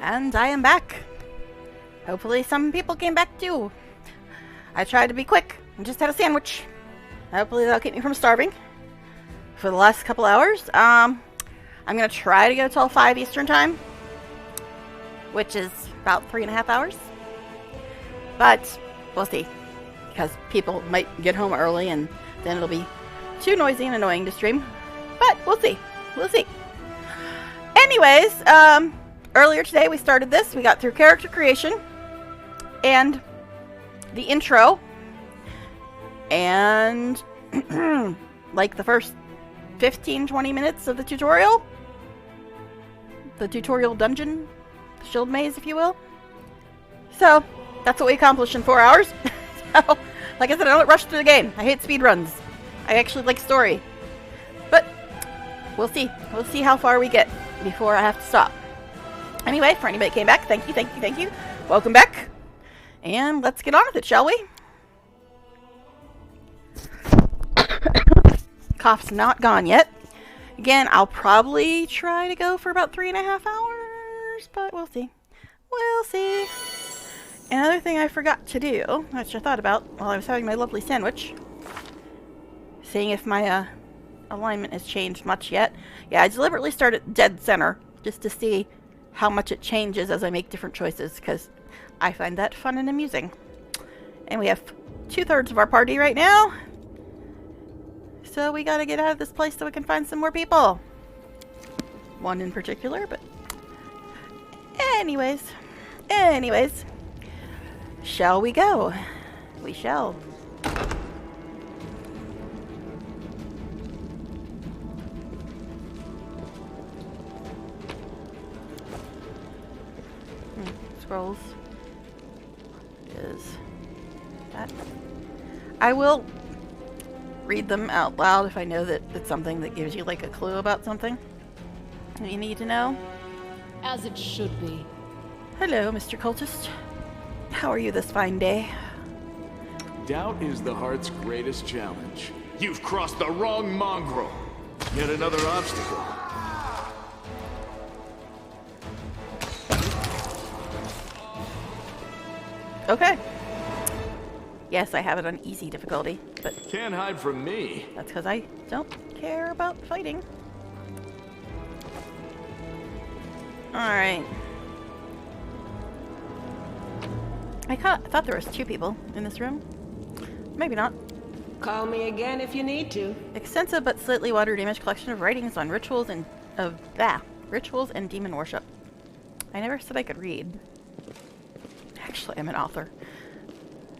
And I am back. Hopefully some people came back too. I tried to be quick and just had a sandwich. Hopefully that'll keep me from starving for the last couple hours. I'm going to try to go till 5 Eastern time, which is about 3.5 hours. But we'll see, because people might get home early and then it'll be too noisy and annoying to stream. But we'll see. We'll see. Anyways, earlier today we started this. We got through character creation and the intro and like the first 15-20 minutes of the tutorial. The tutorial dungeon, shield maze, if you will. So that's what we accomplished in 4 hours. So, like I said, I don't rush through the game. I hate speed runs. I actually like story. But we'll see. We'll see how far we get before I have to stop. Anyway, for anybody that came back, thank you, thank you, thank you. Welcome back. And let's get on with it, shall we? Cough's not gone yet. Again, I'll probably try to go for about 3.5 hours, but we'll see. We'll see. Another thing I forgot to do, which I thought about while I was having my lovely sandwich, seeing if my alignment has changed much yet. Yeah, I deliberately started dead center just to see how much it changes as I make different choices, because I find that fun and amusing. And we have 2/3 of our party right now. So we gotta get out of this place so we can find some more people. One in particular, but anyways. Shall we go? We shall. Scrolls. Is that? I will read them out loud if I know that it's something that gives you like a clue about something that you need to know. As it should be. Hello, Mr. Cultist. How are you this fine day? Doubt is the heart's greatest challenge. You've crossed the wrong mongrel. Yet another obstacle. Okay. Yes, I have it on easy difficulty, but Can't hide from me. that's because I don't care about fighting. Alright. I thought there was 2 people in this room. Maybe not. Call me again if you need to. Extensive but slightly watered image collection of writings on rituals and rituals and demon worship. I never said I could read. Actually, I'm an author.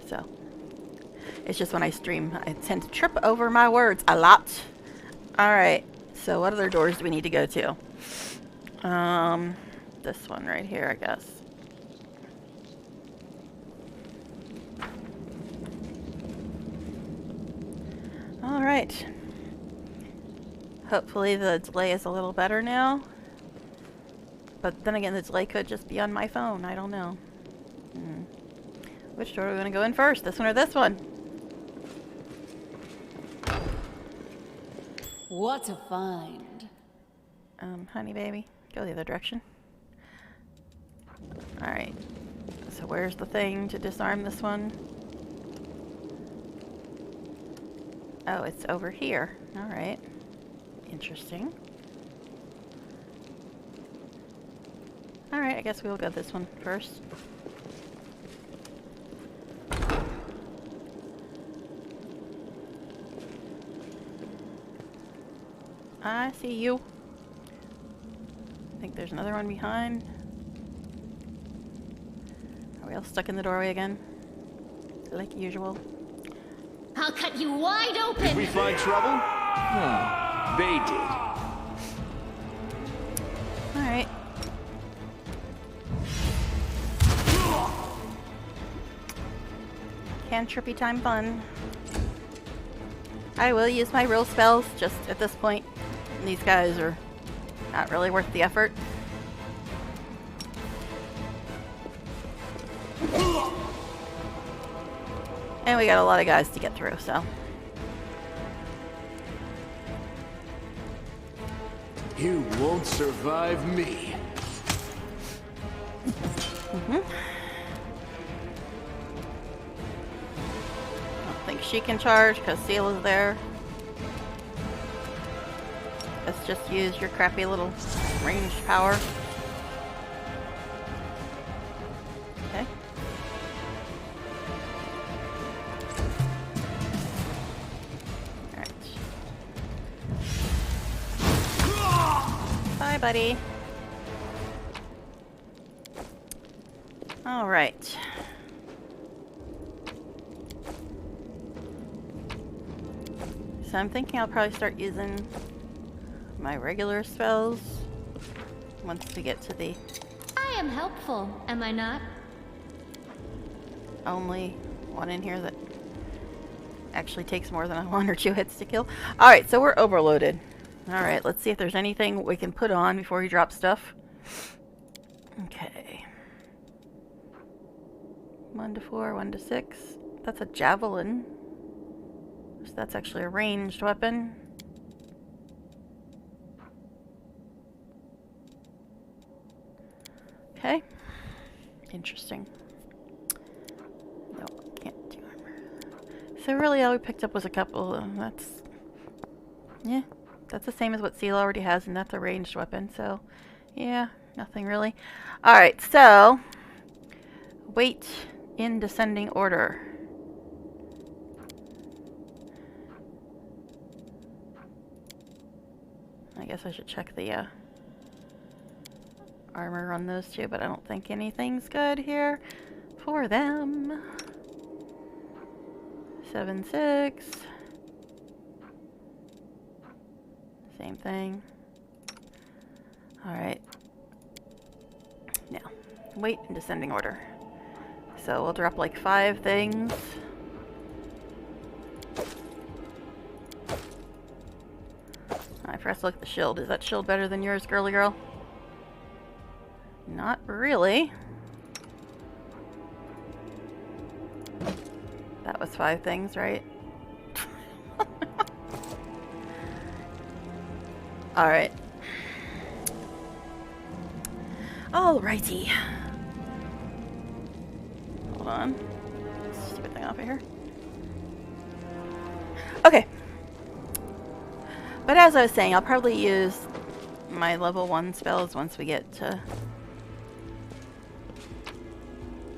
So it's just when I stream, I tend to trip over my words a lot. Alright, so what other doors do we need to go to? This one right here, I guess. Alright. Hopefully the delay is a little better now. But then again, the delay could just be on my phone. I don't know. Which door are we going to go in first? This one or this one? What a find. Honey baby, go the other direction. Alright. So where's the thing to disarm this one? Oh, it's over here. Alright. Interesting. Alright, I guess we'll go this one first. I see you. I think there's another one behind. Are we all stuck in the doorway again? Like usual. I'll cut you wide open! Did we find trouble? No, they did. Alright. Cantrippy time fun. I will use my real spells just at this point. These guys are not really worth the effort. And we got a lot of guys to get through, so. You won't survive me. don't think she can charge because Seal is there. Let's just use your crappy little ranged power. Okay. Alright. Bye, buddy. Alright. So I'm thinking I'll probably start using my regular spells once we get to the I am helpful, am I not? only one in here that actually takes more than 1 or 2 hits to kill. Alright, so we're overloaded. Alright, let's see if there's anything we can put on before we drop stuff. Okay. 1 to 4, 1 to 6. That's a javelin. So that's actually a ranged weapon. Okay. Interesting. No, can't do armor. So really all we picked up was a couple. Yeah, that's the same as what Seal already has, and that's a ranged weapon. So, yeah, nothing really. Alright, so weight in descending order. I guess I should check the armor on those two, but I don't think anything's good here for them. 7, 6. Same thing. Alright. Now, weight in descending order. So we'll drop like 5 things. I forgot to look at the shield. Is that shield better than yours, girly girl? Not really. That was 5 things, right? Alright. Alrighty. Hold on. Stupid thing off of here. Okay. But as I was saying, I'll probably use my level 1 spells once we get to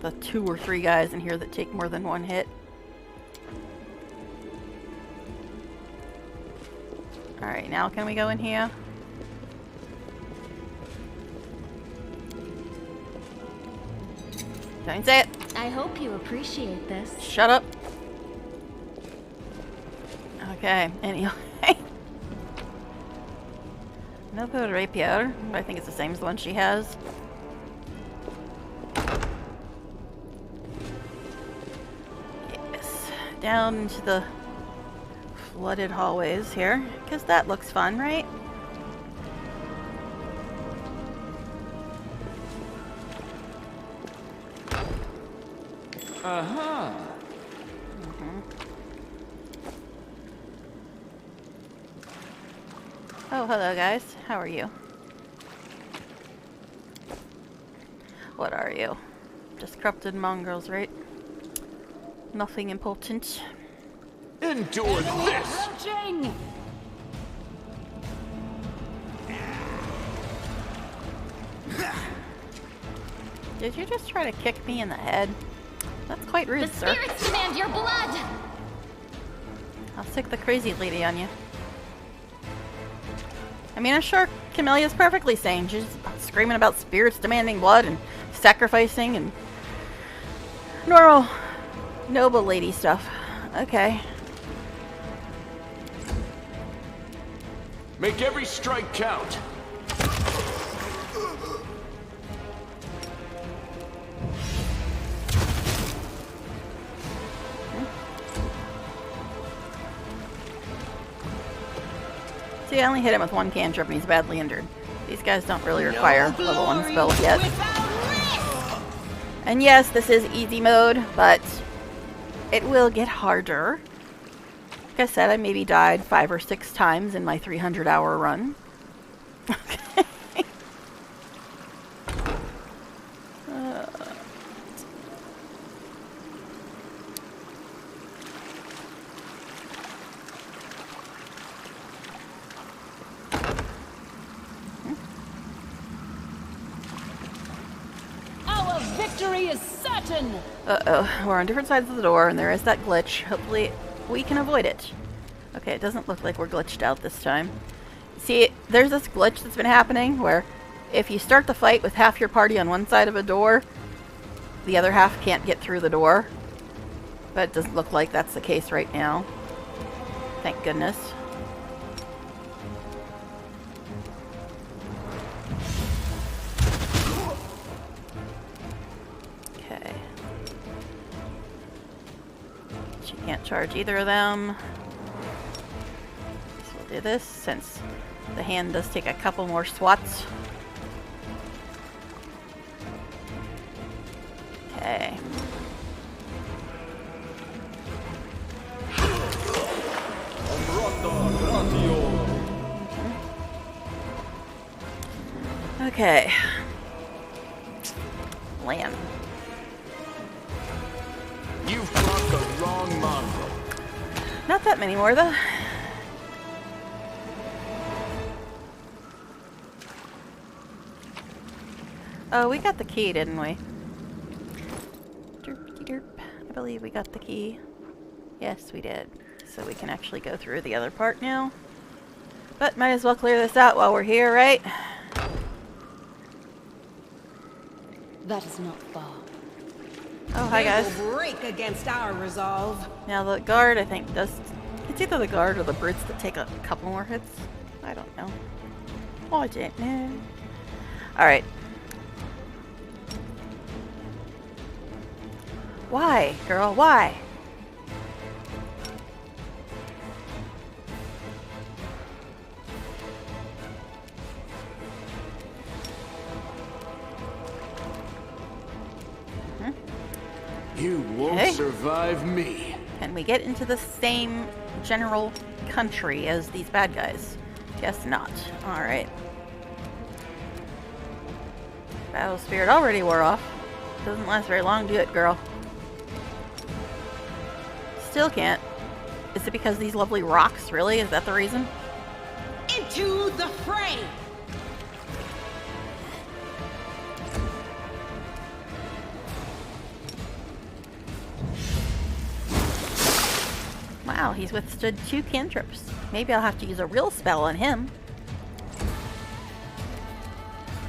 the 2 or 3 guys in here that take more than 1 hit. Alright, now can we go in here? Don't say it! I hope you appreciate this. Shut up! Okay, anyway. Another rapier. I think it's the same as the one she has. Yes. Down into the flooded hallways here, because that looks fun, right? Uh-huh. Oh, hello guys. How are you? What are you? Just corrupted mongrels, right? Nothing important. Endure this! Approaching! Did you just try to kick me in the head? That's quite rude, The sir. spirits demand your blood! I'll stick the crazy lady on you. I mean, I'm sure Camellia's perfectly sane. She's screaming about spirits demanding blood and sacrificing and normal, noble lady stuff. Okay. Make every strike count. See, I only hit him with 1 cantrip and he's badly injured. These guys don't really require level 1 spells yet. And yes, this is easy mode, but it will get harder. Like I said, I maybe died 5 or 6 times in my 300-hour run. Okay. button. Uh-oh, we're on different sides of the door, and there is that glitch. Hopefully, we can avoid it. Okay, it doesn't look like we're glitched out this time. See, there's this glitch that's been happening where if you start the fight with half your party on one side of a door, the other half can't get through the door. But it doesn't look like that's the case right now. Thank goodness. Okay. She can't charge either of them. So we'll do this since the hand does take a couple more swats. Okay. Okay. Land. You've brought the wrong mongrel. Not that many more, though. Oh, we got the key, didn't we? Derpy derp. I believe we got the key. Yes, we did. So we can actually go through the other part now. But might as well clear this out while we're here, right? That is not far. Oh, hi guys. They will break against our resolve. Now the guard, I think, does... It's either the guard or the brutes that take a couple more hits. I don't know. I don't know. Alright. Why, girl? Why? You won't Okay. survive me. Can we get into the same general country as these bad guys? Guess not. Alright. Battle spirit already wore off. Doesn't last very long. Do it, girl. Still can't. Is it because these lovely rocks, really? Is that the reason? Into the fray! Wow, he's withstood 2 cantrips. Maybe I'll have to use a real spell on him.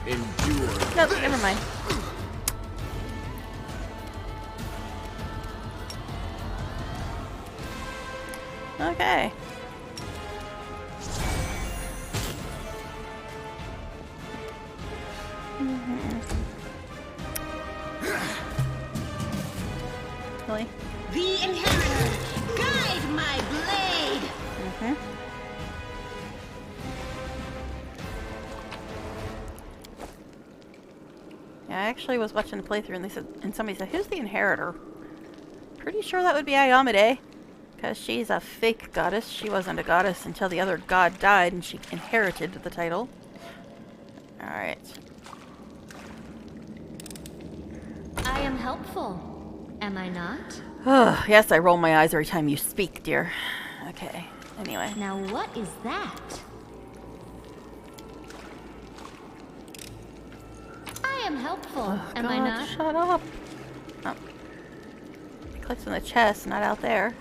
Endure. Nope, never mind. Okay. Really? The Inheritor, guide my blade! Yeah, I actually was watching the playthrough and somebody said, "Who's the Inheritor?" Pretty sure that would be Ayamide, because she's a fake goddess. She wasn't a goddess until the other god died and she inherited the title. Alright. I am helpful, am I not? Oh, yes, I roll my eyes every time you speak, dear. Okay, anyway. Now what is that? I am helpful, am I God, not? shut up. Oh. It clicks on the chest, not out there.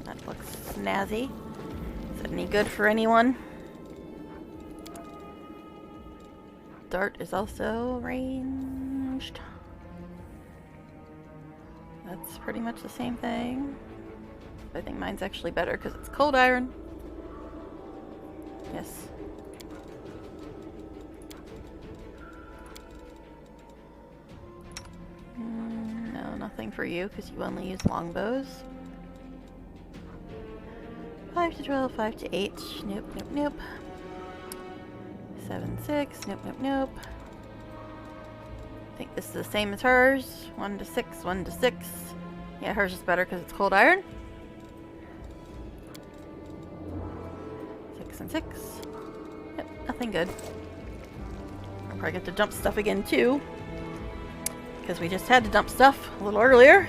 That looks snazzy. Is it any good for anyone? Dart is also ranged. That's pretty much the same thing. I think mine's actually better because it's cold iron. Yes. No, nothing for you because you only use longbows. 5 to 12, 5 to 8. Nope, nope, nope. 7, 6. Nope, nope, nope. I think this is the same as hers. 1 to 6, 1 to 6. Yeah, hers is better because it's cold iron. 6 and 6. Yep, nothing good. I'll probably get to dump stuff again too. Because we just had to dump stuff a little earlier.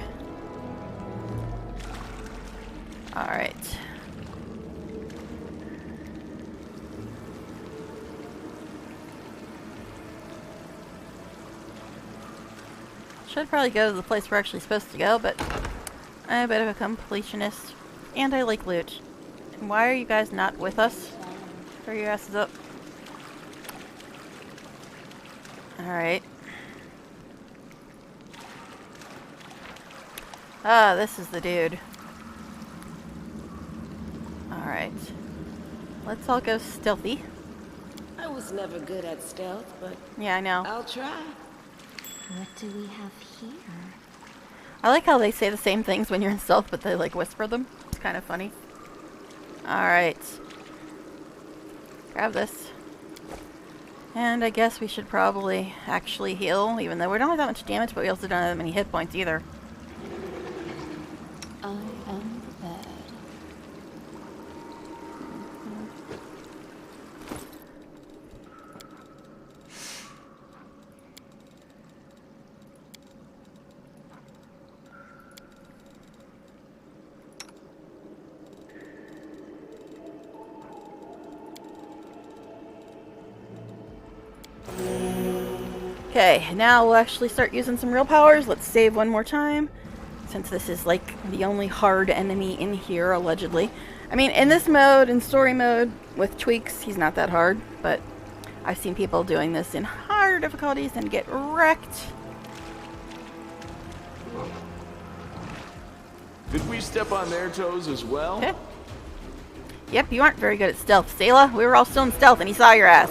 Alright. Should probably go to the place we're actually supposed to go, but I'm a bit of a completionist. And I like loot. And why are you guys not with us? Throw your asses up. Alright. Ah, this is the dude. Alright. Let's all go stealthy. I was never good at stealth, but Yeah, I know. I'll try. What do we have here? I like how they say the same things when you're in stealth, but they like whisper them. It's kind of funny. Alright. Grab this. And I guess we should probably actually heal, even though we don't have that much damage, but we also don't have that many hit points either. I am prepared. Okay, now we'll actually start using some real powers. Let's save one more time, since this is like the only hard enemy in here, allegedly. I mean, in this mode, in story mode, with tweaks, he's not that hard, but I've seen people doing this in harder difficulties and get wrecked. Did we step on their toes as well? Okay. Yep, you aren't very good at stealth, Sayla. We were all still in stealth and he saw your ass.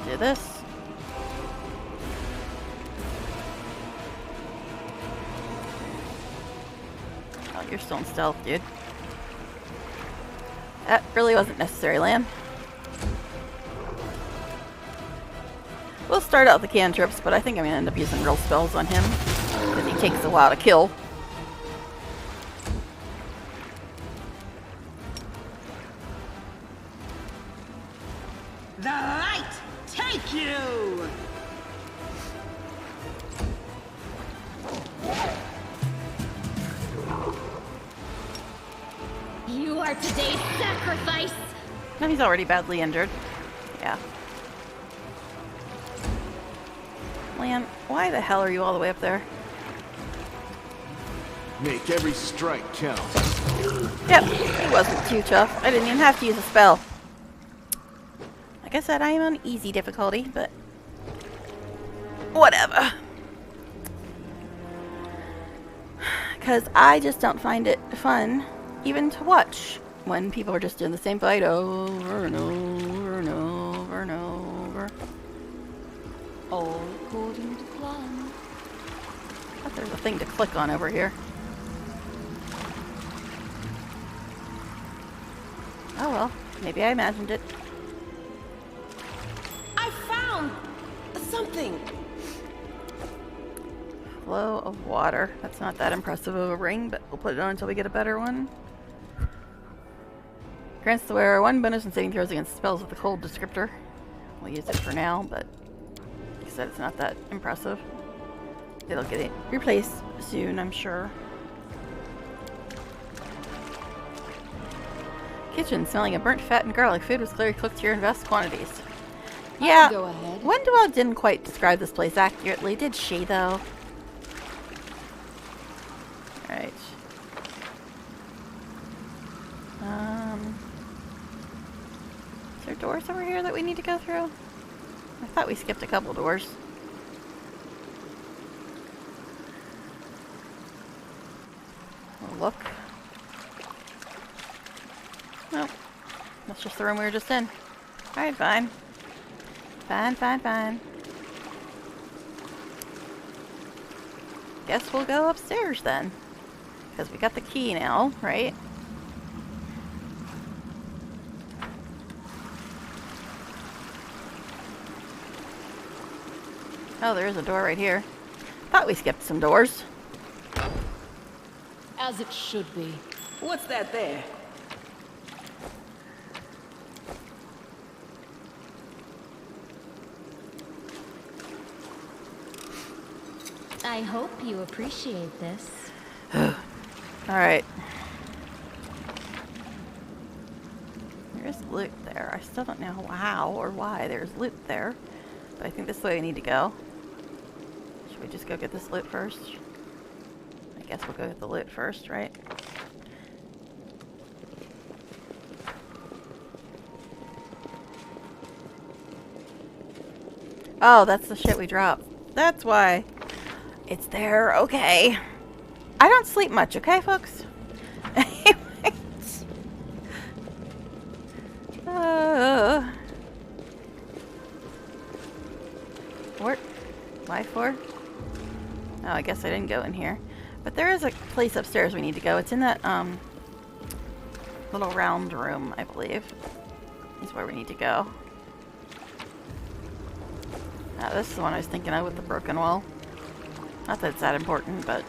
Do this. Oh, you're still in stealth, dude. That really wasn't necessary, Lan. We'll start out the cantrips, but I think I'm going to end up using real spells on him, because he takes a while to kill. The light take you! You are today's sacrifice! No, he's already badly injured. Yeah. Lan, why the hell are you all the way up there? Make every strike count. Yep, it wasn't too tough. I didn't even have to use a spell. Like I said, I am on easy difficulty, but whatever. Because I just don't find it fun even to watch when people are just doing the same fight over and over and over and over. All according to plan. I thought there's a thing to click on over here. Oh well, maybe I imagined it. I found something. Flow of water. That's not that impressive of a ring, but we'll put it on until we get a better one. Grants the wearer 1 bonus in saving throws against spells with the cold descriptor. We'll use it for now, but like I said, it's not that impressive. It'll get replaced soon, I'm sure. Kitchen, smelling of burnt fat and garlic. Food was clearly cooked here in vast quantities. Yeah, Go ahead. Wendell didn't quite describe this place accurately, did she, though? Alright. Is there doors over here that we need to go through? I thought we skipped a couple doors. We'll look. Nope. That's just the room we were just in. Alright, fine. Fine. Guess we'll go upstairs then. Because we got the key now, right? Oh, there is a door right here. Thought we skipped some doors. As it should be. What's that there? I hope you appreciate this. Alright. There's loot there. I still don't know how or why there's loot there. But I think this is the way we need to go. Should we just go get this loot first? I guess we'll go get the loot first, right? Oh, that's the shit we dropped. That's why it's there. Okay. I don't sleep much, okay, folks? What? Why for? Oh, I guess I didn't go in here. But there is a place upstairs we need to go. It's in that, little round room, I believe. Is where we need to go. Oh, this is the one I was thinking of with the broken wall. Not that it's that important, but...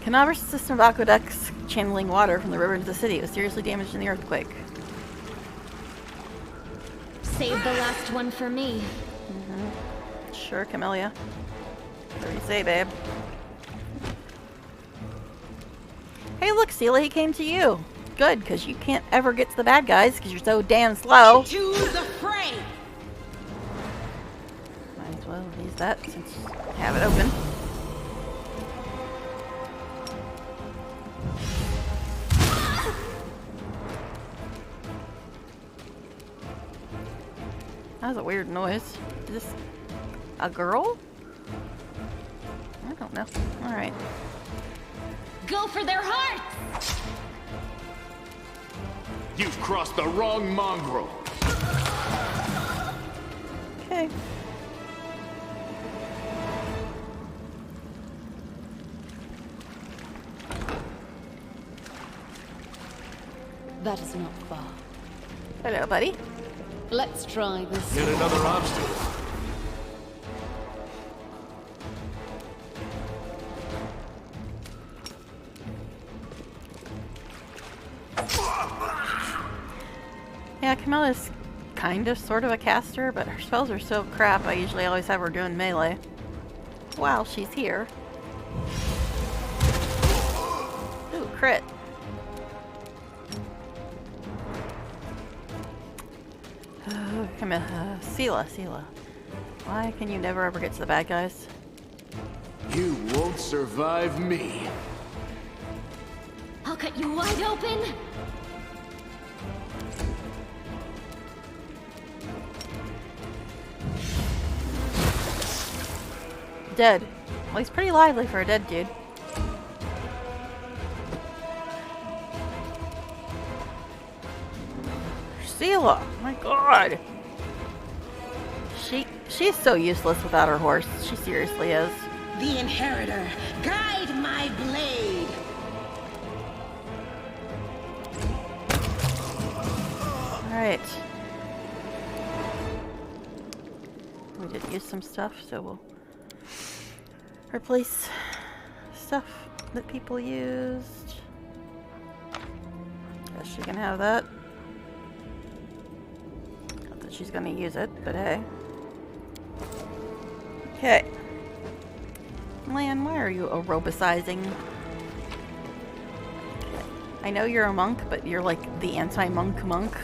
Canaver's system of aqueducts channeling water from the river into the city was seriously damaged in the earthquake. Save the last one for me. Sure, Camellia. What do you say, babe? Hey, look, Seela, he came to you. Good, because you can't ever get to the bad guys because you're so damn slow. To the fray! Might as well use that since I have it open. That was a weird noise. Is this a girl? I don't know. Alright. Go for their hearts! You've crossed the wrong mongrel. Okay. That is not far. Hello, buddy. Let's try this. Yet another obstacle. Yeah, Camilla's kind of, sort of a caster, but her spells are so crap, I usually always have her doing melee. While she's here. Ooh, crit. Camilla, Seela. Why can you never ever get to the bad guys? You won't survive me. I'll cut you wide open! Dead. Well, he's pretty lively for a dead dude. Seela! My god! She's so useless without her horse. She seriously is. The Inheritor, guide my blade! Alright. We did use some stuff, so we'll replace stuff that people used. Guess she can have that. Not that she's gonna use it, but hey. Okay. Lan, why are you aerobicizing? Okay. I know you're a monk, but you're like the anti-monk monk.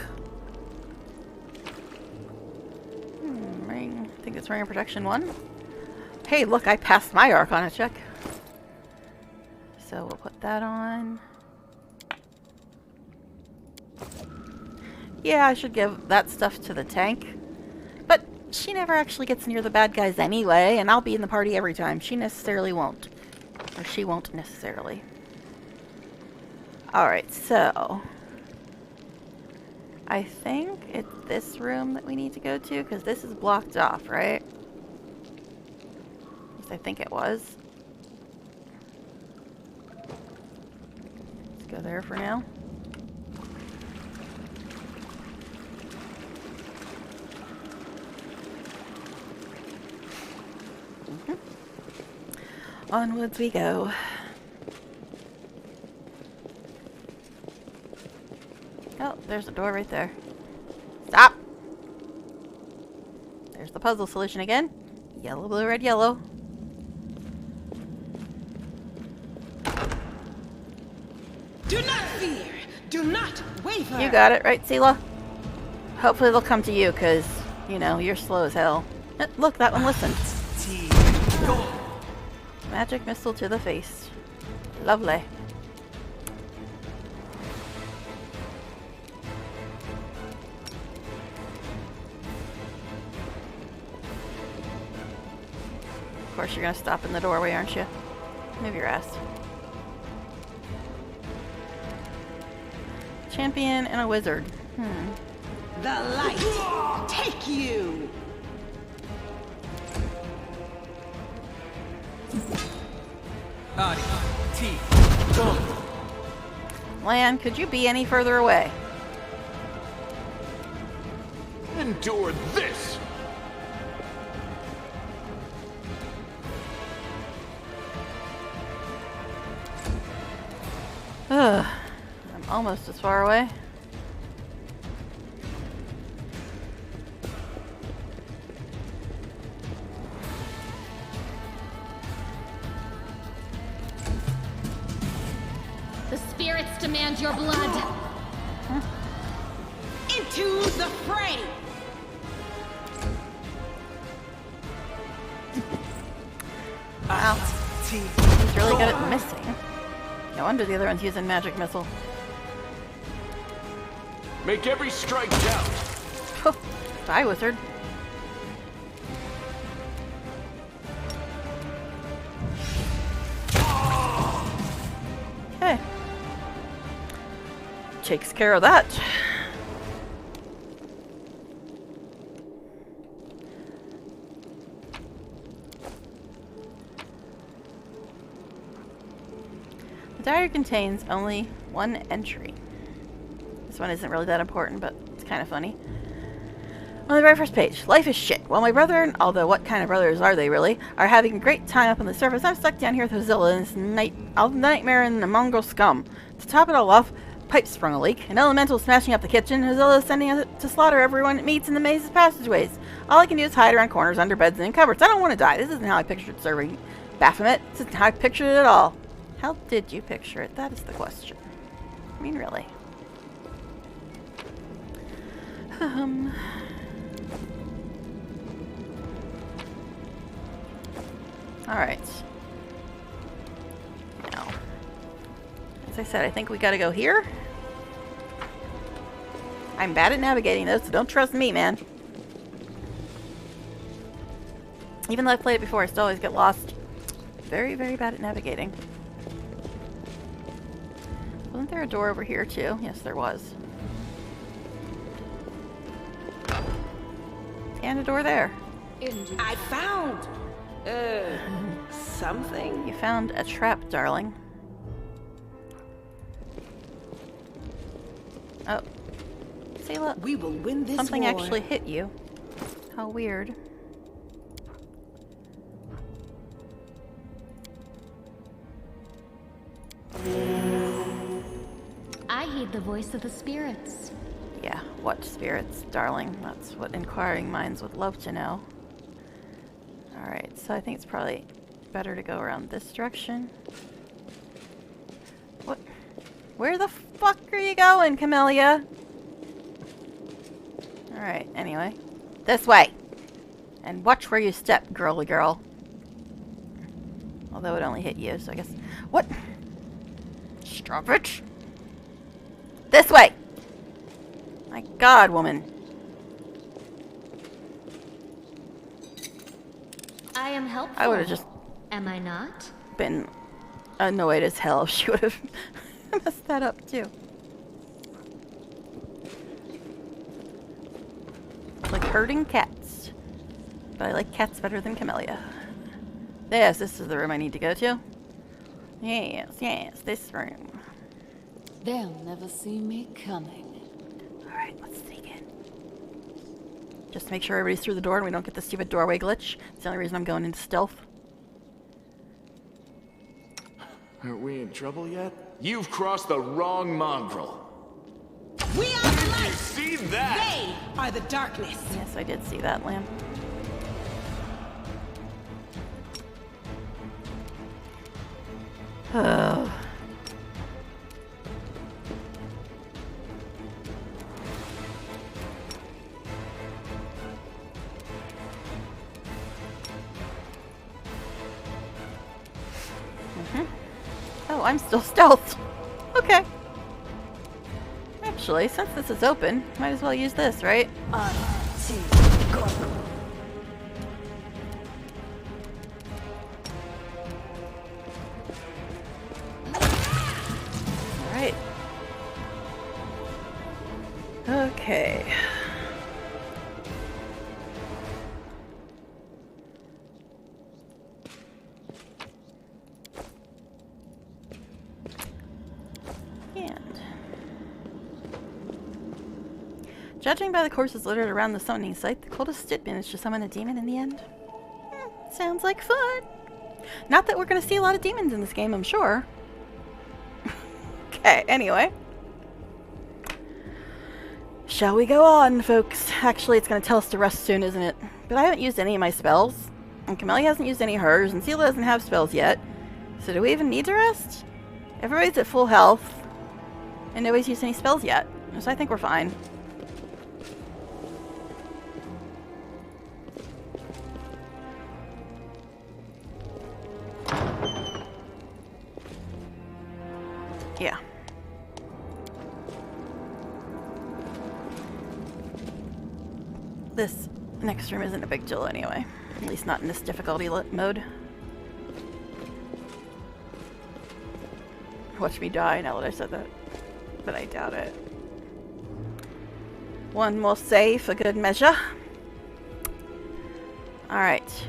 Ring. I think it's ring of protection 1. Hey, look, I passed my Arcana check. So we'll put that on. Yeah, I should give that stuff to the tank. But she never actually gets near the bad guys anyway, and I'll be in the party every time. She necessarily won't. Or she won't necessarily. Alright, so... I think it's this room that we need to go to, because this is blocked off, right? At least I think it was. Let's go there for now. Onwards we go. Oh, there's a door right there. Stop! There's the puzzle solution again. Yellow, blue, red, yellow. Do not fear! Do not waver. You got it, right, Sela? Hopefully they'll come to you, because, you know, you're slow as hell. Look, that one listened. Magic missile to the face. Lovely. Of course you're gonna stop in the doorway, aren't you? Move your ass. Champion and a wizard. The light take you. Lan, could you be any further away? Endure this! Ugh. I'm almost as far away. The spirits demand your blood. Into the fray. Wow. He's really good at missing. No wonder the other one's using magic missile. Make every strike count! Bye, wizard. Okay. Takes care of that. The diary contains only one entry. This one isn't really that important, but it's kind of funny. On the very first page, life is shit. While my brother, although what kind of brothers are they really, are having a great time up on the surface, I'm stuck down here with Hozilla and this nightmare and the mongrel scum. To top it all off, pipes sprung a leak, an elemental smashing up the kitchen, Hozilla is sending us to slaughter everyone it meets in the maze's passageways. All I can do is hide around corners, under beds, and in cupboards. I don't want to die. This isn't how I pictured serving Baphomet. This isn't how I pictured it at all. How did you picture it? That is the question. I mean, really. Alright. Now, as I said, I think we gotta go here. I'm bad at navigating those, so don't trust me, man. Even though I've played it before, I still always get lost. Very, very bad at navigating. Wasn't there a door over here, too? Yes, there was. And a door there. I found something. You found a trap, darling. Oh. See, look. We will win this Something war. actually hit you. How weird. I heed the voice of the spirits. Yeah, what spirits, darling? That's what inquiring minds would love to know. Alright, so I think it's probably better to go around this direction. What? Where the fuck are you going, Camellia? Alright, anyway. This way! And watch where you step, girly girl. Although it only hit you, so I guess... What? Stop it! This way! My god, woman. I am helpful. I would have just Am I not? been annoyed as hell if she would have messed that up, too. Like herding cats. But I like cats better than Camellia. Yes, this is the room I need to go to. Yes, yes, this room. They'll never see me coming. Alright, let's sneak in. Just make sure everybody's through the door and we don't get the stupid doorway glitch. It's the only reason I'm going into stealth. Are we in trouble yet? You've crossed the wrong mongrel. We are the light. See that? They are the darkness. Yes, I did see that, Lamb. Oh. Oh, I'm still stealth. Okay. Actually, since this is open, might as well use this, right? Alright. Okay. Judging by the corpses littered around the summoning site, the coldest Stit managed to summon a demon in the end. Sounds like fun. Not that we're going to see a lot of demons in this game, I'm sure. Okay, anyway. Shall we go on, folks? Actually, it's going to tell us to rest soon, isn't it? But I haven't used any of my spells. And Camellia hasn't used any of hers, and Sela doesn't have spells yet. So do we even need to rest? Everybody's at full health. And nobody's used any spells yet. So I think we're fine. Yeah. This next room isn't a big deal anyway. At least not in this difficulty mode. Watch me die now that I said that. But I doubt it. One more save for good measure. Alright.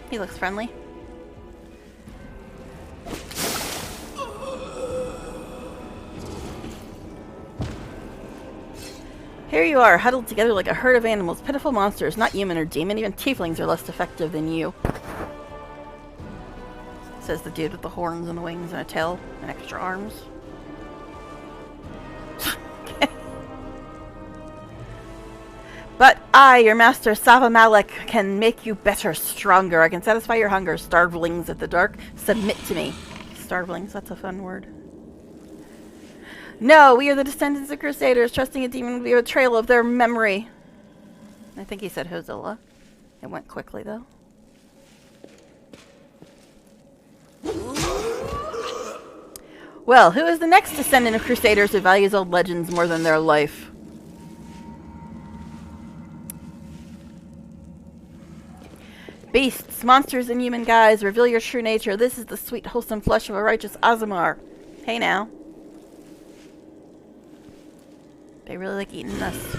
He looks friendly. Here you are, huddled together like a herd of animals, pitiful monsters, not human or demon. Even tieflings are less effective than you. Says the dude with the horns and the wings and a tail and extra arms. Okay. But I, your master Sava Malek, can make you better, stronger. I can satisfy your hunger, starvelings of the dark. Submit to me. Starvelings, that's a fun word. No, we are the descendants of Crusaders. Trusting a demon would be a betrayal of their memory. I think he said Hozilla. It went quickly, though. Well, who is the next descendant of Crusaders who values old legends more than their life? Beasts, monsters, and human guys, reveal your true nature. This is the sweet, wholesome flesh of a righteous Aasimar. Hey now. They really like eating this.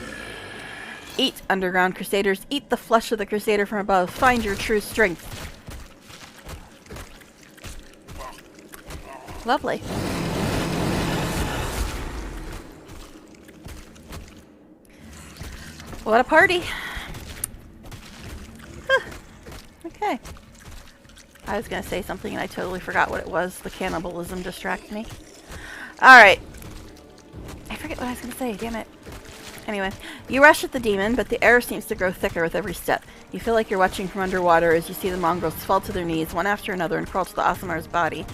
Eat, underground Crusaders. Eat the flesh of the Crusader from above. Find your true strength. Lovely. What a party. Huh. Okay. I was going to say something and I totally forgot what it was. The cannibalism distracted me. Alright. I forget what I was going to say, damn it. Anyway, you rush at the demon, but the air seems to grow thicker with every step. You feel like you're watching from underwater as you see the mongrels fall to their knees, one after another, and crawl to the Aasimar's body.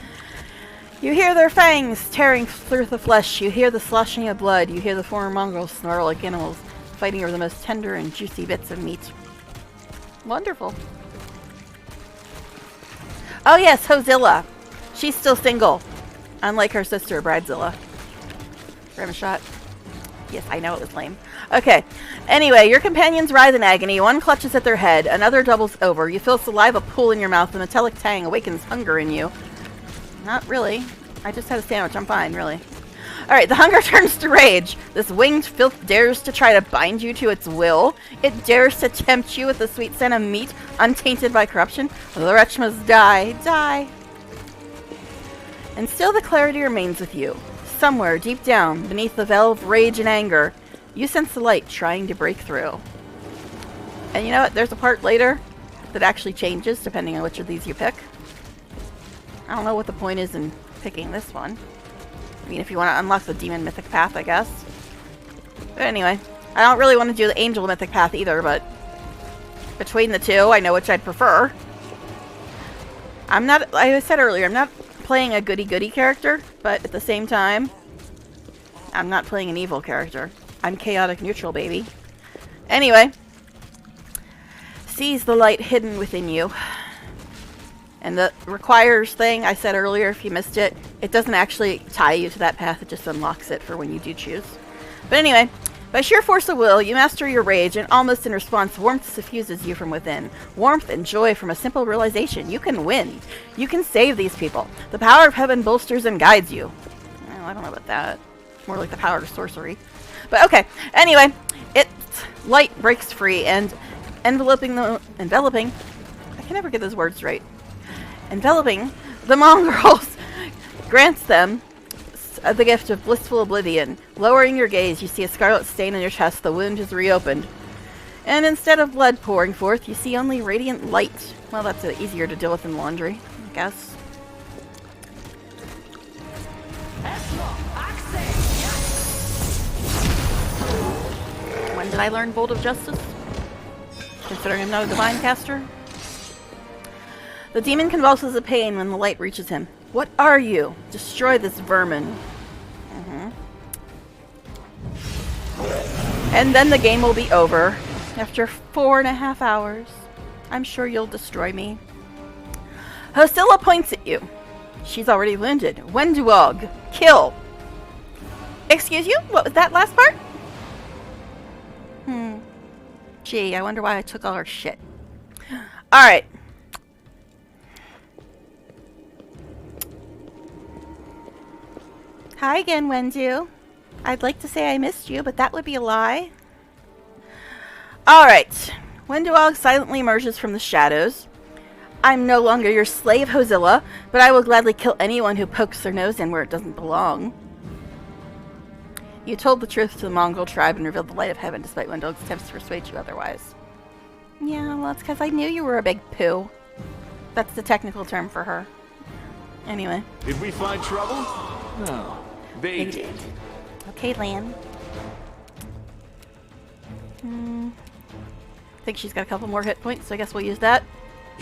You hear their fangs tearing through the flesh. You hear the sloshing of blood. You hear the former mongrels snarl like animals, fighting over the most tender and juicy bits of meat. Wonderful. Oh yes, Hozilla. She's still single, unlike her sister, Bridezilla. Shot. Yes, I know it was lame. Okay. Anyway, your companions writhe in agony. One clutches at their head. Another doubles over. You feel saliva pool in your mouth. The metallic tang awakens hunger in you. Not really. I just had a sandwich. I'm fine, really. Alright, the hunger turns to rage. This winged filth dares to try to bind you to its will. It dares to tempt you with the sweet scent of meat, untainted by corruption. The wretch must die. Die. And still the clarity remains with you. Somewhere, deep down, beneath the veil of rage and anger, you sense the light trying to break through. And you know what? There's a part later that actually changes depending on which of these you pick. I don't know what the point is in picking this one. I mean, if you want to unlock the demon mythic path, I guess. But anyway, I don't really want to do the angel mythic path either, but between the two, I know which I'd prefer. I'm not, like I said earlier, I'm not playing a goody-goody character, but at the same time, I'm not playing an evil character. I'm chaotic neutral, baby. Anyway, seize the light hidden within you. And the requires thing I said earlier, if you missed it, it doesn't actually tie you to that path, it just unlocks it for when you do choose. But anyway, by sheer force of will, you master your rage, and almost in response, warmth suffuses you from within. Warmth and joy from a simple realization. You can win. You can save these people. The power of heaven bolsters and guides you. Well, I don't know about that. More like the power of sorcery. But okay, anyway, its light breaks free, and enveloping, I can never get those words right. Enveloping the mongrels grants them the gift of blissful oblivion. Lowering your gaze, you see a scarlet stain on your chest. The wound is reopened. And instead of blood pouring forth, you see only radiant light. Well, that's easier to deal with than laundry, I guess. When did I learn Bolt of Justice? Considering I'm not a divine caster. The demon convulses in pain when the light reaches him. What are you? Destroy this vermin. And then the game will be over. After 4.5 hours. I'm sure you'll destroy me. Hostilla points at you. She's already wounded. Wenduog. Kill. Excuse you? What was that last part? Gee, I wonder why I took all her shit. Alright. Hi again, Wendu. I'd like to say I missed you, but that would be a lie. Alright. Wenduog silently emerges from the shadows. I'm no longer your slave, Hosilla, but I will gladly kill anyone who pokes their nose in where it doesn't belong. You told the truth to the Mongol tribe and revealed the light of heaven despite Wenduog's attempts to persuade you otherwise. Yeah, well, that's because I knew you were a big poo. That's the technical term for her. Anyway. Did we find trouble? No. They did. Okay, Lan. I think she's got a couple more hit points, so I guess we'll use that.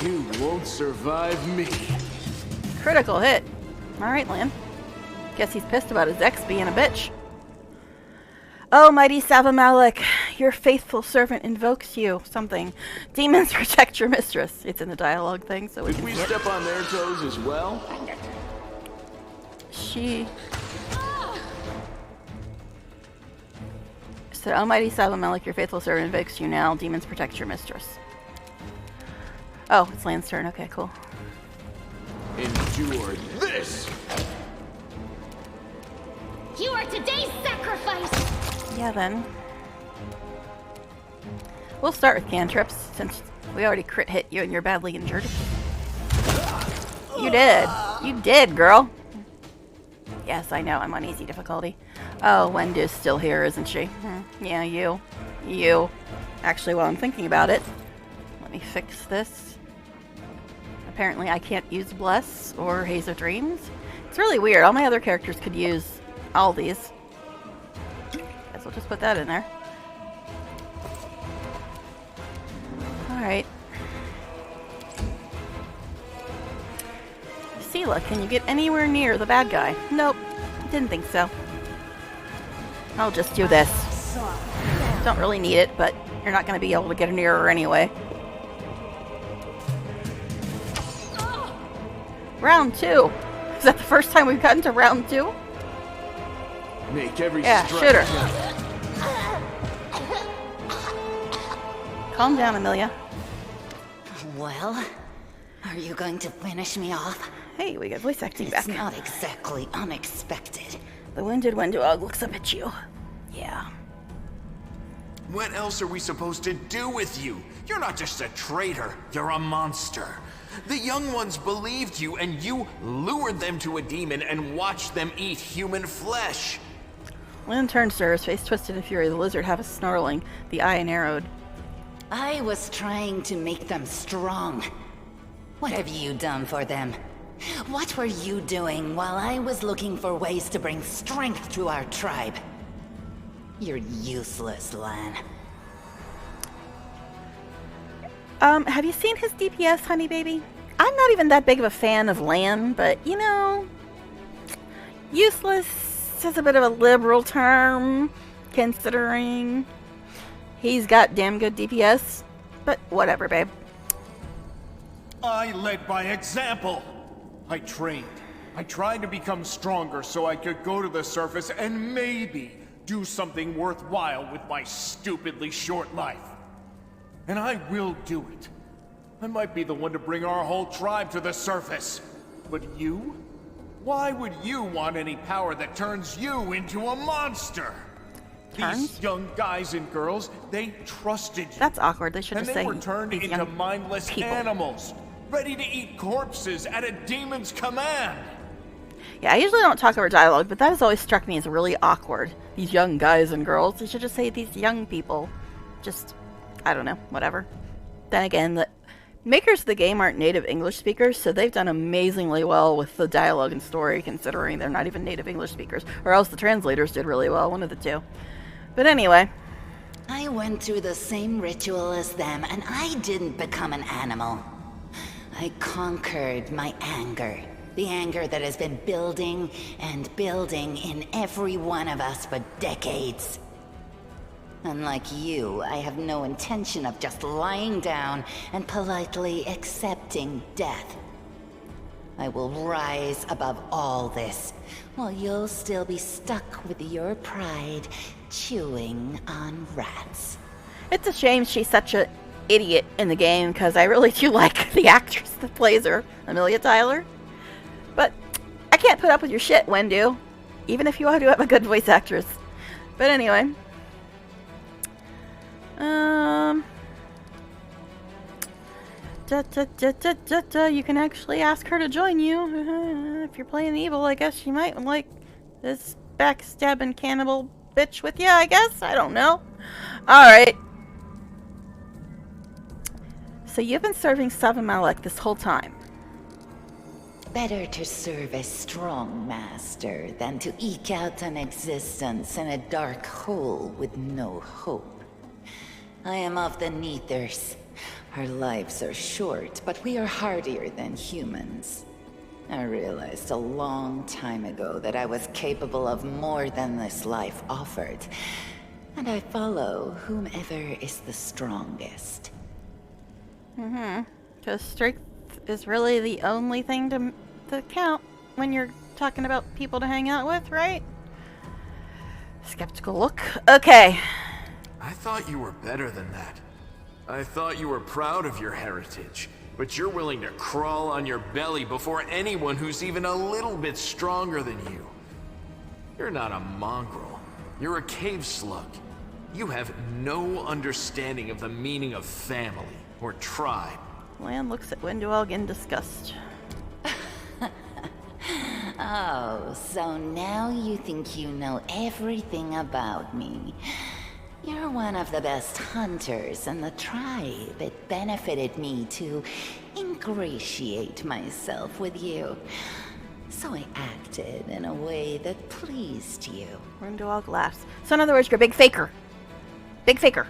You won't survive me. Critical hit. Alright, Lan. Guess he's pissed about his ex being a bitch. Oh, mighty Savamalik, your faithful servant invokes you. Something. Demons protect your mistress. It's in the dialogue thing, so we Did can we see it. step on their toes as well? She said, oh, mighty Savamalik, your faithful servant invokes you now. Demons protect your mistress. Oh, it's Lan's turn. Okay, cool. Endure this! You are today's sacrifice! Yeah, then. We'll start with cantrips, since we already crit hit you and you're badly injured. You did. You did, girl. Yes, I know. I'm on easy difficulty. Oh, Wendu's still here, isn't she? Yeah, you. You. Actually, while I'm thinking about it, let me fix this. Apparently, I can't use Bless or Haze of Dreams. It's really weird. All my other characters could use all these. Guess we'll just put that in there. Alright. Sela, can you get anywhere near the bad guy? Nope. Didn't think so. I'll just do this. Don't really need it, but you're not going to be able to get near her anyway. Round 2. Is that the first time we've gotten to round 2? Make every Yeah, strike shoot her. count. Calm down, Amelia. Well, are you going to finish me off? Hey, we got voice acting It's back. not exactly unexpected. The wounded Wenduog looks up at you. Yeah. What else are we supposed to do with you? You're not just a traitor, you're a monster. The young ones believed you, and you lured them to a demon and watched them eat human flesh. Lynn turns to her, his face twisted in fury. The lizard half is snarling, the eye narrowed. I was trying to make them strong. What have you done for them? What were you doing while I was looking for ways to bring strength to our tribe? You're useless, Lan. Have you seen his DPS, honey baby? I'm not even that big of a fan of Lan, but, you know, useless is a bit of a liberal term, considering he's got damn good DPS. But whatever, babe. I led by example. I trained. I tried to become stronger so I could go to the surface and maybe do something worthwhile with my stupidly short life. And I will do it. I might be the one to bring our whole tribe to the surface. But you? Why would you want any power that turns you into a monster? Turns? These young guys and girls, they trusted you. That's awkward. They should And just they say were turned these into young mindless people. animals, ready to eat corpses at a demon's command. Yeah, I usually don't talk over dialogue, but that has always struck me as really awkward. These young guys and girls. They should just say these young people. Just, I don't know, whatever. Then again, the makers of the game aren't native English speakers, so they've done amazingly well with the dialogue and story, considering they're not even native English speakers. Or else the translators did really well, one of the two. But anyway. I went through the same ritual as them, and I didn't become an animal. I conquered my anger. The anger that has been building and building in every one of us for decades. Unlike you, I have no intention of just lying down and politely accepting death. I will rise above all this, while you'll still be stuck with your pride, chewing on rats. It's a shame she's such an idiot in the game, because I really do like the actress that plays her, Amelia Tyler. But I can't put up with your shit, Wendu. Even if you do have a good voice actress. But anyway. You can actually ask her to join you. If you're playing evil, I guess she might like this backstabbing cannibal bitch with you, I guess? I don't know. Alright. So you've been serving Seven Malek this whole time. Better to serve a strong master than to eke out an existence in a dark hole with no hope. I am of the Neithers. Our lives are short, but we are hardier than humans. I realized a long time ago that I was capable of more than this life offered, and I follow whomever is the strongest. Because strength is really the only thing to count when you're talking about people to hang out with, right? Skeptical look. Okay. I thought you were better than that. I thought you were proud of your heritage, but you're willing to crawl on your belly before anyone who's even a little bit stronger than you. You're not a mongrel. You're a cave slug. You have no understanding of the meaning of family or tribe. Lan looks at Wendell in disgust. Oh, so now you think you know everything about me. You're one of the best hunters in the tribe. It benefited me to ingratiate myself with you. So I acted in a way that pleased you. Wendell laughs. So in other words, you're a big faker. Big faker.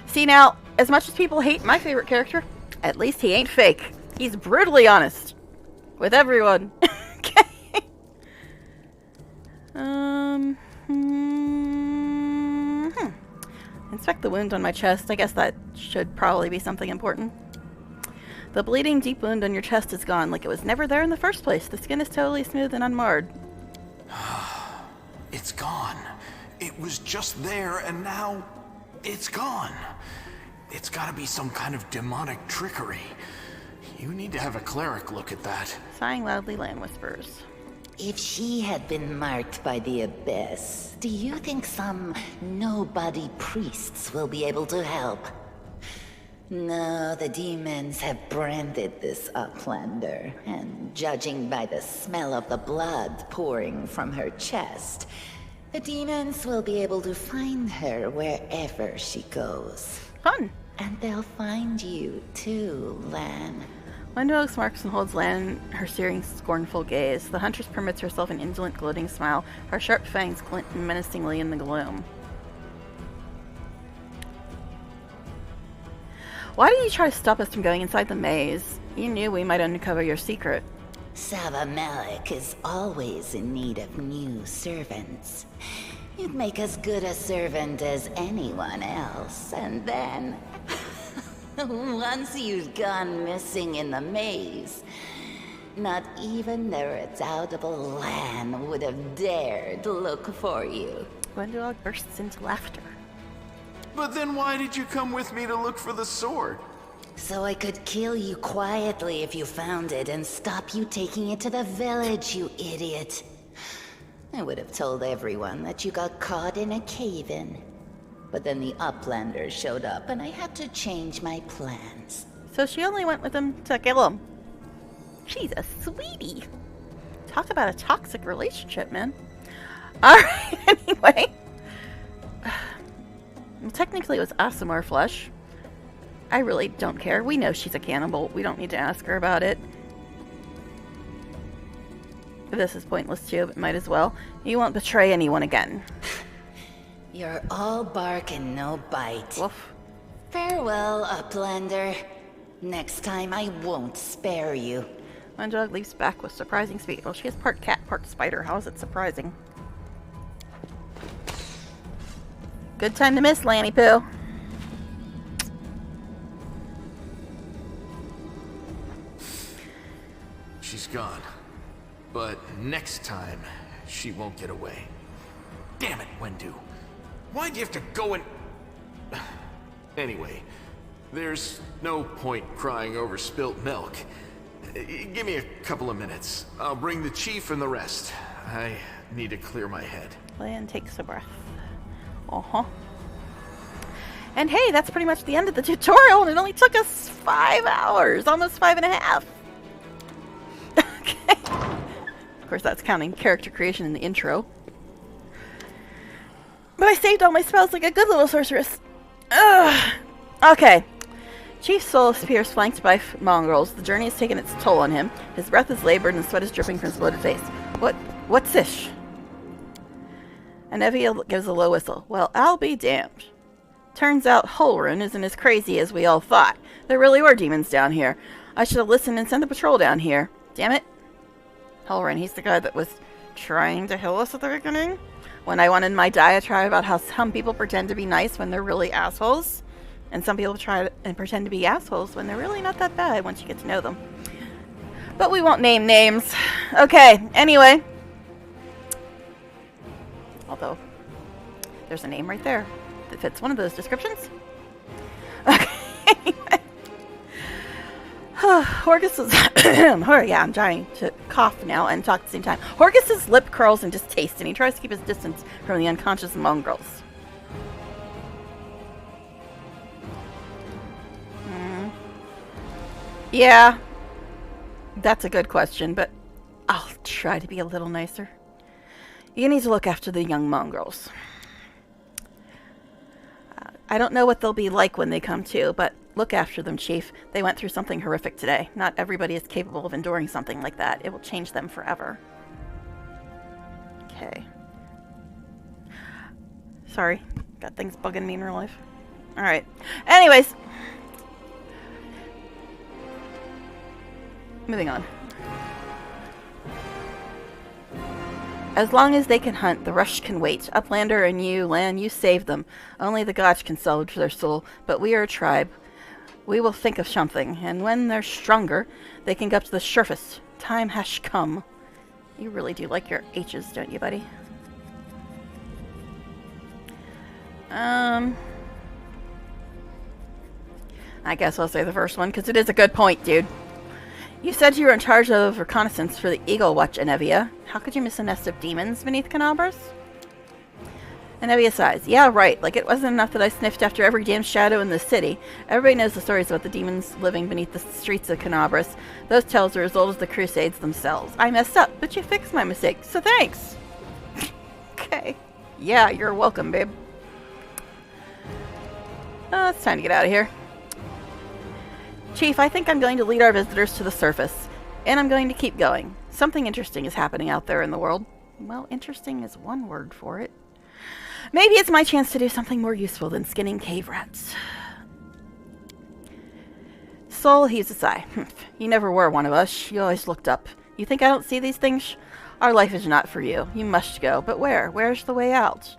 See now, as much as people hate my favorite character, at least he ain't fake. He's brutally honest. With everyone. Okay. Inspect the wound on my chest. I guess that should probably be something important. The bleeding deep wound on your chest is gone, like it was never there in the first place. The skin is totally smooth and unmarred. It's gone. It was just there, and now it's gone. It's gotta be some kind of demonic trickery. You need to have a cleric look at that. Sighing loudly, Lan whispers. If she had been marked by the Abyss, do you think some nobody priests will be able to help? No, the demons have branded this Uplander, and judging by the smell of the blood pouring from her chest, the demons will be able to find her wherever she goes. Fun. And they'll find you too, Lan. Wendell smirks and holds Lan her searing, scornful gaze. The huntress permits herself an indolent, gloating smile. Her sharp fangs glint menacingly in the gloom. Why did you try to stop us from going inside the maze? You knew we might uncover your secret. Sava Malek is always in need of new servants. You'd make as good a servant as anyone else, and then... Once you've gone missing in the maze, not even the redoubtable Lan would have dared look for you. Gwendolyn bursts into laughter. But then why did you come with me to look for the sword? So I could kill you quietly if you found it and stop you taking it to the village, you idiot. I would have told everyone that you got caught in a cave-in. But then the Uplanders showed up and I had to change my plans. So she only went with him to kill him. She's a sweetie. Talk about a toxic relationship, man. Alright, anyway. Well, technically it was Asimar flesh. I really don't care. We know she's a cannibal. We don't need to ask her about it. This is pointless too, but might as well. You won't betray anyone again. You're all bark and no bite. Woof. Farewell, Uplander. Next time I won't spare you. My dog leaps back with surprising speed. Well, she is part cat, part spider. How is it surprising? Good time to miss, Lanny Poo. She's gone. But next time, she won't get away. Damn it, Wendu. Why'd you have to go and... Anyway, there's no point crying over spilt milk. Give me a couple of minutes. I'll bring the chief and the rest. I need to clear my head. Lan takes a breath. Uh-huh. And hey, that's pretty much the end of the tutorial, and it only took us 5 hours. Almost 5.5. Okay. Of course, that's counting character creation in the intro. But I saved all my spells like a good little sorceress. Ugh. Okay. Chief Soul appears flanked by mongrels. The journey has taken its toll on him. His breath is labored and sweat is dripping from his bloated face. What's this? And Evie gives a low whistle. Well, I'll be damned. Turns out Holren isn't as crazy as we all thought. There really were demons down here. I should have listened and sent a patrol down here. Damn it. Holren, he's the guy that was trying to heal us at the beginning? When I wanted my diatribe about how some people pretend to be nice when they're really assholes. And some people try and pretend to be assholes when they're really not that bad once you get to know them. But we won't name names. Okay, anyway. Although, there's a name right there that fits one of those descriptions. Okay, anyway. Horgus is... yeah, I'm trying to cough now and talk at the same time. Horgus's lip curls in distaste, and he tries to keep his distance from the unconscious mongrels. Yeah, that's a good question, but I'll try to be a little nicer. You need to look after the young mongrels. I don't know what they'll be like when they come to, but look after them, Chief. They went through something horrific today. Not everybody is capable of enduring something like that. It will change them forever. Okay. Sorry. Got things bugging me in real life. Alright. Anyways. Moving on. As long as they can hunt, the rush can wait. Uplander and you, Lan, you saved them. Only the gods can salvage their soul, but we are a tribe. We will think of something, and when they're stronger, they can go up to the surface. Time has come. You really do like your H's, don't you, buddy? I guess I'll say the first one, because it is a good point, dude. You said you were in charge of reconnaissance for the Eagle Watch, Anevia. How could you miss a nest of demons beneath Canabras? Anevia sighs. Yeah, right. Like it wasn't enough that I sniffed after every damn shadow in the city. Everybody knows the stories about the demons living beneath the streets of Canabras. Those tales are as old as the Crusades themselves. I messed up, but you fixed my mistake, so thanks. Okay. Yeah, you're welcome, babe. It's time to get out of here. Chief, I think I'm going to lead our visitors to the surface. And I'm going to keep going. Something interesting is happening out there in the world. Well, interesting is one word for it. Maybe it's my chance to do something more useful than skinning cave rats. Soul heaves a sigh. You never were one of us. You always looked up. You think I don't see these things? Our life is not for you. You must go. But where? Where's the way out?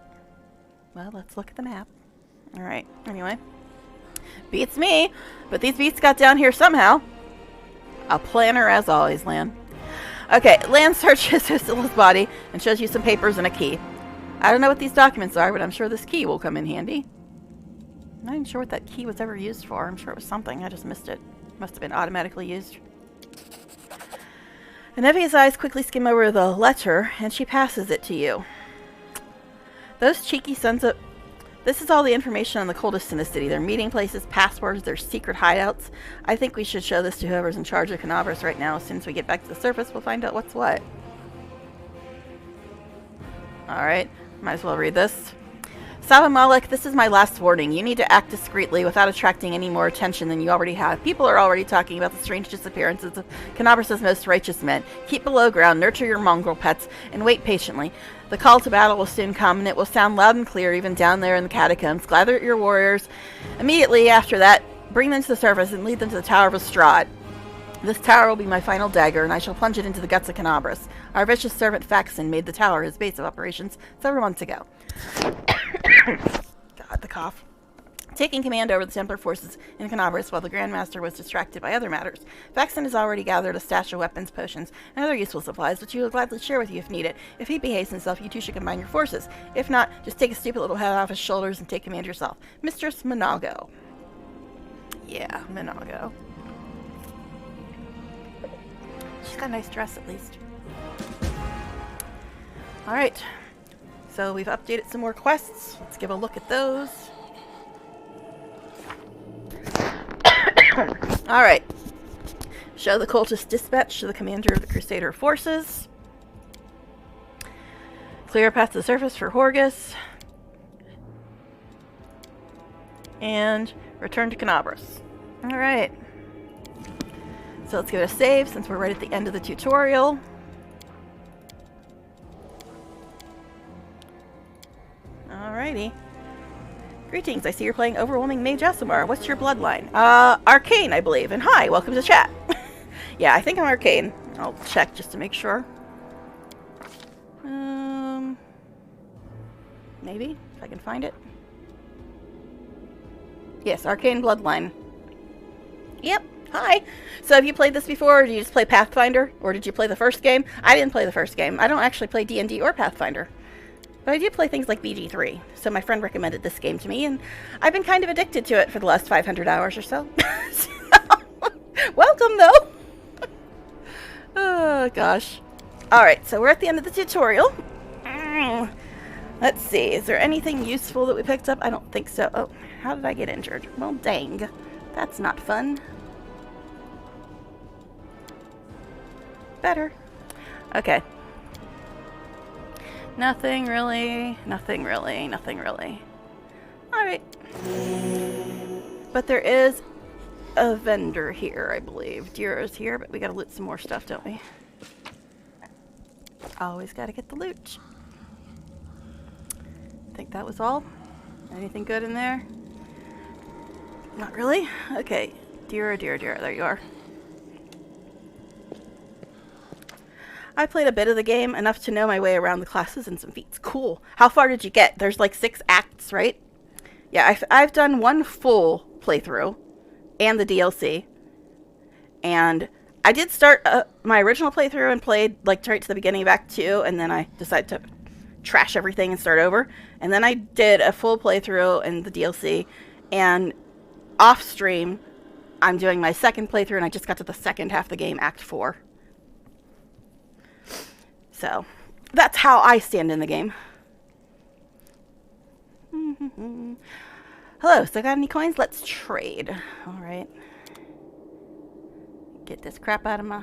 Well, let's look at the map. Alright, anyway. Beats me, but these beats got down here somehow. A planner as always, Lan. Okay, Lan searches Hystila's body and shows you some papers and a key. I don't know what these documents are, but I'm sure this key will come in handy. I'm not even sure what that key was ever used for. I'm sure it was something. I just missed it. Must have been automatically used. Anevia's eyes quickly skim over the letter, and she passes it to you. Those cheeky sons of... This is all the information on the cultists in the city. Their meeting places, passwords, their secret hideouts. I think we should show this to whoever's in charge of Canabras right now. As soon as we get back to the surface, we'll find out what's what. Alright, might as well read this. Saba Malik, this is my last warning. You need to act discreetly without attracting any more attention than you already have. People are already talking about the strange disappearances of Canabras' most righteous men. Keep below ground, nurture your mongrel pets, and wait patiently. The call to battle will soon come, and it will sound loud and clear even down there in the catacombs. Gather your warriors. Immediately after that, bring them to the surface and lead them to the Tower of Estrad. This tower will be my final dagger, and I shall plunge it into the guts of Canabras. Our vicious servant Faxon made the tower his base of operations several months ago. God, the cough. Taking command over the Templar forces in Canabras while the Grand Master was distracted by other matters. Faxon has already gathered a stash of weapons, potions, and other useful supplies, which he will gladly share with you if needed. If he behaves himself, you two should combine your forces. If not, just take a stupid little head off his shoulders and take command yourself. Mistress Minago. Yeah, Minago. She's got a nice dress, at least. Alright. So we've updated some more quests. Let's give a look at those. Alright. Show the cultist dispatch to the commander of the Crusader forces. Clear a path to the surface for Horgus. And return to Canabras. Alright. So let's give it a save since we're right at the end of the tutorial. Alrighty. Greetings, I see you're playing Overwhelming Mage Asimar. What's your bloodline? Arcane, I believe. And hi, welcome to chat. Yeah, I think I'm Arcane. I'll check just to make sure. Maybe, if I can find it. Yes, Arcane Bloodline. Yep, hi. So have you played this before, or did you just play Pathfinder? Or did you play the first game? I didn't play the first game. I don't actually play D&D or Pathfinder. But I do play things like BG3, so my friend recommended this game to me, and I've been kind of addicted to it for the last 500 hours or so. Welcome, though! Oh, gosh. Alright, so we're at the end of the tutorial. Let's see, is there anything useful that we picked up? I don't think so. Oh, how did I get injured? Well, dang. That's not fun. Better. Okay. Nothing really, nothing really, nothing really. Alright. But there is a vendor here, I believe. Daeran's here, but we gotta loot some more stuff, don't we? Always gotta get the loot. I think that was all. Anything good in there? Not really? Okay. Daeran, there you are. I played a bit of the game, enough to know my way around the classes and some feats. Cool. How far did you get? There's like 6 acts, right? Yeah, I've done one full playthrough and the DLC. And I did start my original playthrough and played like right to the beginning of Act 2, and then I decided to trash everything and start over. And then I did a full playthrough and the DLC, and off stream, I'm doing my second playthrough, and I just got to the second half of the game, Act 4. So, that's how I stand in the game. Hello, so got any coins? Let's trade. Alright. Get this crap out of my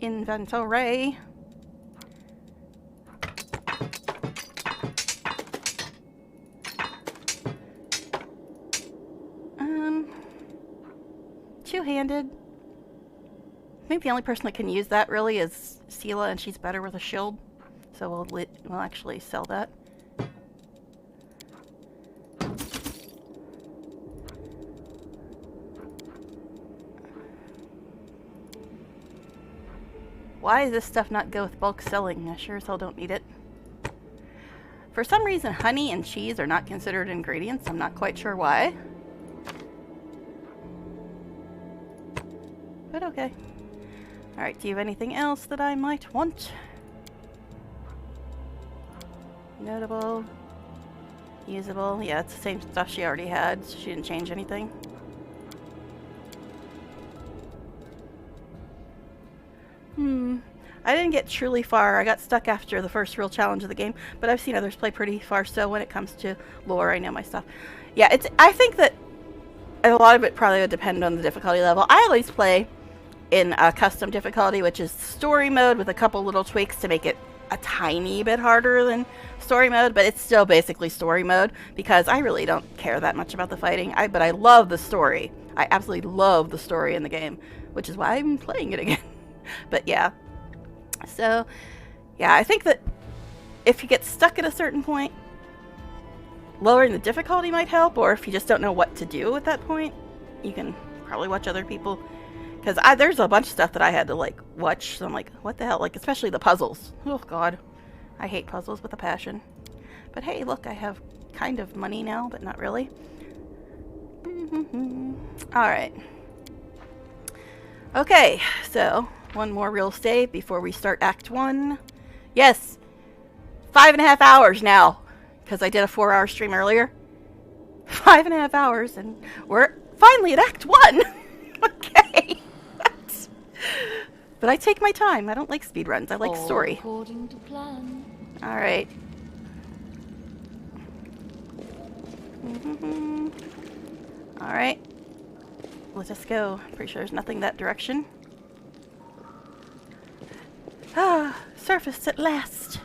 inventory. Two-handed. I think the only person that can use that really is Sela, and she's better with a shield. So we'll actually sell that. Why does this stuff not go with bulk selling? I sure as hell don't need it. For some reason, honey and cheese are not considered ingredients. I'm not quite sure why. okay. Alright, do you have anything else that I might want? Notable. Usable. Yeah, it's the same stuff she already had. So she didn't change anything. I didn't get truly far. I got stuck after the first real challenge of the game, but I've seen others play pretty far, so when it comes to lore, I know my stuff. Yeah, I think that a lot of it probably would depend on the difficulty level. I always play in a custom difficulty, which is story mode with a couple little tweaks to make it a tiny bit harder than story mode, but it's still basically story mode because I really don't care that much about the fighting. But I love the story. I absolutely love the story in the game, which is why I'm playing it again. But yeah. So, yeah, I think that if you get stuck at a certain point, lowering the difficulty might help, or if you just don't know what to do at that point, you can probably watch other people. Because there's a bunch of stuff that I had to, like, watch, so I'm like, what the hell? Like, especially the puzzles. Oh, God. I hate puzzles with a passion. But hey, look, I have kind of money now, but not really. Alright. Okay, so one more real save before we start Act 1. Yes! 5.5 hours now, because I did a 4-hour stream earlier. 5.5 hours, and we're finally at Act 1! Okay. But I take my time. I don't like speedruns. I like story. According to plan. Alright. Alright. Let's just go. Pretty sure there's nothing that direction. Ah, surfaced at last.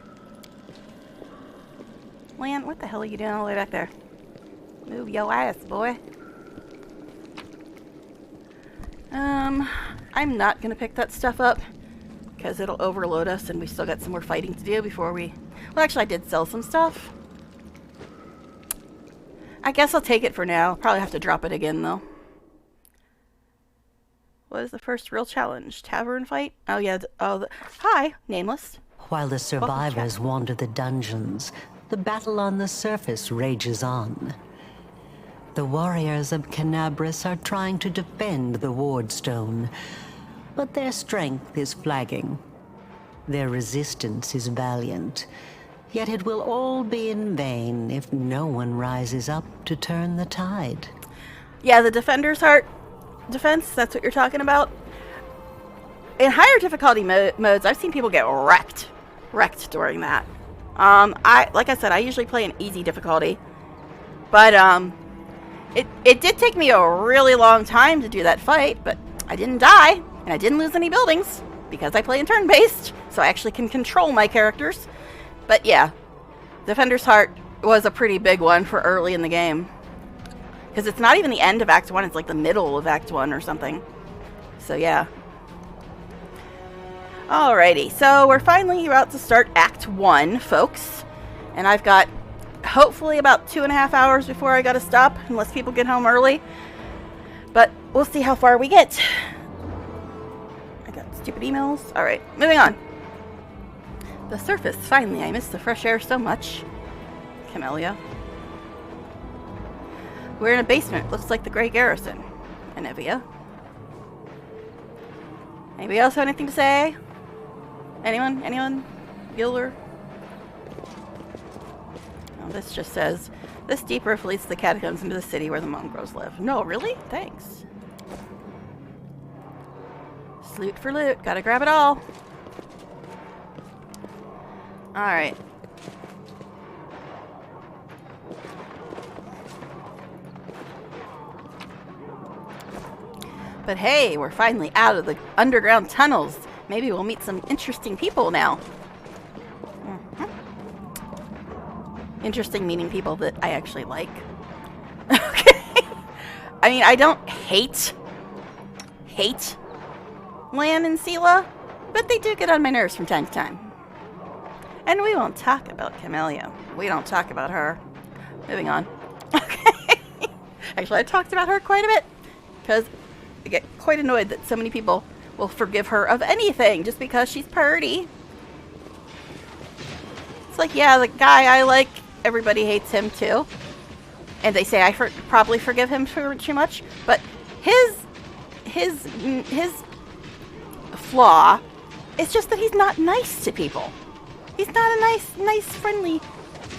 Lan, what the hell are you doing all the way back there? Move your ass, boy. I'm not gonna pick that stuff up because it'll overload us and we still got some more fighting to do before we... Well, actually I did sell some stuff. I guess I'll take it for now. Probably have to drop it again though. What is the first real challenge? Tavern fight? Oh yeah, hi, nameless. While the survivors wander the dungeons, the battle on the surface rages on. The warriors of Canabras are trying to defend the wardstone, but their strength is flagging. Their resistance is valiant, yet it will all be in vain if no one rises up to turn the tide. Yeah, the Defender's Heart defense, that's what you're talking about. In higher difficulty modes, I've seen people get wrecked during that. Like I said, I usually play in easy difficulty, but it did take me a really long time to do that fight, but I didn't die, and I didn't lose any buildings, because I play in turn-based, so I actually can control my characters. But yeah, Defender's Heart was a pretty big one for early in the game. Because it's not even the end of Act 1, it's like the middle of Act 1 or something. So yeah. Alrighty, so we're finally about to start Act 1, folks. And I've got hopefully about 2.5 hours before I gotta stop, unless people get home early. But we'll see how far we get. I got stupid emails. Alright, moving on. The surface, finally. I miss the fresh air so much. Camellia. We're in a basement. Looks like the Great Garrison. Anivia. Anybody else have anything to say? Anyone? Anyone? Gilder? Oh, this just says, this deep rift leads to the catacombs into the city where the mongrels live. No, really? Thanks. Loot for loot. Gotta grab it all. Alright. But hey, we're finally out of the underground tunnels. Maybe we'll meet some interesting people now. Interesting meaning people that I actually like. Okay. I mean, I don't hate Lan and Sela, but they do get on my nerves from time to time. And we won't talk about Camellia. We don't talk about her. Moving on. Okay. Actually, I talked about her quite a bit, because I get quite annoyed that so many people will forgive her of anything just because she's purty. It's like, yeah, the guy I like, everybody hates him too. And they say I probably forgive him for too much, but his flaw. It's just that he's not nice to people. He's not a nice, friendly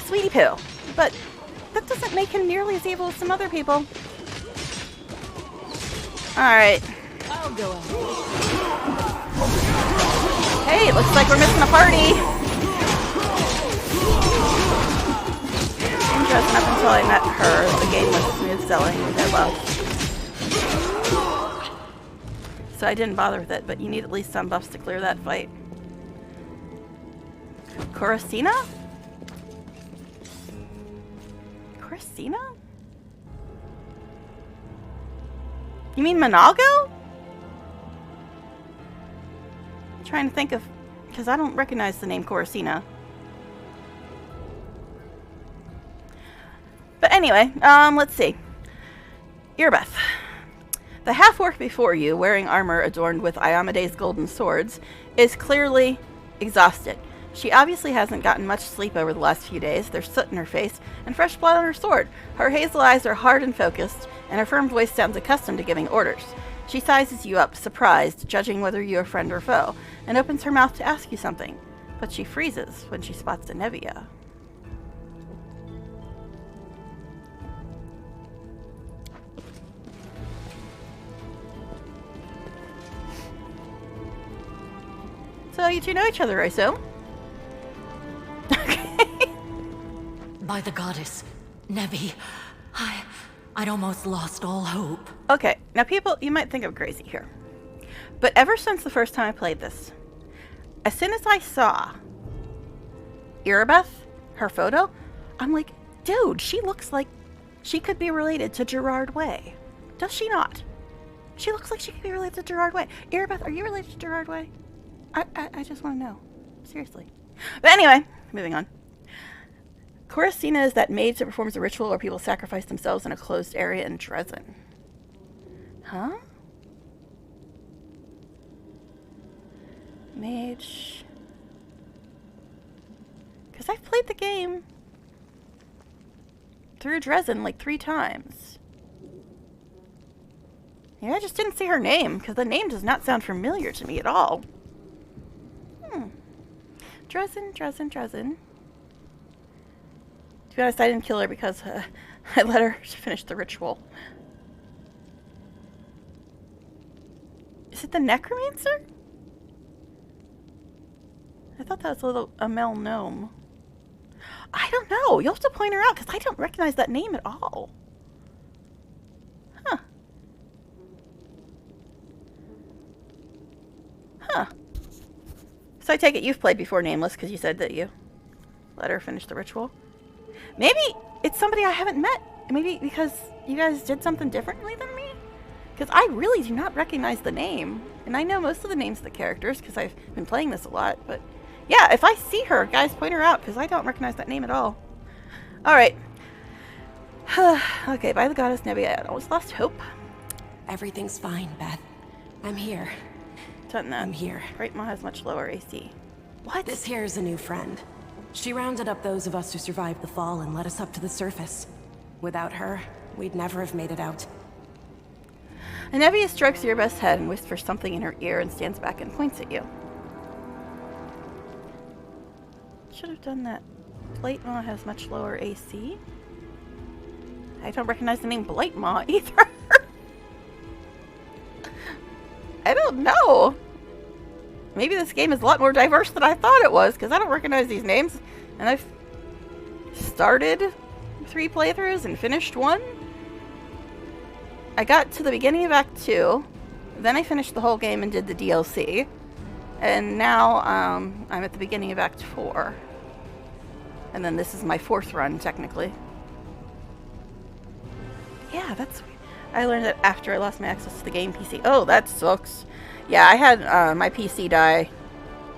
sweetie poo. But that doesn't make him nearly as evil as some other people. Alright. I'll go ahead. Hey, looks like we're missing a party. Didn't dress up until I met her. The game was smooth sailing, which I love. So I didn't bother with it, but you need at least some buffs to clear that fight. Coruscant? Coruscant? You mean Monago? I'm trying to think of, because I don't recognize the name Coruscant. But anyway, let's see. Irbeth. The half-orc before you, wearing armor adorned with Iomede's golden swords, is clearly exhausted. She obviously hasn't gotten much sleep over the last few days. There's soot in her face and fresh blood on her sword. Her hazel eyes are hard and focused, and her firm voice sounds accustomed to giving orders. She sizes you up, surprised, judging whether you're friend or foe, and opens her mouth to ask you something. But she freezes when she spots Anevia. So you two know each other, I assume? By the goddess, Nevi, I'd almost lost all hope. Okay, now people, you might think I'm crazy here. But ever since the first time I played this, as soon as I saw Irbeth, her photo, I'm like, dude, she looks like she could be related to Gerard Way. Does she not? She looks like she could be related to Gerard Way. Irbeth, are you related to Gerard Way? I just want to know. Seriously. But anyway, moving on. Coruscant is that mage that performs a ritual where people sacrifice themselves in a closed area in Dresden. Huh? Mage. Because I've played the game through Dresden like 3 times. Yeah, I just didn't see her name, because the name does not sound familiar to me at all. Dresden. To be honest, I didn't kill her because I let her finish the ritual. Is it the necromancer? I thought that was a little Amel gnome. I don't know. You'll have to point her out because I don't recognize that name at all. Huh. So I take it you've played before Nameless because you said that you let her finish the ritual. Maybe it's somebody I haven't met. Maybe because you guys did something differently than me? Because I really do not recognize the name. And I know most of the names of the characters because I've been playing this a lot. But yeah, if I see her, guys, point her out because I don't recognize that name at all. Alright. Okay, by the goddess Nevi, I almost lost hope. Everything's fine, Beth. I'm here. Done that. I'm here. Great Ma has much lower AC. What? This here is a new friend. She rounded up those of us who survived the fall and led us up to the surface. Without her, we'd never have made it out. Anevia strokes your best head and whispers something in her ear and stands back and points at you. Should have done that. Blight Maw has much lower AC. I don't recognize the name Blight Maw either. I don't know. Maybe this game is a lot more diverse than I thought it was, because I don't recognize these names. And I've started 3 playthroughs and finished 1. I got to the beginning of Act 2. Then I finished the whole game and did the DLC. And now I'm at the beginning of Act 4. And then this is my 4th run, technically. Yeah, that's weird. I learned that after I lost my access to the game PC. Oh, that sucks. Yeah, I had my PC die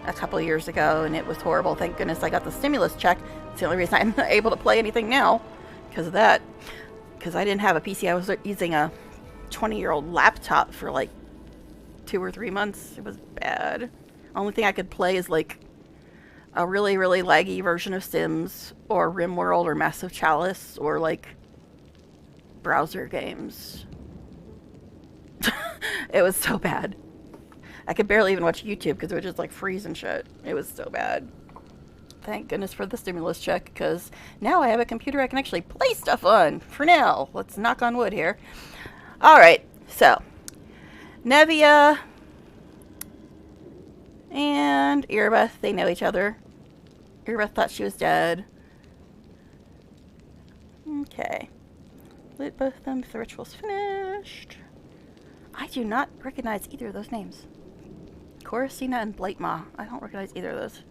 a couple of years ago, and it was horrible. Thank goodness I got the stimulus check. It's the only reason I'm able to play anything now, because of that. Because I didn't have a PC. I was using a 20-year-old laptop for like 2 or 3 months. It was bad. Only thing I could play is like a really, really laggy version of Sims, or RimWorld, or Massive Chalice, or like browser games. It was so bad. I could barely even watch YouTube because it would just like freeze and shit. It was so bad. Thank goodness for the stimulus check, because now I have a computer I can actually play stuff on. For now. Let's knock on wood here. Alright, so. Nevia and Erebeth, they know each other. Erebeth thought she was dead. Okay. Lit both of them if the ritual's finished. I do not recognize either of those names. Coruscant and Blightmaw. I don't recognize either of those.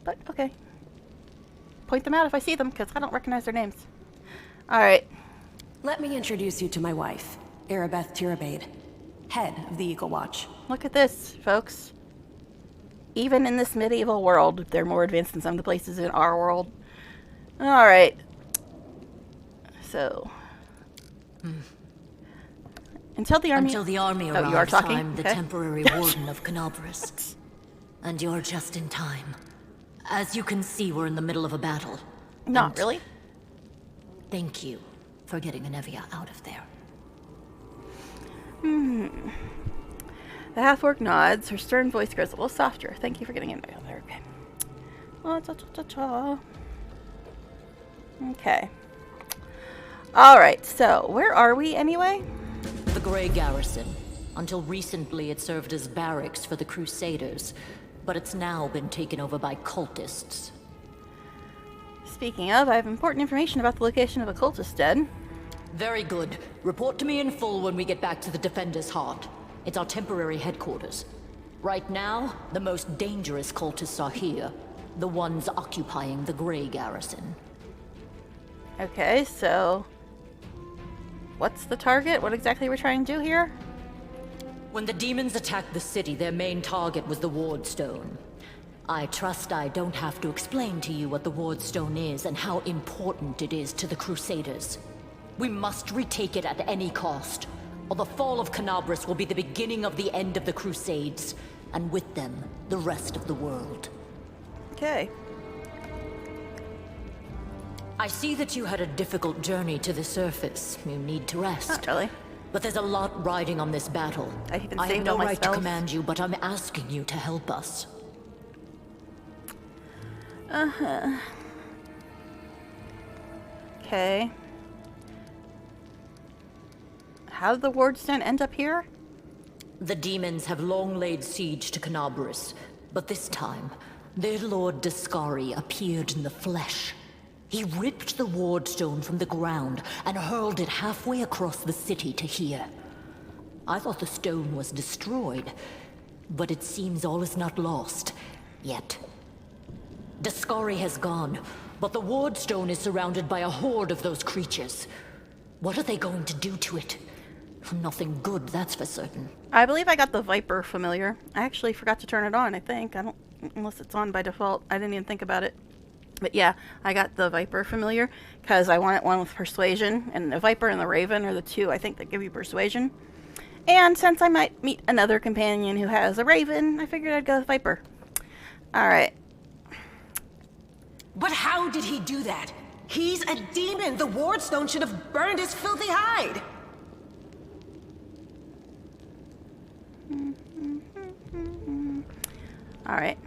But, okay. Point them out if I see them, because I don't recognize their names. Alright. Let me introduce you to my wife, Erebeth Tirabade, head of the Eagle Watch. Look at this, folks. Even in this medieval world, they're more advanced than some of the places in our world. Alright. So. Until the army arrives, you are talking? I'm the Okay. temporary warden of Canabras. And you're just in time. As you can see, we're in the middle of a battle. Not And really. Thank you for getting Anevia out of there. The half-orc nods. Her stern voice grows a little softer. Thank you for getting in there. Okay. Okay. Alright, so where are we anyway? The Grey Garrison. Until recently, it served as barracks for the Crusaders, but it's now been taken over by cultists. Speaking of, I have important information about the location of a cultist den. Very good. Report to me in full when we get back to the Defender's Heart. It's our temporary headquarters. Right now, the most dangerous cultists are here. The ones occupying the Grey Garrison. Okay, so what's the target? What exactly are we trying to do here? When the demons attacked the city, their main target was the Ward Stone. I trust I don't have to explain to you what the Ward Stone is and how important it is to the Crusaders. We must retake it at any cost, or the fall of Canabras will be the beginning of the end of the Crusades, and with them, the rest of the world. Okay. I see that you had a difficult journey to the surface. You need to rest. Not really. But there's a lot riding on this battle. I even I have saved no all my right to spells. command you, but I'm asking you to help us. Okay. How did the Wardstone end up here? The demons have long laid siege to Canabras, but this time, their lord Dascari appeared in the flesh. He ripped the Wardstone from the ground and hurled it halfway across the city to here. I thought the stone was destroyed, but it seems all is not lost, yet. Dascari has gone, but the Wardstone is surrounded by a horde of those creatures. What are they going to do to it? Nothing good, that's for certain. I believe I got the Viper familiar. I actually forgot to turn it on, I think. I don't, unless it's on by default. I didn't even think about it. But yeah, I got the Viper familiar because I wanted one with Persuasion, and the Viper and the Raven are the two I think that give you Persuasion. And since I might meet another companion who has a Raven, I figured I'd go with Viper. Alright. But how did he do that? He's a demon! The Wardstone should have burned his filthy hide! Alright.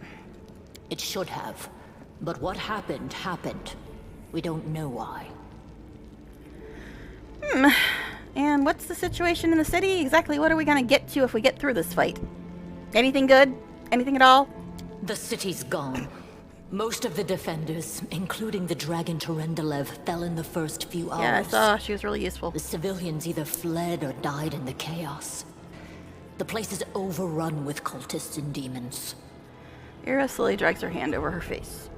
It should have. But what happened, happened. We don't know why. And what's the situation in the city? Exactly what are we gonna get to if we get through this fight? Anything good? Anything at all? The city's gone. Most of the defenders, including the dragon Terendelev, fell in the first few hours. Yeah, I saw. She was really useful. The civilians either fled or died in the chaos. The place is overrun with cultists and demons. Ira slowly drags her hand over her face.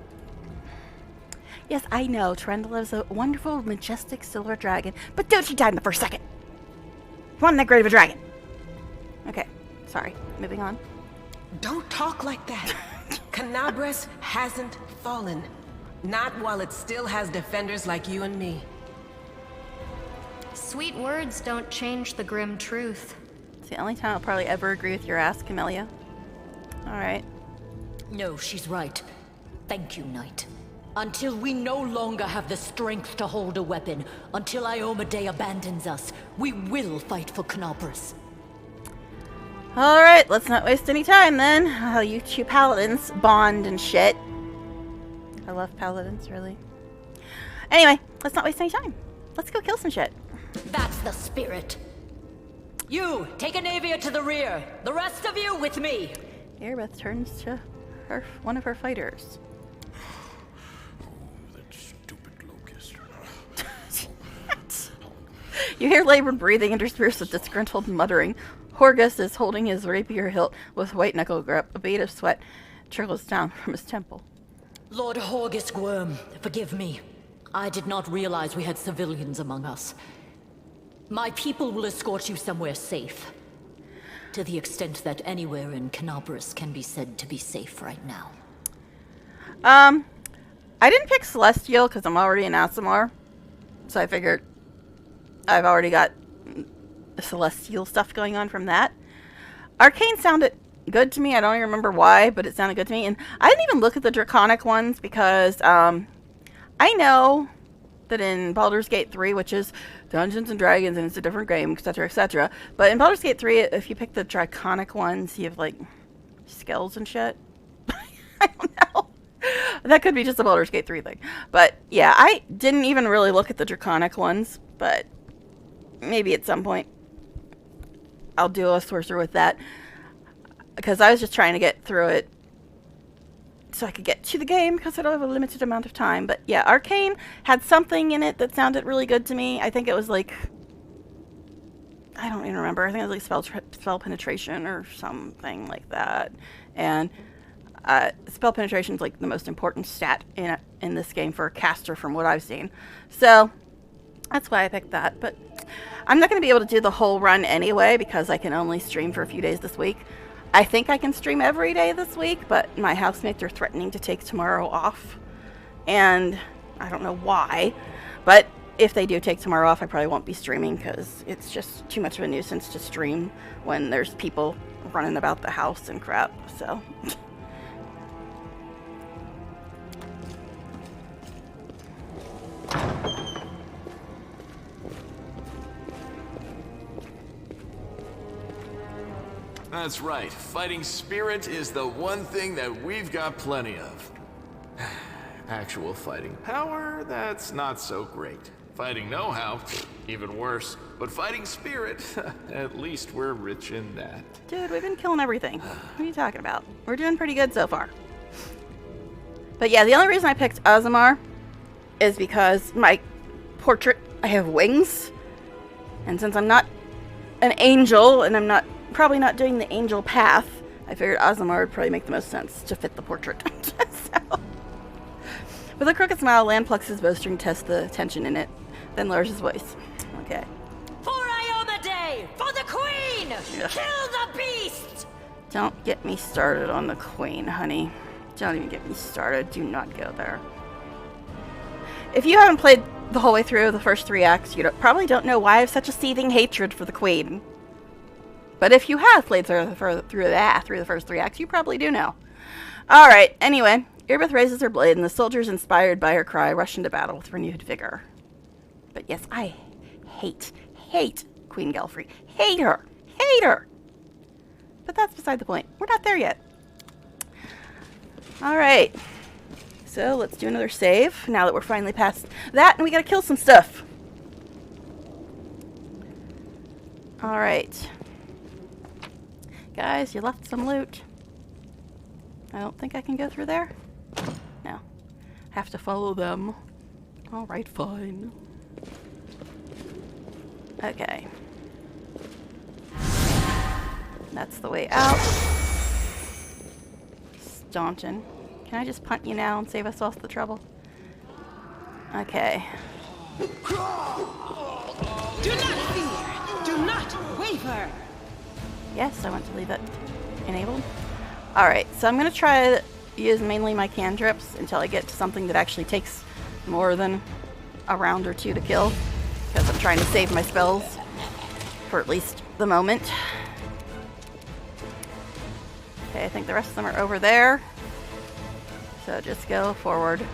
Yes, I know. Terendelev's a wonderful, majestic silver dragon, but don't she die in the first second? Wasn't that great of a dragon? Okay, sorry. Moving on. Don't talk like that. Canabras hasn't fallen. Not while it still has defenders like you and me. Sweet words don't change the grim truth. It's the only time I'll probably ever agree with your ass, Camellia. Alright. No, she's right. Thank you, Knight. Until we no longer have the strength to hold a weapon, until Iomedae abandons us, we will fight for Canabras. Alright, let's not waste any time then. Oh, you two paladins bond and shit. I love paladins, really. Anyway, let's not waste any time. Let's go kill some shit. That's the spirit. You, take Anavia to the rear. The rest of you with me. Erebeth turns to one of her fighters. That stupid locust. You hear labored breathing interspersed with disgruntled muttering. Horgus is holding his rapier hilt with white knuckle grip. A bead of sweat trickles down from his temple. Lord Horgus Gwyrm, forgive me. I did not realize we had civilians among us. My people will escort you somewhere safe. To the extent that anywhere in Canabris can be said to be safe right now. I didn't pick Celestial because I'm already in Aasimar. So I figured I've already got Celestial stuff going on from that. Arcane sounded good to me. I don't even remember why, but it sounded good to me. And I didn't even look at the Draconic ones because I know that in Baldur's Gate 3, which is Dungeons and Dragons and it's a different game, etc., etc. But in Baldur's Gate 3, if you pick the Draconic ones, you have like skills and shit. I don't know. That could be just a Baldur's Gate 3 thing. But yeah, I didn't even really look at the Draconic ones, but maybe at some point I'll do a sorcerer with that. Because I was just trying to get through it so I could get to the game because I don't have a limited amount of time. But yeah, Arcane had something in it that sounded really good to me. I think it was like, I don't even remember. I think it was like spell penetration or something like that. And spell penetration is like the most important stat in this game for a caster from what I've seen. So that's why I picked that. But I'm not going to be able to do the whole run anyway because I can only stream for a few days this week. I think I can stream every day this week, but my housemates are threatening to take tomorrow off. And I don't know why, but if they do take tomorrow off, I probably won't be streaming because it's just too much of a nuisance to stream when there's people running about the house and crap, so. That's right. Fighting spirit is the one thing that we've got plenty of. Actual fighting power, that's not so great. Fighting know-how, even worse. But fighting spirit, at least we're rich in that. Dude, we've been killing everything. What are you talking about? We're doing pretty good so far. But yeah, the only reason I picked Aasimar is because my portrait, I have wings. And since I'm not an angel, and I'm probably not doing the angel path, I figured Aasimar would probably make the most sense to fit the portrait. So, with a crooked smile, Lan plucks his bowstring to test the tension in it, then lowers his voice. Okay. For Iomedae! For the Queen! Yeah. Kill the beast! Don't get me started on the Queen, honey. Don't even get me started. Do not go there. If you haven't played the whole way through the first 3 acts, you probably don't know why I have such a seething hatred for the Queen. But if you have played through the first 3 acts, you probably do know. Alright, anyway, Erebeth raises her blade, and the soldiers, inspired by her cry, rush into battle with renewed vigor. But yes, I hate Queen Gelfrey. Hate her! Hate her! But that's beside the point. We're not there yet. Alright. So, let's do another save, now that we're finally past that, and we gotta kill some stuff. Alright. Guys, you left some loot. I don't think I can go through there. No. Have to follow them. Alright, fine. Okay. That's the way out. Staunton. Can I just punt you now and save us all the trouble? Okay. Do not fear! Do not waver! Yes, I want to leave it enabled. Alright, so I'm going to try to use mainly my cantrips until I get to something that actually takes more than a round or 2 to kill. Because I'm trying to save my spells for at least the moment. Okay, I think the rest of them are over there. So just go forward.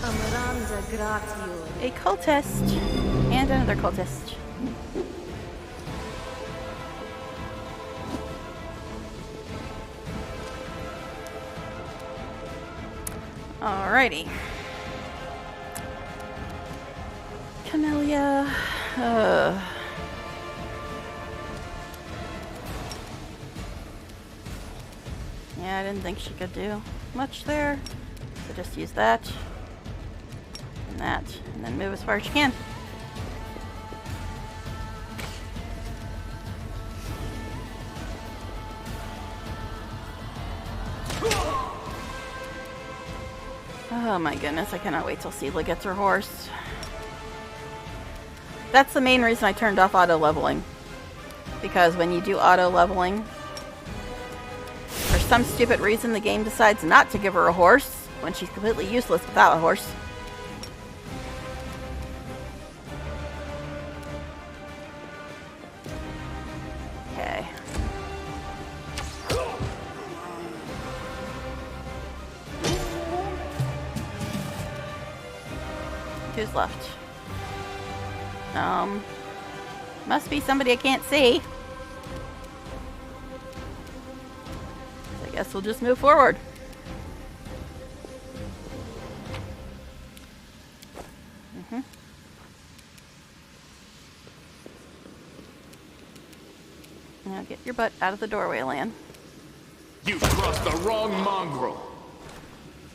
Amaranda gratio. A cultist. And another cultist. Alrighty. Camellia. Yeah, I didn't think she could do much there. So just use that. And that. And then move as far as you can. Oh my goodness, I cannot wait till Seela gets her horse. That's the main reason I turned off auto leveling. Because when you do auto leveling, for some stupid reason the game decides not to give her a horse when she's completely useless without a horse. Okay. Who's left? Must be somebody I can't see. So I guess we'll just move forward. Now get your butt out of the doorway, Lan. You crossed the wrong mongrel.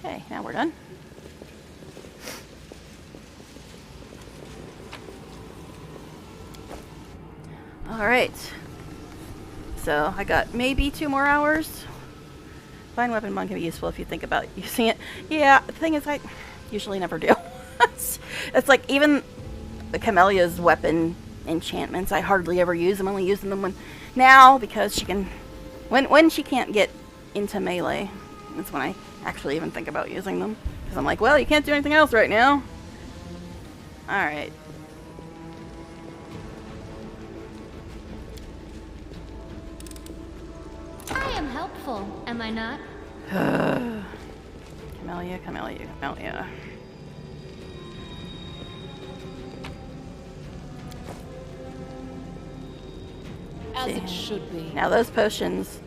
Okay, now we're done. Alright. So, I got maybe 2 more hours. Fine weapon one can be useful if you think about using it. Yeah, the thing is I usually never do. It's like even the Camellia's weapon enchantments, I hardly ever use them. I'm only using them when now because she can when she can't get into melee. That's when I actually even think about using them. Because I'm like, well, you can't do anything else right now. Alright. I am helpful, am I not? Camellia, Camellia, Camellia. As it should be. Now those potions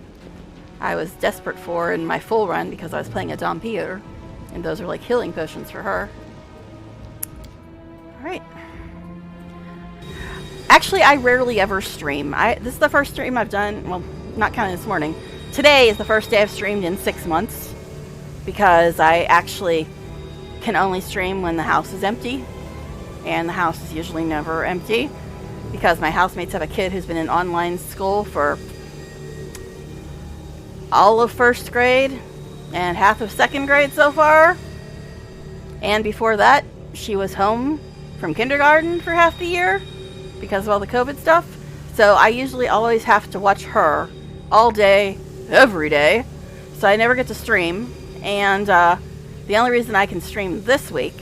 I was desperate for in my full run because I was playing a Dompier, and those are like healing potions for her. Alright. Actually, I rarely ever stream. This is the first stream I've done, well, not counting this morning. Today is the first day I've streamed in 6 months because I actually can only stream when the house is empty, and the house is usually never empty because my housemates have a kid who's been in online school for all of 1st grade and half of 2nd grade so far. And before that, she was home from kindergarten for half the year because of all the COVID stuff. So I usually always have to watch her all day, every day. So I never get to stream. And the only reason I can stream this week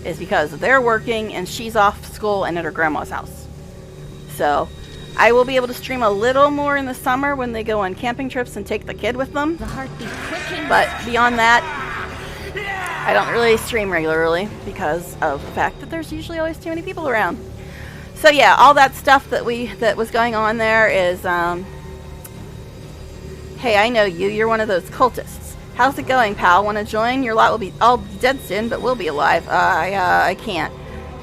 is because they're working and she's off school and at her grandma's house. So I will be able to stream a little more in the summer when they go on camping trips and take the kid with them. The heartbeat quickens. But beyond that, I don't really stream regularly because of the fact that there's usually always too many people around. So yeah, all that stuff that was going on there is, hey, I know you. You're one of those cultists. How's it going, pal? Want to join? Your lot will be all dead soon, but we'll be alive. I can't.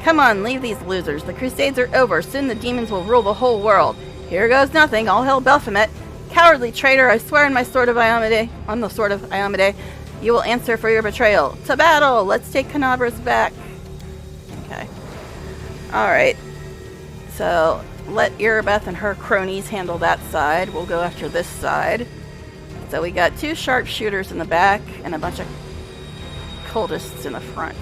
Come on, leave these losers. The Crusades are over. Soon the demons will rule the whole world. Here goes nothing. All hail Baphomet. Cowardly traitor, I swear on my sword of Iomedae, on the sword of Iomedae, you will answer for your betrayal. To battle! Let's take Canabras back. Okay. Alright. So, let Irabeth and her cronies handle that side. We'll go after this side. So we got 2 sharpshooters in the back and a bunch of cultists in the front.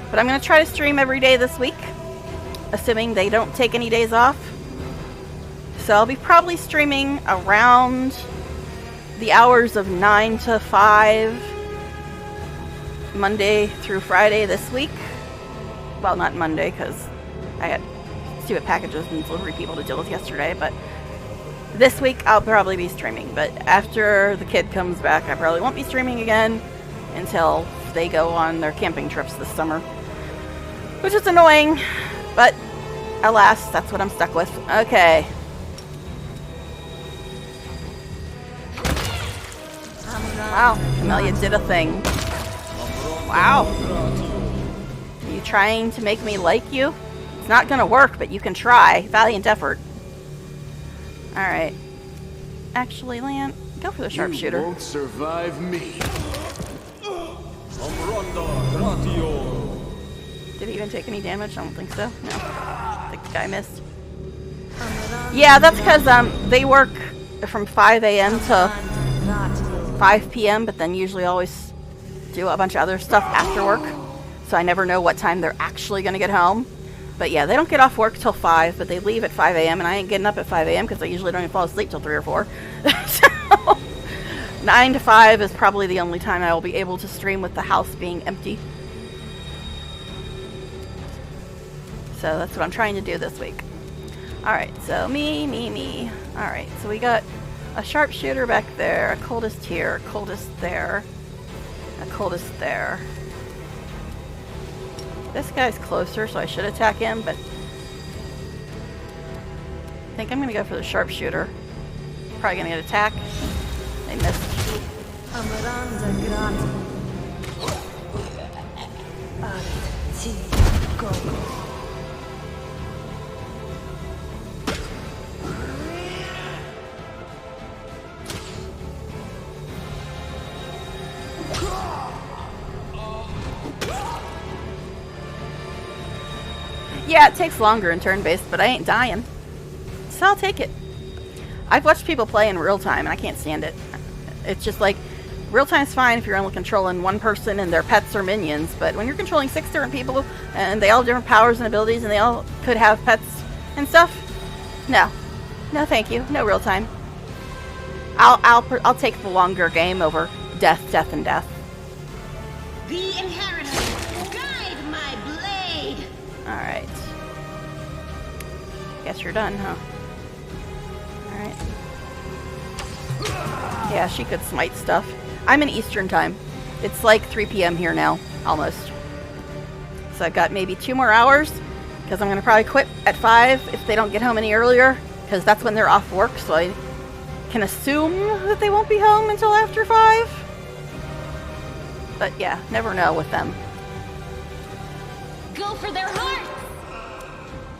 But I'm going to try to stream every day this week, assuming they don't take any days off. So I'll be probably streaming around the hours of 9 to 5, Monday through Friday this week. Well, not Monday, because I had stupid packages and delivery people to deal with yesterday, but this week I'll probably be streaming. But after the kid comes back, I probably won't be streaming again. until they go on their camping trips this summer. Which is annoying, but alas, that's what I'm stuck with. Okay. Wow, Camellia did a thing. Wow. Are you trying to make me like you? It's not gonna work, but you can try. Valiant effort. Alright. Actually, Lan, go for the sharpshooter. You won't survive me. Did he even take any damage? I don't think so. No. I think the guy missed. Yeah, that's because they work from 5 a.m. to 5 p.m., but then usually always do a bunch of other stuff after work. So I never know what time they're actually going to get home. But yeah, they don't get off work till 5, but they leave at 5 a.m. and I ain't getting up at 5 a.m. because I usually don't even fall asleep till 3 or 4. So 9 to 5 is probably the only time I will be able to stream with the house being empty. So that's what I'm trying to do this week. Alright, so me. Alright, so we got a sharpshooter back there, a cultist here, a cultist there, a cultist there. This guy's closer, so I should attack him, but I think I'm going to go for the sharpshooter. Probably going to get attacked. They missed. Yeah, it takes longer in turn-based, but I ain't dying. So I'll take it. I've watched people play in real time, and I can't stand it. It's just like, real time's fine if you're only controlling one person and their pets or minions, but when you're controlling 6 different people, and they all have different powers and abilities, and they all could have pets and stuff, no. No thank you. No real time. I'll take the longer game over death, and death. The inheritor, guide my blade. Alright. Guess you're done, huh? Alright. Yeah, she could smite stuff. I'm in Eastern time. It's like 3 p.m. here now, almost. So I've got maybe 2 more hours, because I'm going to probably quit at 5 if they don't get home any earlier, because that's when they're off work, so I can assume that they won't be home until after 5. But yeah, never know with them. Go for their hearts!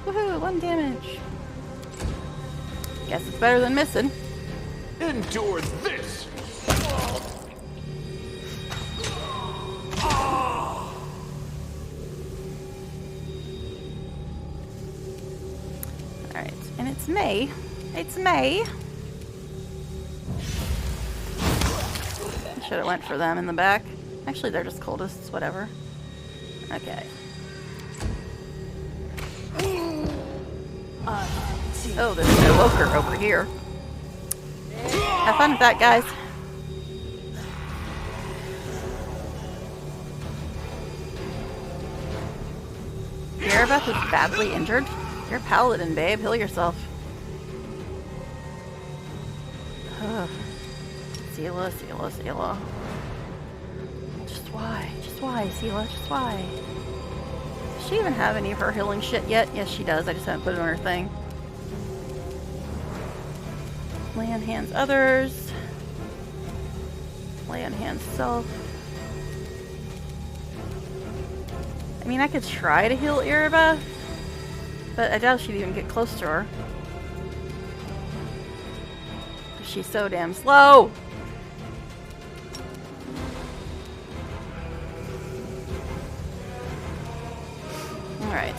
Woohoo, 1 damage. Guess it's better than missing. Endure this! Alright, and it's May. It's May. Should have went for them in the back. Actually, they're just cultists, whatever. Okay. Oh, there's no WotR over here. Have fun with that, guys. Garrison is badly injured. You're a paladin, babe. Heal yourself. Seela. Just why, Seela? Just why? Does she even have any of her healing shit yet? Yes, she does. I just haven't put it on her thing. Lay on hands others. Lay on hands self. I mean, I could try to heal Iraba, but I doubt she'd even get close to her. She's so damn slow! Alright.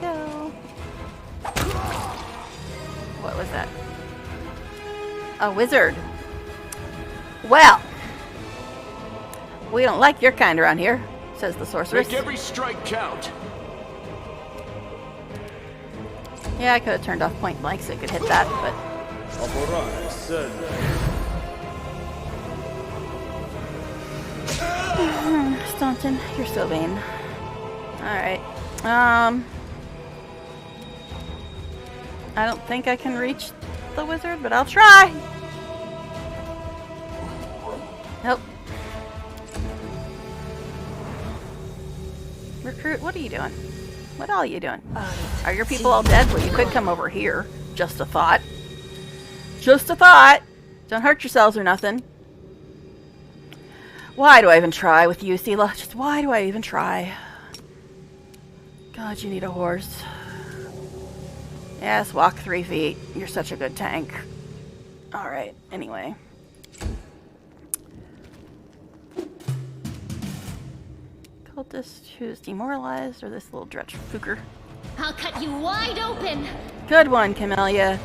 Go. What was that? A wizard. Well, we don't like your kind around here, says the sorceress. Make every strike count. Yeah, I could have turned off point blank so it could hit that, but... Staunton, you're so vain. Alright. I don't think I can reach the wizard, but I'll try. Nope. Recruit, what are you doing? What are you doing? Are your people all dead? Well, you could come over here. Just a thought. Just a thought. Don't hurt yourselves or nothing. Why do I even try with you, Sela? Just why do I even try? God, you need a horse. Yes, walk 3 feet. You're such a good tank. Alright, anyway. Cultist who's demoralized, or this little dretch fooker? I'll cut you wide open. Good one, Camellia.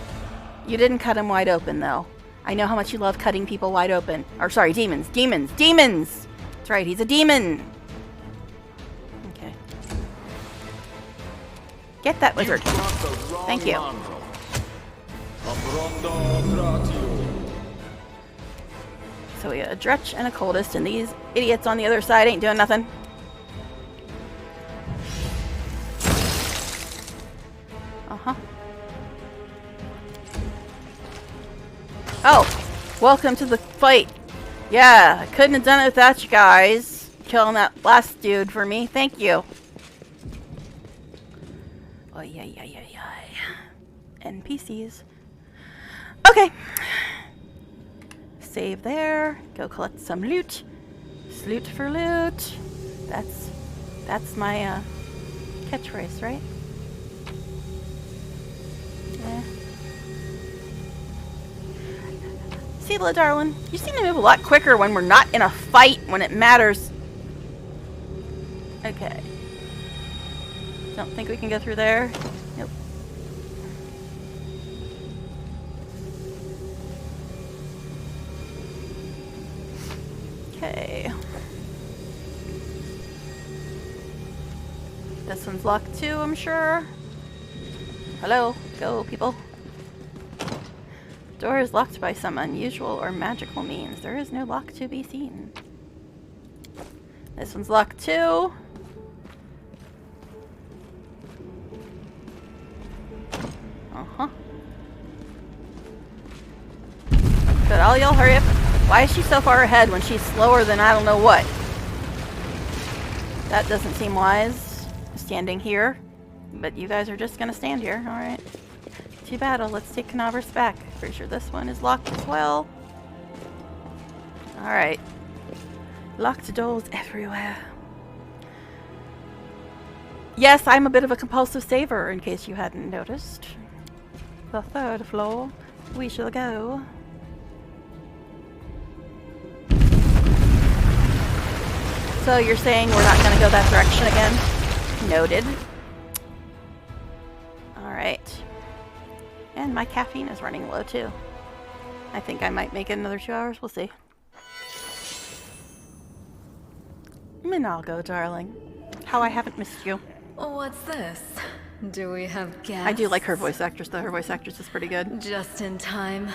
You didn't cut him wide open, though. I know how much you love cutting people wide open. Or, sorry, demons. Demons! Demons! That's right, he's a demon! Okay. Get that wizard. Thank you. So we got a dretch and a cultist, and these idiots on the other side ain't doing nothing. Uh-huh. Oh, welcome to the fight. Yeah, I couldn't have done it without you guys killing that last dude for me. Thank you. Oh, yeah. NPCs. Okay. Save there. Go collect some loot. Sloot for loot. That's my catchphrase, right? Yeah. Sela, darling, you seem to move a lot quicker when we're not in a fight when it matters. Okay. Don't think we can go through there. Nope. Okay. This one's locked too, I'm sure. Hello, go people. Door is locked by some unusual or magical means. There is no lock to be seen. This one's locked too. Uh-huh. Could all y'all hurry up? Why is she so far ahead when she's slower than I don't know what? That doesn't seem wise. Standing here. But you guys are just gonna stand here. Alright. To battle. Let's take Canavers back. Pretty sure this one is locked as well. Alright. Locked doors everywhere. Yes, I'm a bit of a compulsive saver, in case you hadn't noticed. The 3rd floor. We shall go. So you're saying we're not going to go that direction again? Noted. Alright. And my caffeine is running low too. I think I might make it another 2 hours. We'll see. Minago, darling. How I haven't missed you. What's this? Do we have guests? I do like her voice actress, though. Her voice actress is pretty good. Just in time.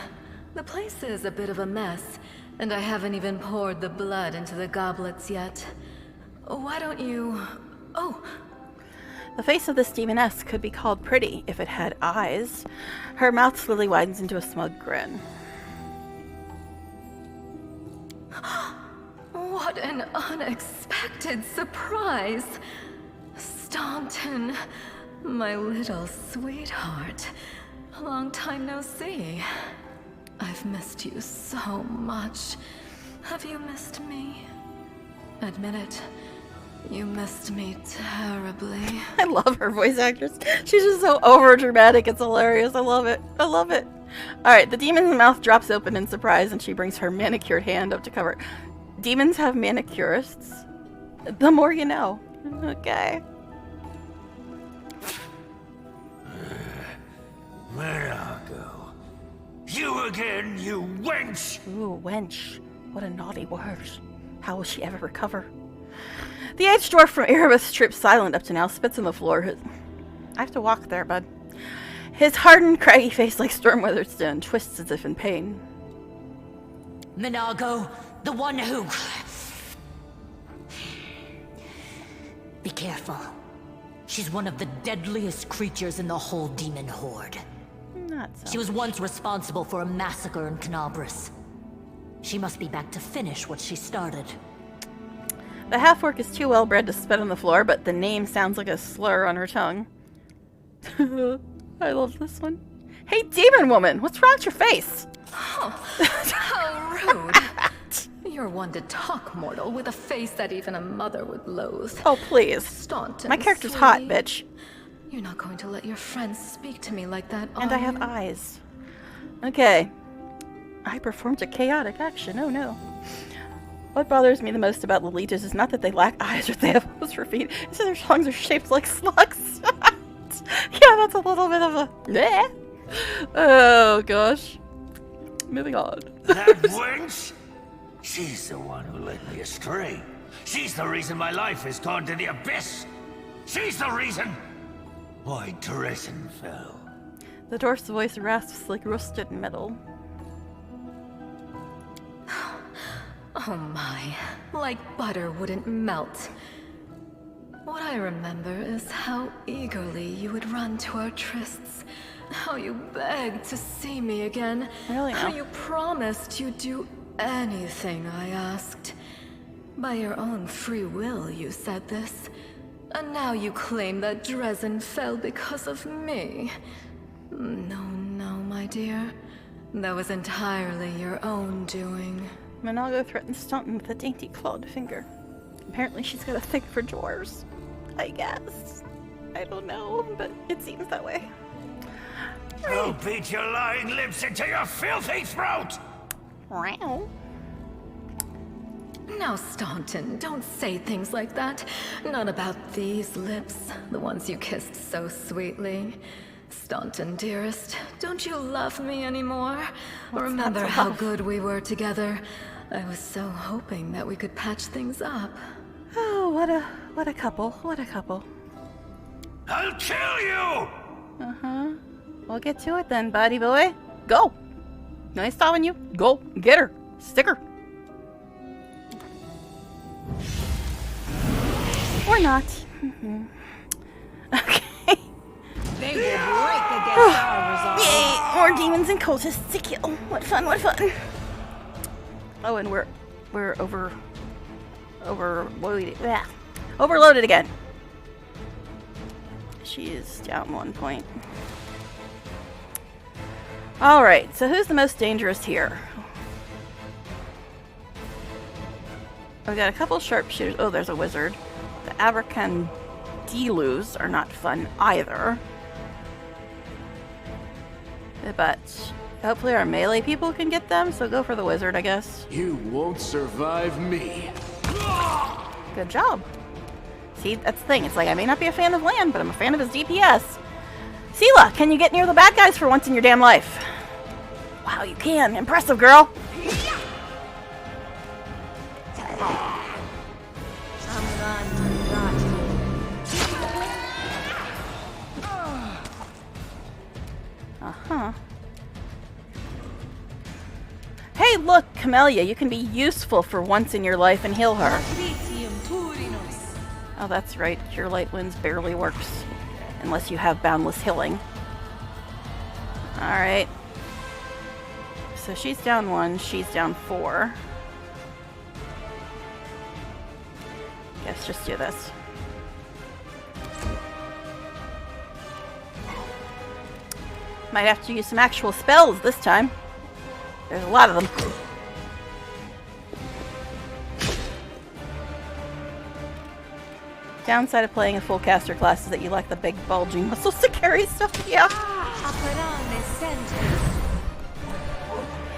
The place is a bit of a mess, and I haven't even poured the blood into the goblets yet. Why don't you... Oh! The face of this demoness could be called pretty if it had eyes. Her mouth slowly widens into a smug grin. What an unexpected surprise! Staunton, my little sweetheart. Long time no see. I've missed you so much. Have you missed me? Admit it. You missed me terribly. I love her voice actress. She's just so over dramatic. It's hilarious. I love it. I love it. Alright, the demon's mouth drops open in surprise and she brings her manicured hand up to cover it. Demons have manicurists. The more you know. Okay. Minago. You again, you wench! Ooh, wench. What a naughty word. How will she ever recover? The aged dwarf from Erebus trips silent up to now, spits on the floor. I have to walk there, bud. His hardened, craggy face like storm-weathered stone twists as if in pain. Minago, the one who... Be careful. She's one of the deadliest creatures in the whole demon horde. Not so. She was once responsible for a massacre in Canabris. She must be back to finish what she started. The half-orc is too well-bred to spit on the floor, but the name sounds like a slur on her tongue. I love this one. Hey, demon woman! What's wrong with your face? Oh, how rude. You're one to talk, mortal, with a face that even a mother would loathe. Oh, please. Staunton, My character's sweetie. hot, bitch. You're not going to let your friends speak to me like that, And are I have you? eyes. Okay. I performed a chaotic action. Oh, no. What bothers me the most about the leeches is not that they lack eyes or they have hooves for feet. It's that their tongues are shaped like slugs. Yeah, that's a little bit of a... Bleh. Oh, gosh. Moving on. That wench? She's the one who led me astray. She's the reason my life has gone to the abyss. She's the reason why Daeran fell. The dwarf's voice rasps like rusted metal. Oh my, like butter wouldn't melt. What I remember is how eagerly you would run to our trysts, how you begged to see me again, Really how now? you promised you'd do anything I asked. By your own free will, you said this. And now you claim that Daeran fell because of me. No, my dear. That was entirely your own doing. Minago threatens Staunton with a dainty clawed finger. Apparently she's got a thing for dwarves. I guess. I don't know, but it seems that way. I'll beat your lying lips into your filthy throat! Wow. Now, Staunton, don't say things like that. Not about these lips, the ones you kissed so sweetly. Staunton, dearest, don't you love me anymore? Remember not to how love? good we were together? I was so hoping that we could patch things up. Oh, what a couple. What a couple. I'll kill you! Uh-huh. We'll get to it then, buddy boy. Go! Nice stopping you. Go. Get her. Stick her. Or not. Okay. They will break against our resolve. Yay! More demons and cultists to kill. What fun, what fun. Oh, and we're overloaded again. She is down 1 point. Alright, so who's the most dangerous here? We got a couple sharpshooters. Oh, there's a wizard. The Abracandilus are not fun either. But hopefully our melee people can get them, so go for the wizard, I guess. You won't survive me. Good job. See, that's the thing. It's like I may not be a fan of Land, but I'm a fan of his DPS. Sela, can you get near the bad guys for once in your damn life? Wow, you can. Impressive, girl. Uh-huh. Hey, look, Camellia, you can be useful for once in your life and heal her. Oh, that's right. Cure Light Winds barely works. Unless you have Boundless Healing. Alright. So she's down 1, she's down 4. Guess just do this. Might have to use some actual spells this time. There's a lot of them. Downside of playing a full caster class is that you lack the big bulging muscles to carry stuff. Yeah.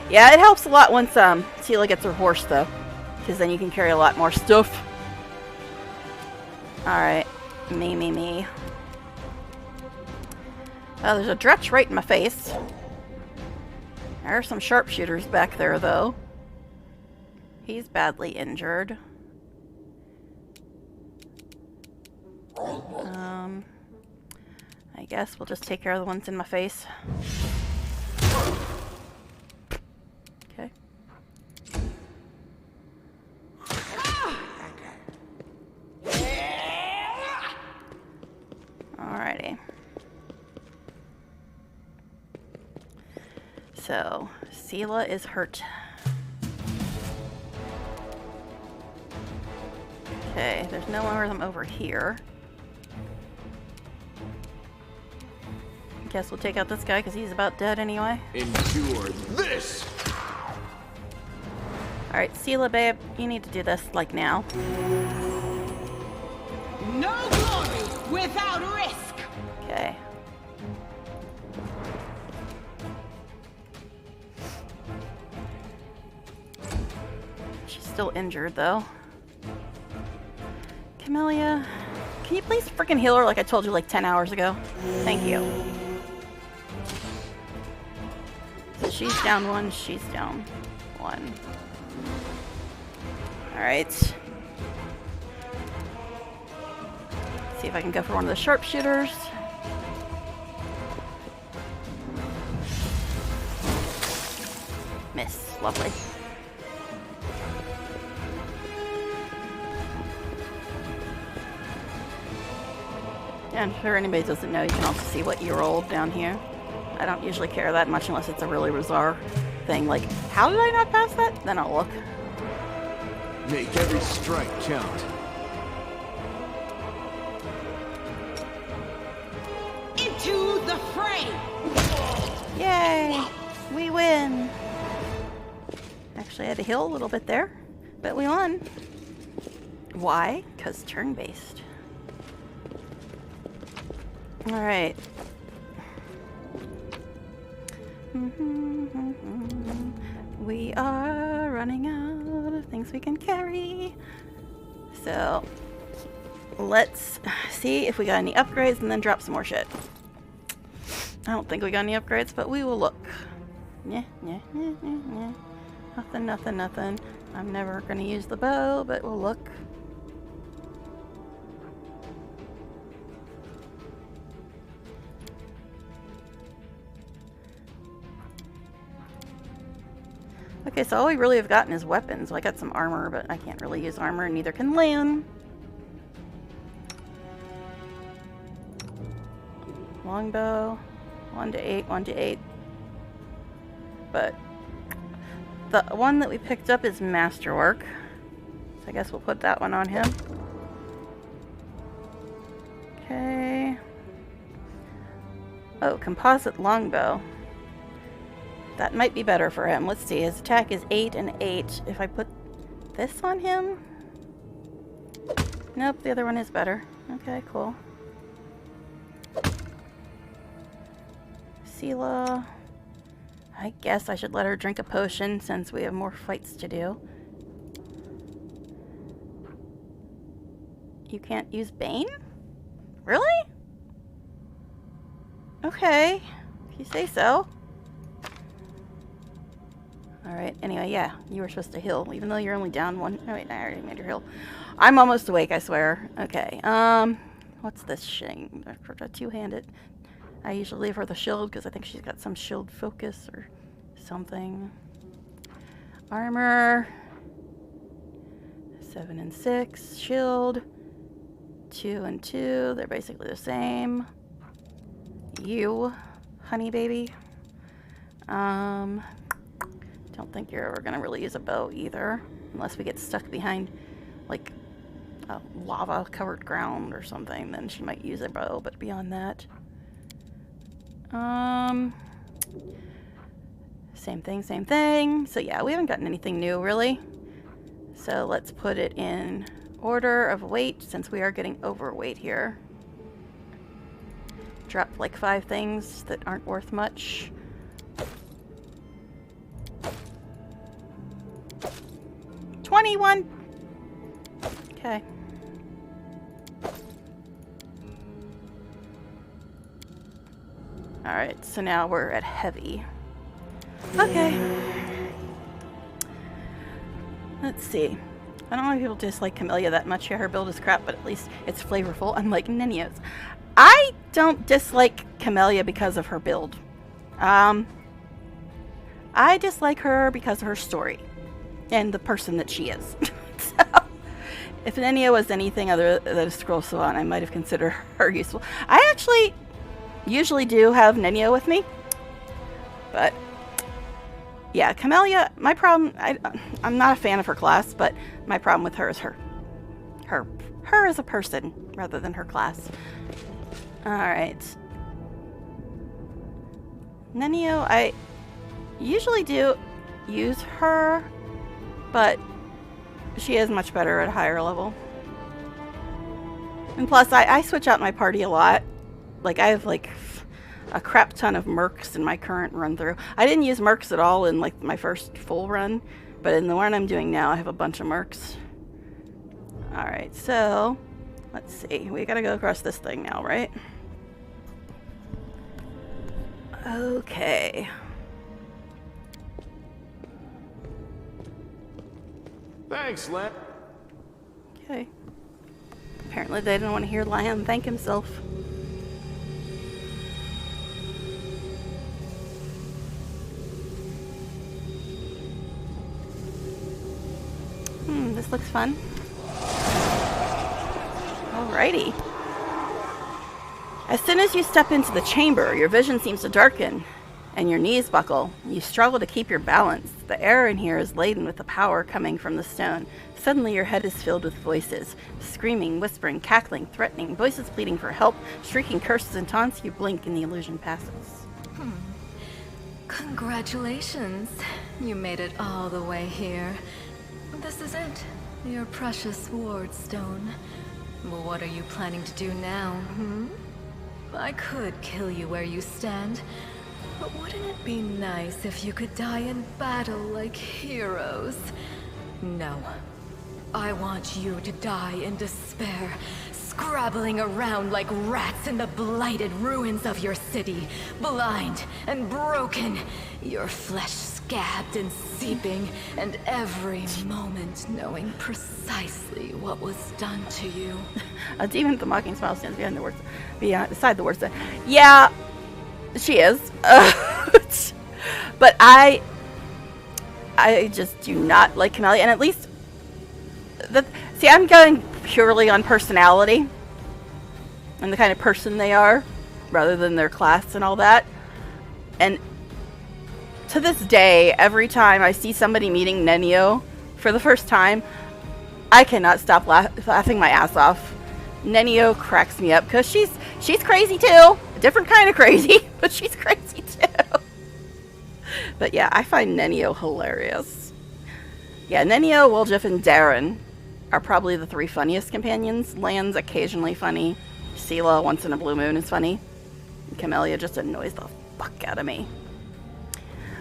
Yeah, it helps a lot once Sela gets her horse though, because then you can carry a lot more stuff. Alright. Me. Oh, there's a Dretch right in my face. There are some sharpshooters back there, though. He's badly injured. I guess we'll just take care of the ones in my face. Okay. Alrighty. So, Sela is hurt. Okay, there's no more of them over here. Guess we'll take out this guy because he's about dead anyway. Endure this! Alright, Sela, babe, you need to do this, like, now. No glory without risk! Okay. She's still injured, though. Camellia, can you please freaking heal her like I told you like 10 hours ago? Thank you. So she's down one, she's down one. Alright. See if I can go for one of the sharpshooters. Miss. Lovely. And for anybody who doesn't know, you can also see what you rolled down here. I don't usually care that much unless it's a really bizarre thing, like, how did I not pass that? Then I'll look. Make every strike count. Into the fray! Yay! We win! Actually, I had to heal a little bit there, but we won. Why? Because turn-based. Alright. We are running out of things we can carry. So, let's see if we got any upgrades and then drop some more shit. I don't think we got any upgrades, but we will look. Nah. Nothing. I'm never gonna use the bow, but we'll look. Okay, so all we really have gotten is weapons. Well, I got some armor, but I can't really use armor, and neither can Lan. Longbow, 1 to 8, 1 to 8. But the one that we picked up is Masterwork. So I guess we'll put that one on him. Okay. Oh, composite longbow. That might be better for him. Let's see. His attack is 8 and 8. If I put this on him? Nope, the other one is better. Okay, cool. Sela. I guess I should let her drink a potion since we have more fights to do. You can't use Bane? Really? Okay. If you say so. Alright, anyway, yeah, you were supposed to heal, even though you're only down one. Oh, wait, I already made her heal. I'm almost awake, I swear. Okay, what's this thing? Two-handed. I usually leave her the shield because I think she's got some shield focus or something. Armor. 7 and 6. Shield. 2 and 2. They're basically the same. You, honey baby. Don't think you're ever gonna really use a bow either, unless we get stuck behind like a lava covered ground or something, then she might use a bow, but beyond that, same thing. So yeah, we haven't gotten anything new really, so let's put it in order of weight since we are getting overweight here. Drop like 5 things that aren't worth much. 21. Okay. Alright, so now we're at heavy. Okay. Let's see. I don't know if people dislike Camellia that much. Yeah, her build is crap, but at least it's flavorful, unlike Ninio's. I don't dislike Camellia because of her build. I dislike her because of her story. And the person that she is. So, if Nenia was anything other than a scroll savant, I might have considered her useful. I actually usually do have Nenia with me, but Yeah, Camellia, my problem, I'm not a fan of her class, but my problem with her is her as a person rather than her class. Alright. Nenio, I usually do use her, but she is much better at a higher level. And plus, I switch out my party a lot. Like, I have, like, a crap ton of mercs in my current run-through. I didn't use mercs at all in, like, my first full run, but in the one I'm doing now, I have a bunch of mercs. Alright, so, let's see. We gotta go across this thing now, right? Okay. Thanks, Len. Okay. Apparently they didn't want to hear Liam thank himself. This looks fun. Alrighty. As soon as you step into the chamber, your vision seems to darken, and your knees buckle. You struggle to keep your balance. The air in here is laden with the power coming from the stone. Suddenly your head is filled with voices. Screaming, whispering, cackling, threatening, voices pleading for help, shrieking curses and taunts. You blink and the illusion passes. Congratulations. You made it all the way here. This is it. Your precious ward stone. Well, what are you planning to do now, I could kill you where you stand, but wouldn't it be nice if you could die in battle like heroes? No. I want you to die in despair, scrabbling around like rats in the blighted ruins of your city, blind and broken, your flesh scabbed and seeping, and every moment knowing precisely what was done to you. A demon with a mocking smile stands behind the words, beside the words. Yeah, she is. But I just do not like Camellia, and at least see, I'm going purely on personality and the kind of person they are, rather than their class and all that. And to this day, every time I see somebody meeting Nenio for the first time, I cannot stop laughing my ass off. Nenio cracks me up because she's crazy too. A different kind of crazy, but she's crazy too. But yeah, I find Nenio hilarious. Yeah, Nenio, Woljif, and Daeran are probably the three funniest companions. Lan's occasionally funny. Sela, once in a blue moon, is funny. And Camellia just annoys the fuck out of me.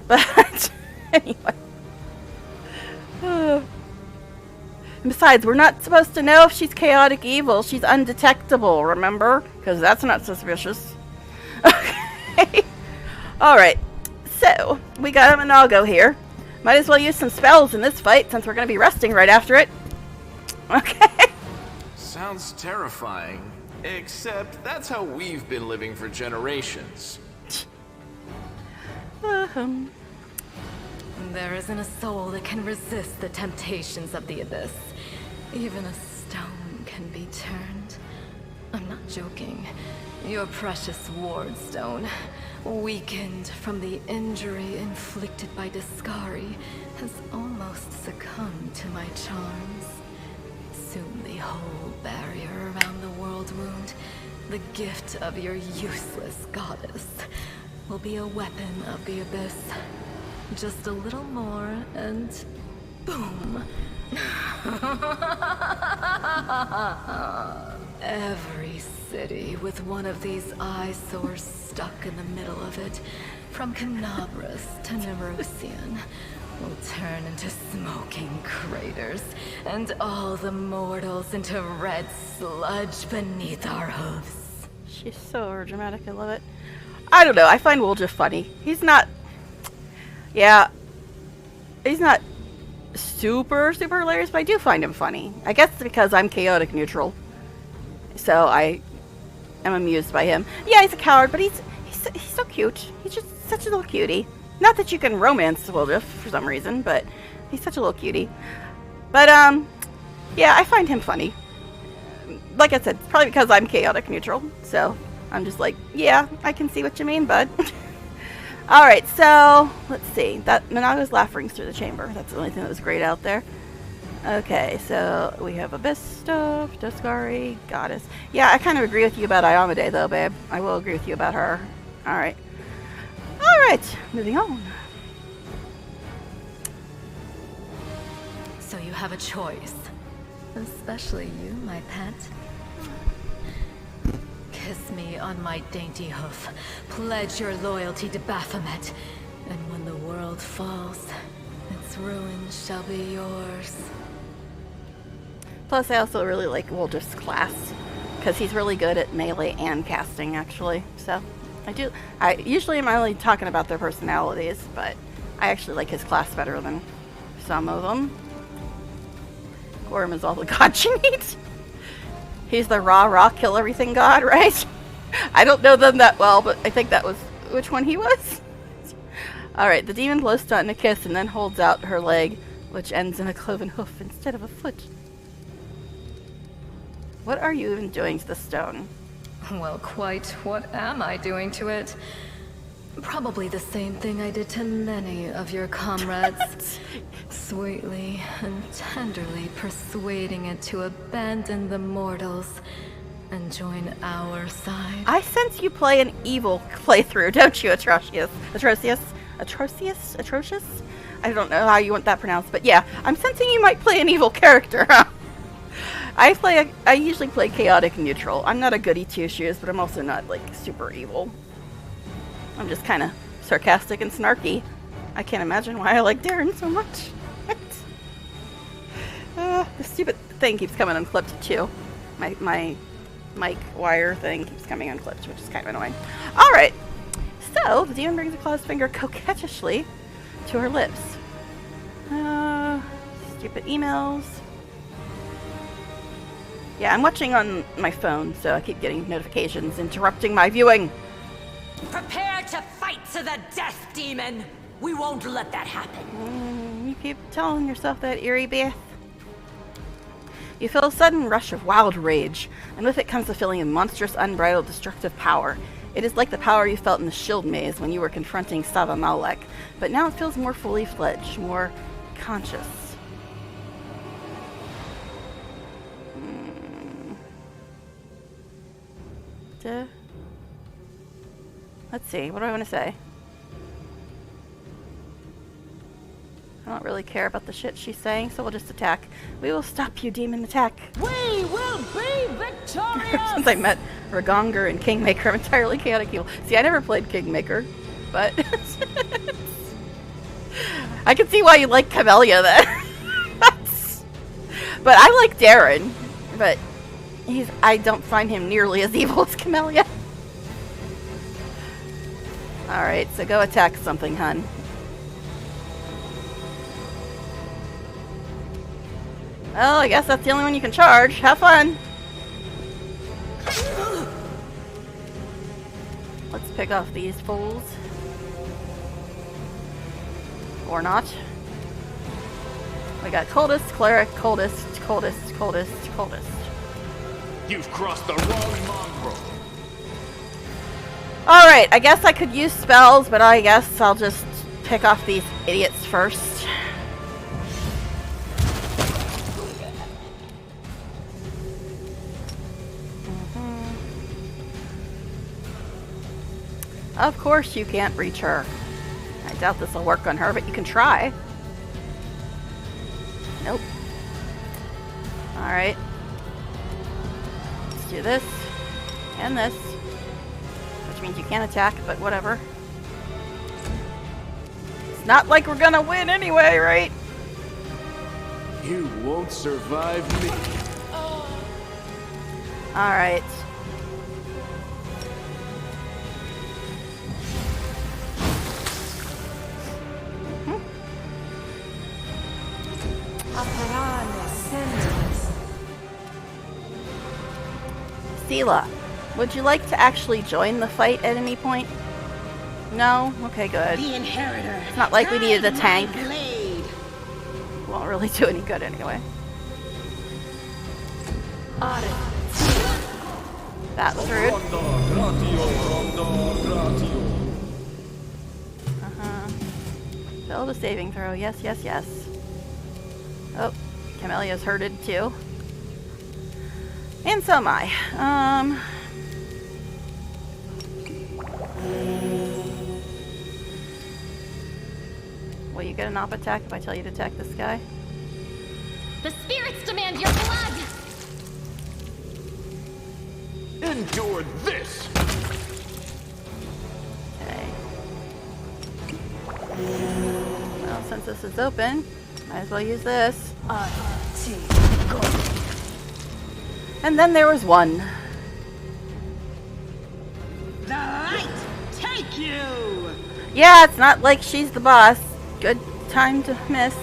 But anyway. And besides, we're not supposed to know if she's chaotic evil. She's undetectable, remember? Because that's not suspicious. Okay. Alright. So, we got a Monago here. Might as well use some spells in this fight since we're going to be resting right after it. Okay. Sounds terrifying. Except that's how we've been living for generations. There isn't a soul that can resist the temptations of the abyss. Even a stone can be turned. I'm not joking. Your precious ward stone, weakened from the injury inflicted by Discari, has almost succumbed to my charms. Soon the whole barrier around the world wound, the gift of your useless goddess, will be a weapon of the abyss. Just a little more, and boom. Every city with one of these eyesores stuck in the middle of it, from Canabras to Nerosian, will turn into smoking craters, and all the mortals into red sludge beneath our hooves. She's so dramatic, I love it. I don't know, I find Woljif funny. He's not... Yeah, he's not super hilarious, but I do find him funny. I guess it's because I'm chaotic neutral, so I am amused by him. Yeah, he's a coward, but he's so cute. He's just such a little cutie. Not that you can romance Woljif for some reason, but he's such a little cutie. But yeah, I find him funny. Like I said, it's probably because I'm chaotic neutral, so I'm just like, yeah, I can see what you mean, bud. Alright, so let's see. That Minaga's laugh rings through the chamber. That's the only thing that was great out there. Okay, so we have Abyss stuff, Duscari, Goddess. Yeah, I kind of agree with you about Iomade though, babe. I will agree with you about her. Alright. Alright, moving on. So you have a choice. Especially you, my pet. Kiss me on my dainty hoof. Pledge your loyalty to Baphomet. And when the world falls, its ruins shall be yours. Plus, I also really like Wolder's class. Because he's really good at melee and casting, actually. So, I usually am only talking about their personalities, but I actually like his class better than some of them. Gorham is all the god you need. He's the raw, kill everything god, right? I don't know them that well, but I think that was which one he was. Alright, the demon blows Stunt a kiss and then holds out her leg, which ends in a cloven hoof instead of a foot. What are you even doing to the stone? Well, quite what am I doing to it? Probably the same thing I did to many of your comrades. Sweetly and tenderly persuading it to abandon the mortals and join our side. I sense you play an evil playthrough, don't you, Atrocious? Atrocious? I don't know how you want that pronounced, but yeah, I'm sensing you might play an evil character, huh? I usually play chaotic neutral. I'm not a goody two-shoes, but I'm also not, like, super evil. I'm just kind of sarcastic and snarky. I can't imagine why I like Daeran so much. The stupid thing keeps coming unclipped too. My mic wire thing keeps coming unclipped, which is kind of annoying. Alright, so the demon brings a clawed finger coquettishly to her lips. Stupid emails. Yeah, I'm watching on my phone, so I keep getting notifications interrupting my viewing. Prepare to fight to the death, demon! We won't let that happen. You keep telling yourself that, Eerie Beth. You feel a sudden rush of wild rage, and with it comes the feeling of monstrous, unbridled, destructive power. It is like the power you felt in the shield maze when you were confronting Sava Malek, but now it feels more fully fledged, more conscious. Let's see, what do I want to say? I don't really care about the shit she's saying, so we'll just attack. We will stop you, demon, attack. We will be victorious! Since I met Ragonger and Kingmaker, I'm entirely chaotic evil. See, I never played Kingmaker, but I can see why you like Camellia then. But I like Daeran, but I don't find him nearly as evil as Camellia. Alright, so go attack something, hun. Well, I guess that's the only one you can charge. Have fun! Let's pick off these fools. Or not. We got Coldest, Cleric, Coldest. You've crossed the wrong mongrel. Alright, I guess I could use spells, but I guess I'll just pick off these idiots first. Of course you can't reach her. I doubt this will work on her, but you can try. Nope. Alright. Let's do this. And this. Which means you can't attack, but whatever. It's not like we're gonna win anyway, right? You won't survive me. Alright. Sela, would you like to actually join the fight at any point? No? Okay, good. The Inheritor. It's not like we needed a tank. Blade. Won't really do any good anyway. That was rude. Failed a saving throw. Yes, yes, yes. Oh, Camellia's hurted too. And so am I. Will you get an op attack if I tell you to attack this guy? The spirits demand your blood! Endure this! Okay. Well, since this is open, might as well use this. And then there was one. The light take you! Yeah, it's not like she's the boss. Good time to miss.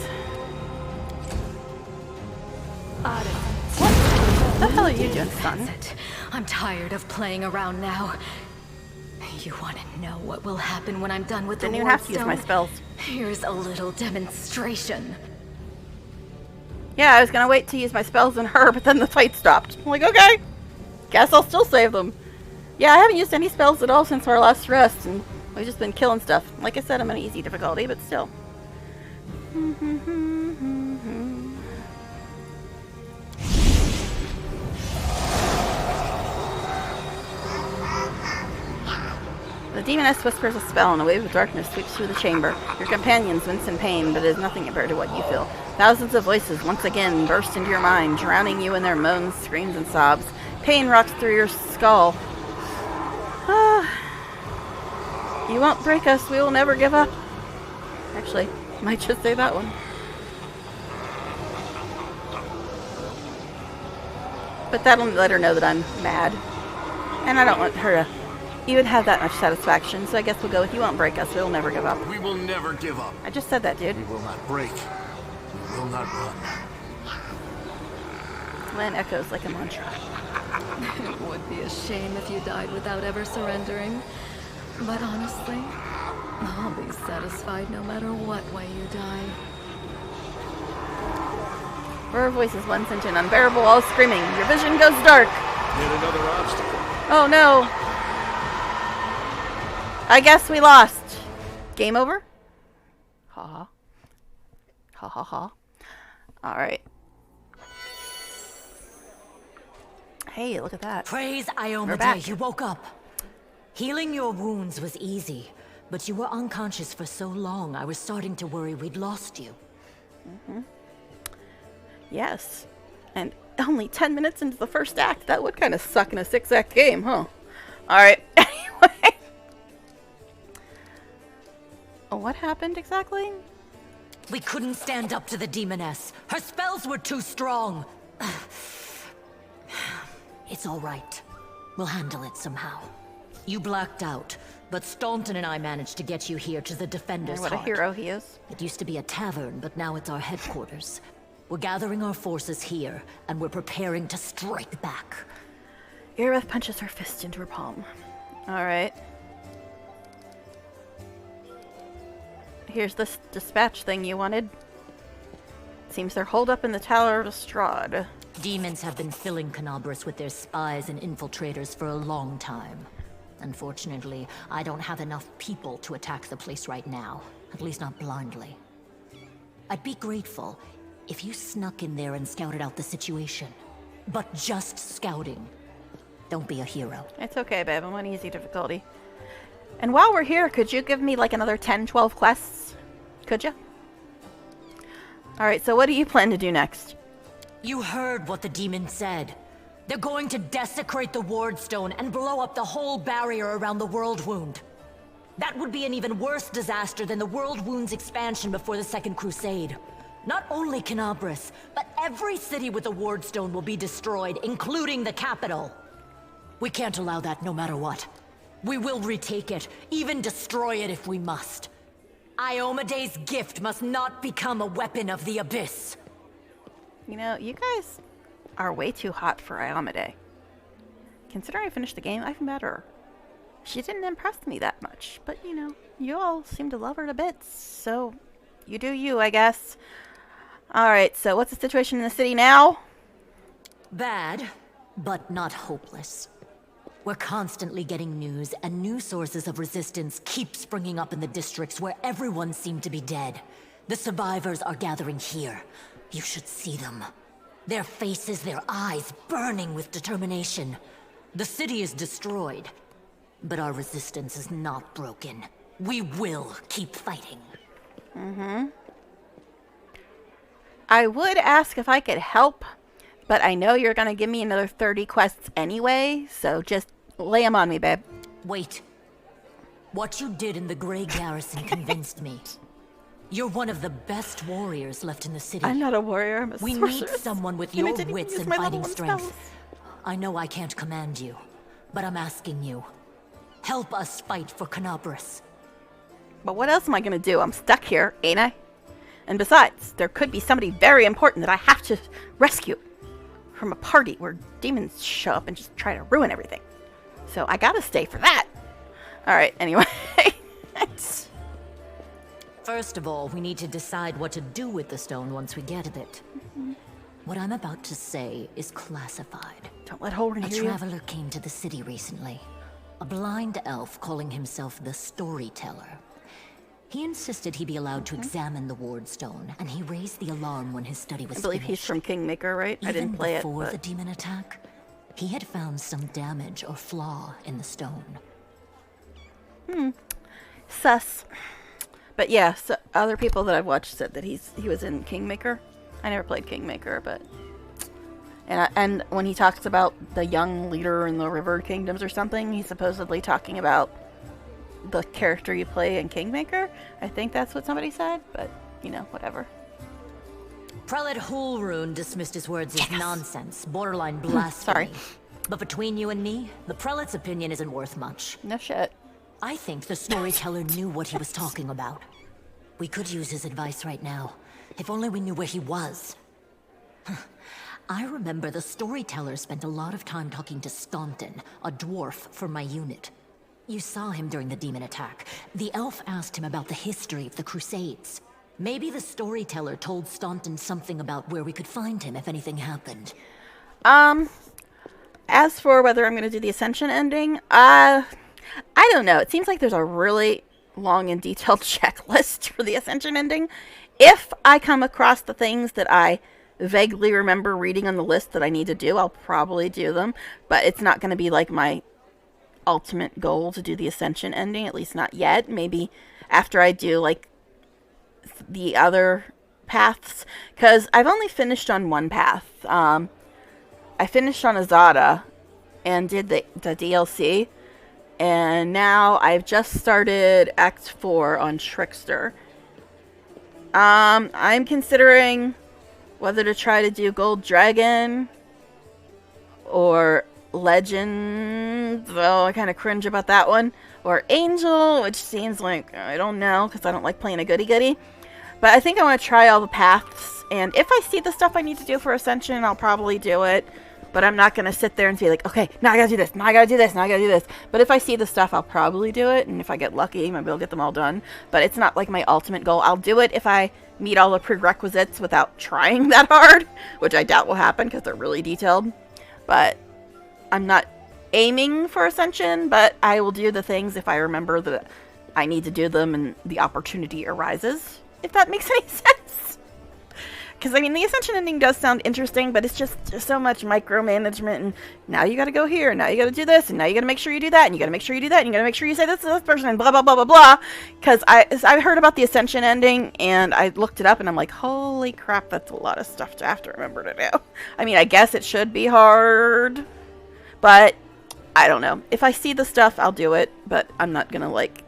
What the hell are you doing, son? I'm tired of playing around now. You want to know what will happen when I'm done with the Didn't even have to use my Wardstone? spells. Here's a little demonstration. Yeah, I was gonna wait to use my spells on her, but then the fight stopped. I'm like, okay, guess I'll still save them. Yeah, I haven't used any spells at all since our last rest, and we've just been killing stuff. Like I said, I'm on easy difficulty, but still. The demoness whispers a spell, and a wave of darkness sweeps through the chamber. Your companions wince in pain, but it is nothing compared to what you feel. Thousands of voices once again burst into your mind, drowning you in their moans, screams, and sobs. Pain rocks through your skull. You won't break us. We will never give up. Actually, might just say that one. But that'll let her know that I'm mad. And I don't want her to even have that much satisfaction, so I guess we'll go with you won't break us. We will never give up. We will never give up. I just said that, dude. We will not break. We will not run. Lan echoes like a mantra. It would be a shame if you died without ever surrendering. But honestly, I'll be satisfied no matter what way you die. Her voice is once into an unbearable wall of screaming. Your vision goes dark. Yet another obstacle. Oh no. I guess we lost. Game over? Ha ha. Ha ha ha. Alright. Hey, look at that. Praise We're back. Iomade, you woke up. Healing your wounds was easy, but you were unconscious for so long, I was starting to worry we'd lost you. Yes. And only 10 minutes into the first act. That would kind of suck in a 6-act game, huh? Alright. Anyway. What happened exactly? We couldn't stand up to the demoness. Her spells were too strong. It's all right. We'll handle it somehow. You blacked out, but Staunton and I managed to get you here to the Defender's What a Heart. hero he is. It used to be a tavern, but now it's our headquarters. We're gathering our forces here, and we're preparing to strike back. Irith punches her fist into her palm. Alright. Here's this dispatch thing you wanted. Seems they're holed up in the Tower of Strahd. Demons have been filling Canabras with their spies and infiltrators for a long time. Unfortunately, I don't have enough people to attack the place right now. At least not blindly. I'd be grateful if you snuck in there and scouted out the situation. But just scouting. Don't be a hero. It's okay, babe. I'm on easy difficulty. And while we're here, could you give me like another 10, 12 quests? Could you? Alright, so what do you plan to do next? You heard what the demon said. They're going to desecrate the Wardstone and blow up the whole barrier around the World Wound. That would be an even worse disaster than the World Wound's expansion before the Second Crusade. Not only Canabras, but every city with a Wardstone will be destroyed, including the capital. We can't allow that no matter what. We will retake it, even destroy it if we must. Iomade's gift must not become a weapon of the Abyss. You know, you guys are way too hot for Iomade. Considering I finished the game, I've met her. She didn't impress me that much, but you know, you all seem to love her to bits, so you do you, I guess. Alright, so what's the situation in the city now? Bad, but not hopeless. We're constantly getting news, and new sources of resistance keep springing up in the districts where everyone seemed to be dead. The survivors are gathering here. You should see them. Their faces, their eyes burning with determination. The city is destroyed, but our resistance is not broken. We will keep fighting. I would ask if I could help, but I know you're going to give me another 30 quests anyway, so just lay them on me, babe. Wait. What you did in the Grey Garrison convinced me. You're one of the best warriors left in the city. I'm not a warrior, I'm a We sorceress. need someone with And I your didn't wits use and my fighting level 1 strength. spells. I know I can't command you, but I'm asking you. Help us fight for Canabris. But what else am I going to do? I'm stuck here, ain't I? And besides, there could be somebody very important that I have to rescue from a party where demons show up and just try to ruin everything. So I gotta stay for that. Alright, anyway. First of all, we need to decide what to do with the stone once we get it. What I'm about to say is classified. Don't let Holden A hear you. traveler came to the city recently. A blind elf calling himself the Storyteller. He insisted he be allowed to examine the ward stone, and he raised the alarm when his study was I believe finished. he's from Kingmaker, right? I didn't play it, Even before but... the demon attack, he had found some damage or flaw in the stone. Sus. But yeah, so other people that I've watched said that he was in Kingmaker. I never played Kingmaker, but... And when he talks about the young leader in the River Kingdoms or something, he's supposedly talking about the character you play in Kingmaker. I think that's what somebody said, but, you know, whatever. Prelate Hulrune dismissed his words as nonsense, borderline blasphemy. Sorry. But between you and me, the prelate's opinion isn't worth much. No shit. I think the storyteller knew what he was talking about. We could use his advice right now, if only we knew where he was. I remember the storyteller spent a lot of time talking to Staunton, a dwarf from my unit. You saw him during the demon attack. The elf asked him about the history of the Crusades. Maybe the storyteller told Staunton something about where we could find him if anything happened. As for whether I'm going to do the Ascension ending, I don't know. It seems like there's a really long and detailed checklist for the Ascension ending. If I come across the things that I vaguely remember reading on the list that I need to do, I'll probably do them. But it's not going to be like my ultimate goal to do the Ascension ending, at least not yet. Maybe after I do like the other paths, because I've only finished on one path. I finished on Azada and did the DLC, and now I've just started Act 4 on Trickster. I'm considering whether to try to do Gold Dragon or Legend, though I kind of cringe about that one, or Angel, which seems like, I don't know, because I don't like playing a goody-goody. But I think I want to try all the paths, and if I see the stuff I need to do for Ascension, I'll probably do it. But I'm not going to sit there and be like, okay, now I gotta do this, now I gotta do this, now I gotta do this. But if I see the stuff, I'll probably do it, and if I get lucky, maybe I'll get them all done. But it's not like my ultimate goal. I'll do it if I meet all the prerequisites without trying that hard, which I doubt will happen because they're really detailed. But I'm not aiming for Ascension, but I will do the things if I remember that I need to do them and the opportunity arises, if that makes any sense. Because, I mean, the Ascension ending does sound interesting, but it's just so much micromanagement, and now you gotta go here, and now you gotta do this, and now you gotta make sure you do that, and you gotta make sure you do that, and you gotta make sure you say this to this person, and blah, blah, blah, blah, blah. Because I heard about the Ascension ending, and I looked it up, and I'm like, holy crap, that's a lot of stuff to have to remember to do. I mean, I guess it should be hard, but I don't know. If I see the stuff, I'll do it, but I'm not gonna, like,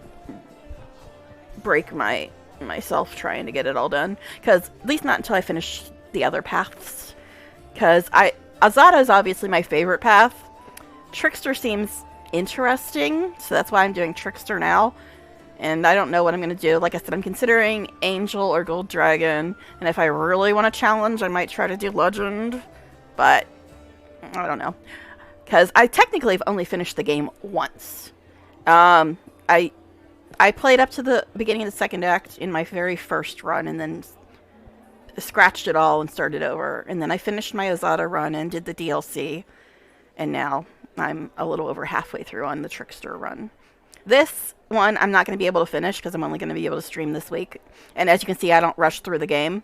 break myself trying to get it all done, because at least not until I finish the other paths, because Azada is obviously my favorite path. Trickster seems interesting, so that's why I'm doing Trickster now, and I don't know what I'm going to do. Like I said, I'm considering Angel or Gold Dragon, and if I really want to challenge, I might try to do Legend, but I don't know, because I technically have only finished the game once. I played up to the beginning of the second act in my very first run, and then scratched it all and started over. And then I finished my Azada run and did the DLC. And now I'm a little over halfway through on the Trickster run. This one I'm not going to be able to finish because I'm only going to be able to stream this week. And as you can see, I don't rush through the game.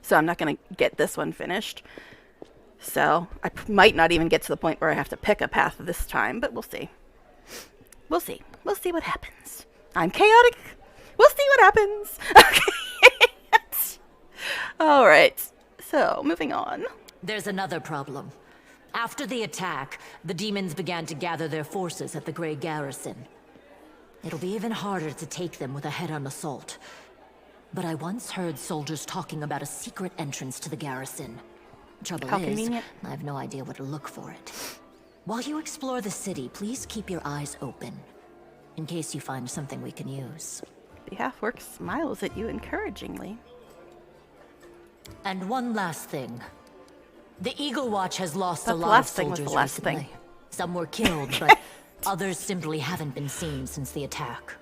So I'm not going to get this one finished. So I might not even get to the point where I have to pick a path this time, but we'll see. We'll see. We'll see what happens. I'm chaotic. We'll see what happens. Okay. All right. So moving on. There's another problem. After the attack, the demons began to gather their forces at the Grey Garrison. It'll be even harder to take them with a head-on assault. But I once heard soldiers talking about a secret entrance to the garrison. Trouble How is, convenient. I have no idea where to look for it. While you explore the city, please keep your eyes open, in case you find something we can use. The half-orc smiles at you encouragingly. And one last thing. The Eagle Watch has lost But a the lot of last thing was soldiers the last recently. thing. Some were killed, but others simply haven't been seen since the attack.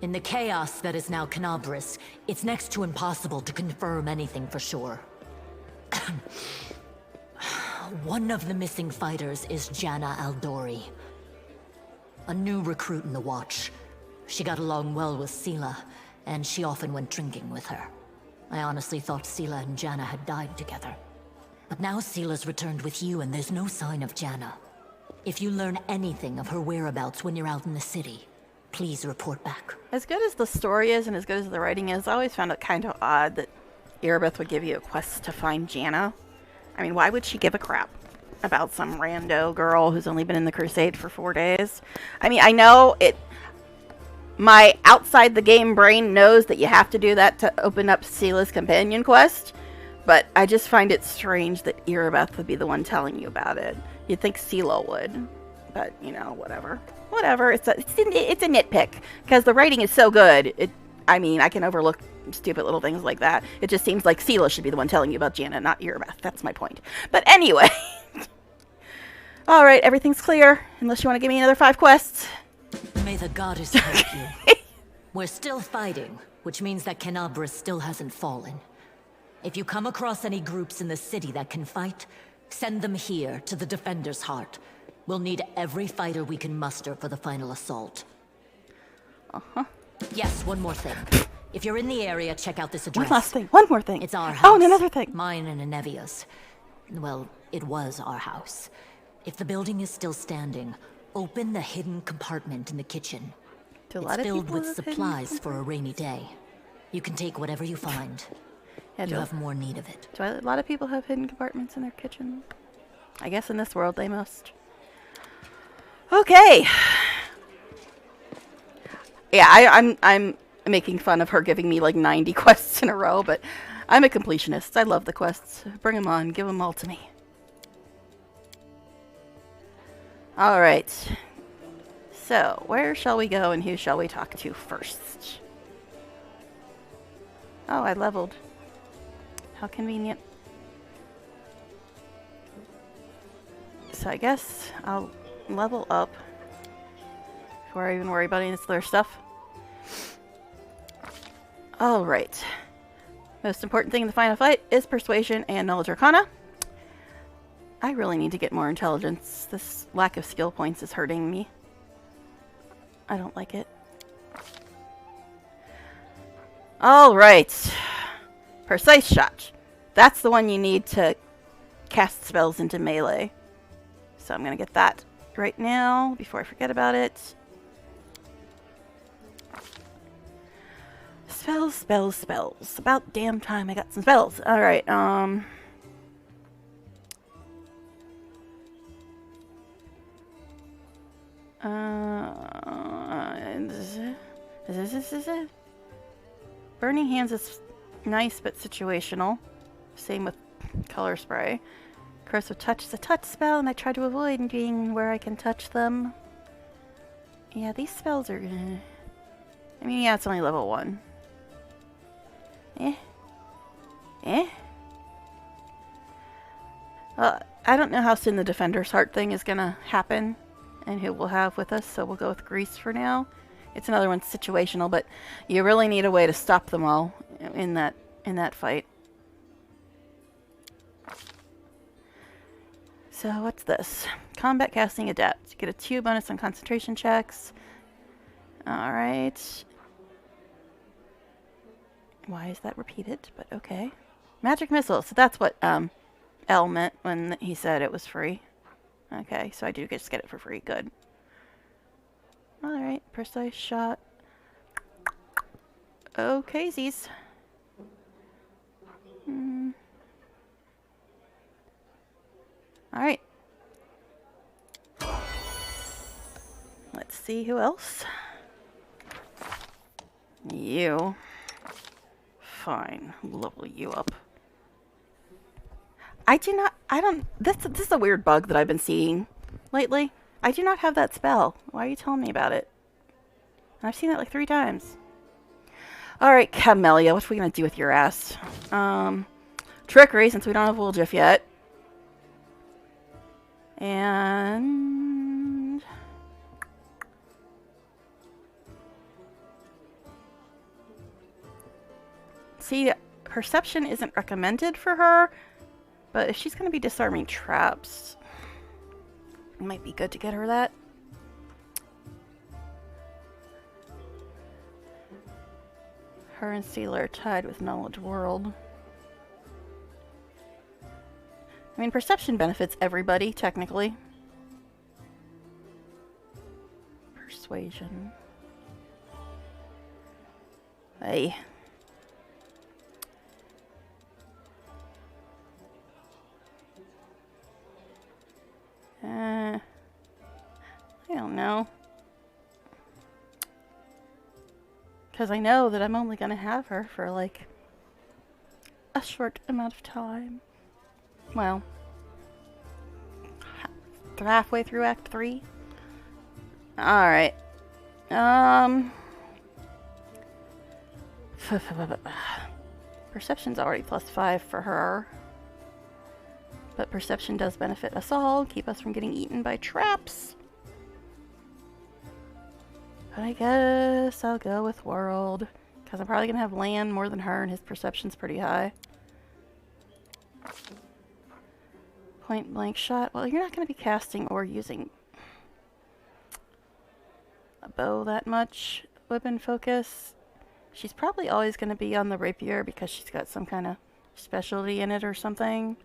In the chaos that is now Canabris, it's next to impossible to confirm anything for sure. One of the missing fighters is Janna Aldori, a new recruit in the Watch. She got along well with Sela, and she often went drinking with her. I honestly thought Sela and Janna had died together. But now Sela's returned with you, and there's no sign of Janna. If you learn anything of her whereabouts when you're out in the city, please report back. As good as the story is and as good as the writing is, I always found it kind of odd that Erebeth would give you a quest to find Janna. I mean, why would she give a crap about some rando girl who's only been in the Crusade for 4 days? I mean, I know it... My outside the game brain knows that you have to do that to open up Sela's companion quest, but I just find it strange that Erebeth would be the one telling you about it. You'd think Sela would, but, you know, whatever. Whatever, it's a nitpick, because the writing is so good. I mean, I can overlook stupid little things like that. It just seems like Sela should be the one telling you about Janna, not Erebeth. That's my point. But anyway. Alright, everything's clear, unless you want to give me another 5 quests. May the goddess help you. We're still fighting, which means that Canabris still hasn't fallen. If you come across any groups in the city that can fight, send them here to the Defender's Heart. We'll need every fighter we can muster for the final assault. Uh-huh. Yes, one more thing. If you're in the area, check out this address. One last thing. One more thing. It's our house. Oh, and another thing. Mine and Inevia's. Well, it was our house. If the building is still standing, open the hidden compartment in the kitchen. It's filled with supplies for a rainy day. You can take whatever you find. Yeah, you have more need of it. Do a lot of people have hidden compartments in their kitchen? I guess in this world they must. Okay. Yeah, I'm making fun of her giving me like 90 quests in a row, but I'm a completionist. I love the quests. Bring them on. Give them all to me. All right. So, where shall we go and who shall we talk to first? Oh, I leveled. How convenient. So I guess I'll level up before I even worry about any of this other stuff. Alright. Most important thing in the final fight is Persuasion and Knowledge Arcana. I really need to get more intelligence. This lack of skill points is hurting me. I don't like it. Alright. Precise Shot. That's the one you need to cast spells into melee. So I'm going to get that right now before I forget about it. Spells, spells, spells. About damn time I got some spells. Alright, Burning Hands is nice but situational. Same with Color Spray. Corrosive Touch is a touch spell, and I try to avoid being where I can touch them. Yeah, these spells are... I mean, yeah, it's only level 1. I don't know how soon the Defender's Heart thing is gonna happen, and who we'll have with us, so we'll go with Grease for now. It's another one situational, but you really need a way to stop them all in that fight. So what's this? Combat casting adept. You get a 2 bonus on concentration checks. Alright. Why is that repeated? But okay. Magic missile. So that's what L meant when he said it was free. Okay, so I do just get it for free. Good. Alright, precise shot. Okay, Z's. Alright. Let's see who else. You. Fine. Level you up. This is a weird bug that I've been seeing lately. I do not have that spell. Why are you telling me about it? I've seen it like 3 times. Alright, Camellia, what are we gonna do with your ass? Trickery, since we don't have Woljif yet. And... see, perception isn't recommended for her, but if she's gonna be disarming traps, it might be good to get her that. Her and Sealer are tied with Knowledge World. I mean, perception benefits everybody, technically. Persuasion. Hey. I don't know. Because I know that I'm only going to have her for, like, a short amount of time. Well, halfway through Act 3. Alright. Perception's already +5 for her. But perception does benefit us all, keep us from getting eaten by traps. But I guess I'll go with World, because I'm probably going to have Land more than her, and his perception's pretty high. Point blank shot. Well, you're not going to be casting or using a bow that much. Weapon focus. She's probably always going to be on the rapier because she's got some kind of specialty in it or something.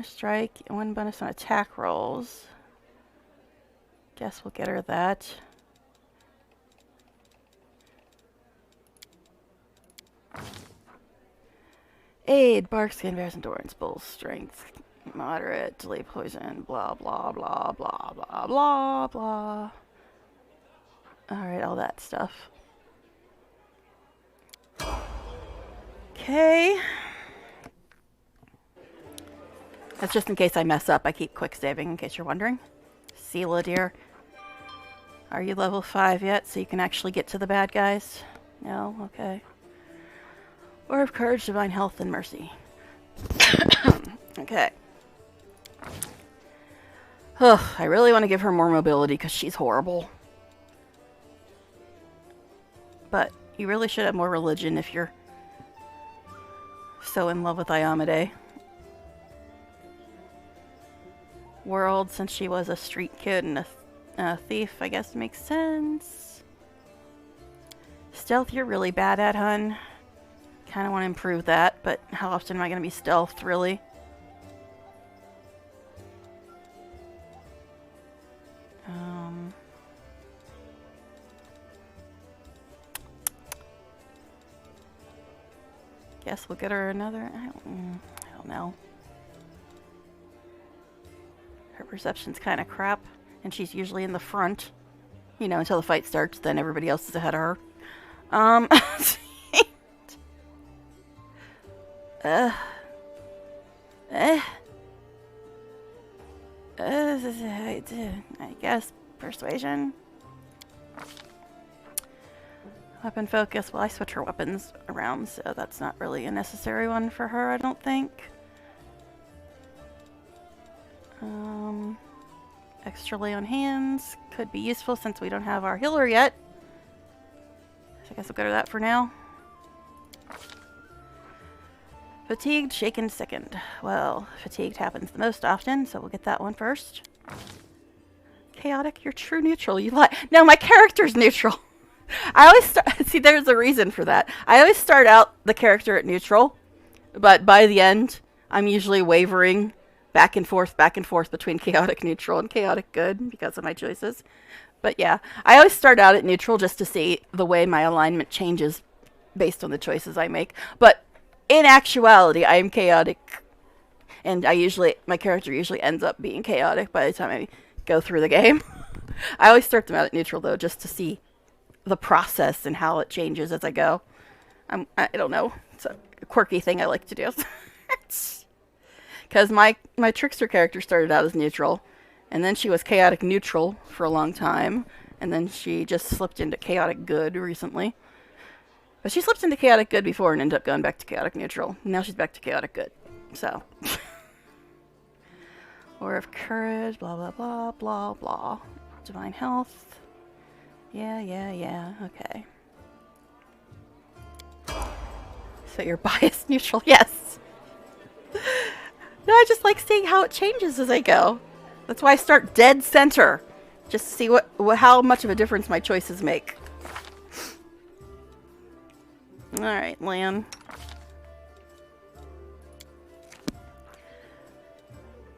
Strike, 1 bonus on attack rolls. Guess we'll get her that. Aid, bark, skin, bears, endurance, bull, strength, moderate, delay poison, blah, blah, blah, blah, blah, blah, blah. Alright, all that stuff. Okay. That's just in case I mess up. I keep quick saving in case you're wondering. Seela, dear. Are you level 5 yet so you can actually get to the bad guys? No? Okay. Or of courage, divine health, and mercy. Okay. Ugh, I really want to give her more mobility because she's horrible. But you really should have more religion if you're so in love with Iamade. World, since she was a street kid and a thief, I guess makes sense. Stealth, you're really bad at, hun. Kind of want to improve that, but how often am I going to be stealthed, really? Guess we'll get her another. I don't know. Her perception's kind of crap, and she's usually in the front, you know, until the fight starts. Then everybody else is ahead of her. I guess persuasion. Weapon focus. Well, I switch her weapons around, so that's not really a necessary one for her, I don't think. Extra lay on hands could be useful since we don't have our healer yet. So I guess I'll go to that for now. Fatigued, shaken, sickened. Well, fatigued happens the most often, so we'll get that one first. Chaotic, you're true neutral. You lie. No, my character's neutral. I always see, there's a reason for that. I always start out the character at neutral, but by the end, I'm usually wavering back and forth between chaotic neutral and chaotic good because of my choices. But yeah, I always start out at neutral just to see the way my alignment changes based on the choices I make. But in actuality, I am chaotic, and my character usually ends up being chaotic by the time I go through the game. I always start them out at neutral though, just to see the process and how it changes as I go. I don't know. It's a quirky thing I like to do. Because my trickster character started out as neutral, and then she was chaotic neutral for a long time, and then she just slipped into chaotic good recently. But she slipped into chaotic good before and ended up going back to chaotic neutral. Now she's back to chaotic good. So. Or of courage, blah, blah, blah, blah, blah. Divine health. Yeah. Okay. So you're biased neutral, yes. No, I just like seeing how it changes as I go. That's why I start dead center. Just to see how much of a difference my choices make. Alright, Lan.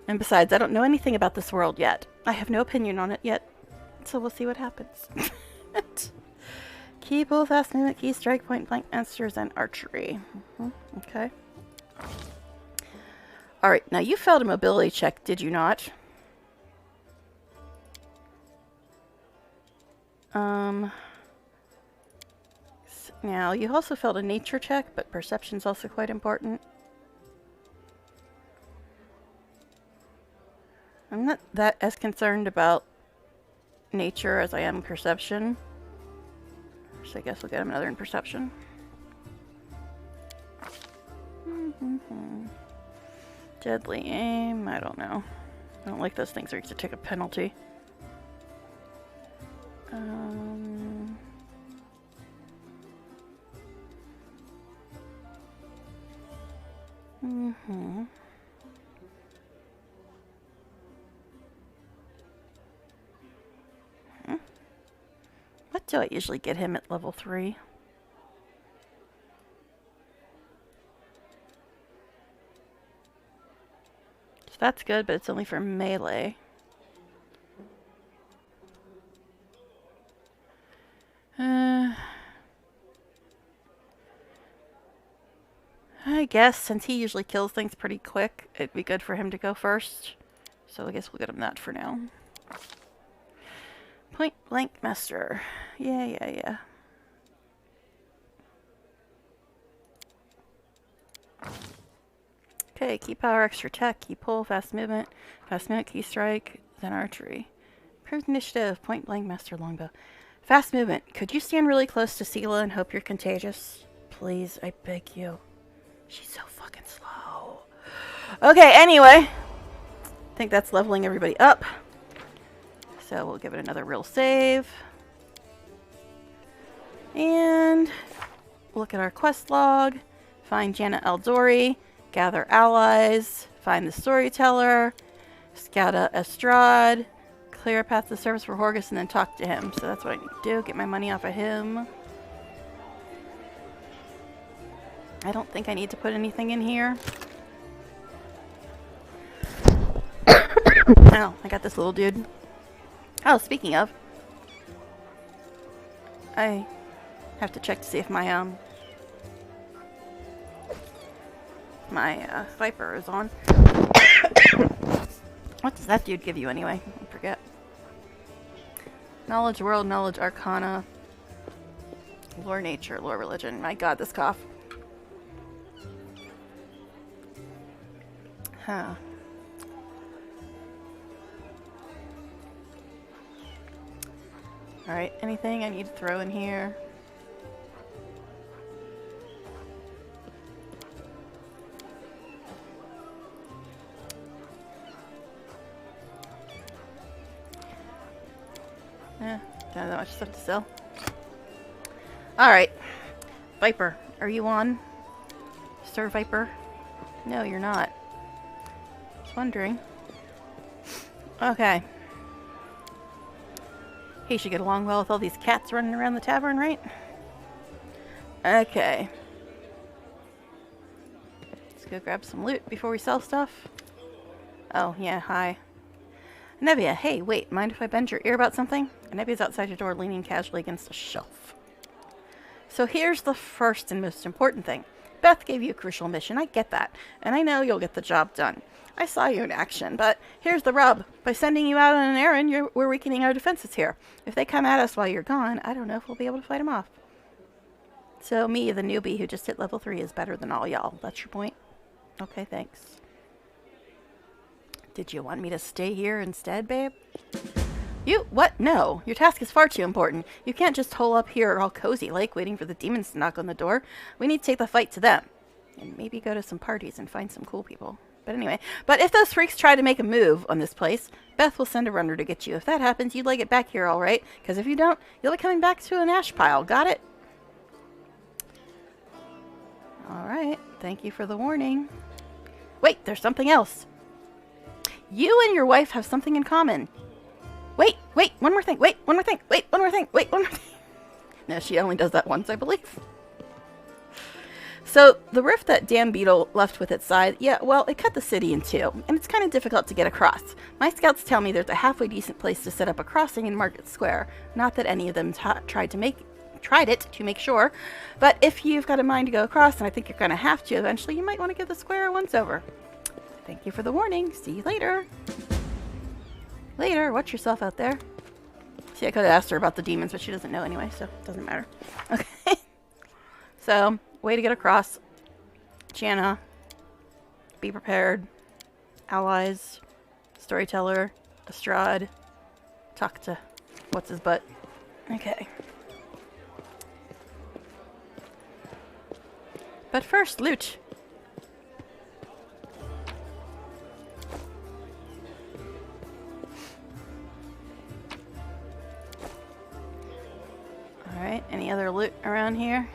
And besides, I don't know anything about this world yet. I have no opinion on it yet. So we'll see what happens. Key, pull, fast movement, key, strike, point blank, masters, and archery. Okay. Alright, now you failed a mobility check, did you not? Now, you also failed a nature check, but perception's also quite important. I'm not that as concerned about nature as I am perception. So I guess we'll get him another in perception. Deadly aim, I don't know. I don't like those things where you have to take a penalty. What do I usually get him at level 3? So that's good, but it's only for melee. I guess since he usually kills things pretty quick, it'd be good for him to go first. So I guess we'll get him that for now. Point blank master. Yeah. Okay, key power, extra tech, key pull, fast movement, key strike, then archery. Improved initiative, point blank master longbow. Fast movement. Could you stand really close to Sela and hope you're contagious? Please, I beg you. She's so fucking slow. Okay, anyway. I think that's leveling everybody up. So we'll give it another real save. And look at our quest log. Find Janet Eldori. Gather allies. Find the storyteller. Scout out Estrad. Clear a path to the surface for Horgus and then talk to him. So that's what I need to do. Get my money off of him. I don't think I need to put anything in here. Oh, I got this little dude. Oh, speaking of, I have to check to see if my Viper is on. What does that dude give you anyway? I forget. Knowledge world, knowledge arcana, lore nature, lore religion. My god, this cough. Huh. Alright, anything I need to throw in here? Don't have that much stuff to sell. Alright. Viper, are you on? Sir Viper? No, you're not. Just wondering. Okay. He should get along well with all these cats running around the tavern, right? Okay. Let's go grab some loot before we sell stuff. Oh, yeah, hi. Nevia, hey, wait, mind if I bend your ear about something? Nevia's outside your door leaning casually against a shelf. So here's the first and most important thing. Beth gave you a crucial mission, I get that. And I know you'll get the job done. I saw you in action, but here's the rub. By sending you out on an errand, we're weakening our defenses here. If they come at us while you're gone, I don't know if we'll be able to fight them off. So me, the newbie who just hit level 3, is better than all y'all. That's your point? Okay, thanks. Did you want me to stay here instead, babe? You? What? No. Your task is far too important. You can't just hole up here all cozy like waiting for the demons to knock on the door. We need to take the fight to them. And maybe go to some parties and find some cool people. But anyway, if those freaks try to make a move on this place, Beth will send a runner to get you. If that happens, you'd like it back here, all right? Because if you don't, you'll be coming back to an ash pile. Got it? All right. Thank you for the warning. Wait, there's something else. You and your wife have something in common. Wait, one more thing. Wait, one more thing. Wait, one more thing. Wait, one more thing. No, she only does that once, I believe. So, the rift that damn beetle left with its side, yeah, well, it cut the city in two, and it's kind of difficult to get across. My scouts tell me there's a halfway decent place to set up a crossing in Market Square. Not that any of them tried it to make sure, but if you've got a mind to go across, and I think you're going to have to eventually, you might want to give the square a once-over. Thank you for the warning. See you later. Later. Watch yourself out there. See, I could have asked her about the demons, but she doesn't know anyway, so it doesn't matter. Okay. So, way to get across. Jana. Be prepared. Allies. Storyteller. Estrade. Talk to what's-his-butt. Okay. But first, loot. Alright, any other loot around here?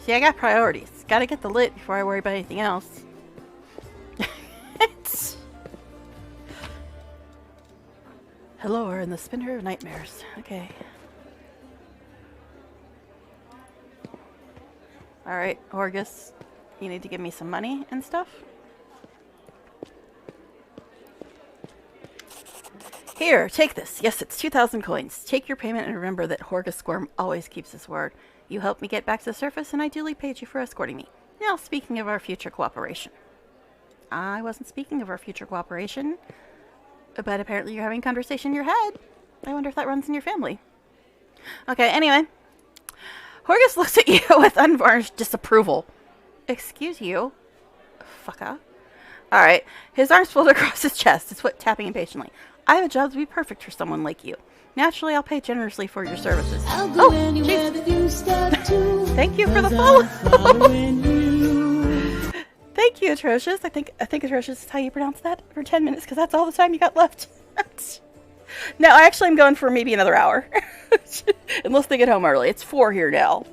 See, I got priorities. Gotta get the loot before I worry about anything else. Hello, we're in the Spinner of Nightmares. Okay. Alright, Horgus, you need to give me some money and stuff. Here, take this. Yes, it's 2,000 coins. Take your payment and remember that Horgus Squirm always keeps his word. You helped me get back to the surface and I duly paid you for escorting me. Now, speaking of our future cooperation. I wasn't speaking of our future cooperation, but apparently you're having a conversation in your head. I wonder if that runs in your family. Okay, anyway. Horgus looks at you with unvarnished disapproval. Excuse you? Fucker. Alright, his arms folded across his chest, his foot tapping impatiently. I have a job to be perfect for someone like you. Naturally, I'll pay generously for your services. Oh, jeez. Thank you for the follow. Thank you, Atrocious. I think Atrocious is how you pronounce that for 10 minutes, because that's all the time you got left. No, actually, I'm going for maybe another hour. Unless they get home early. It's 4 here now.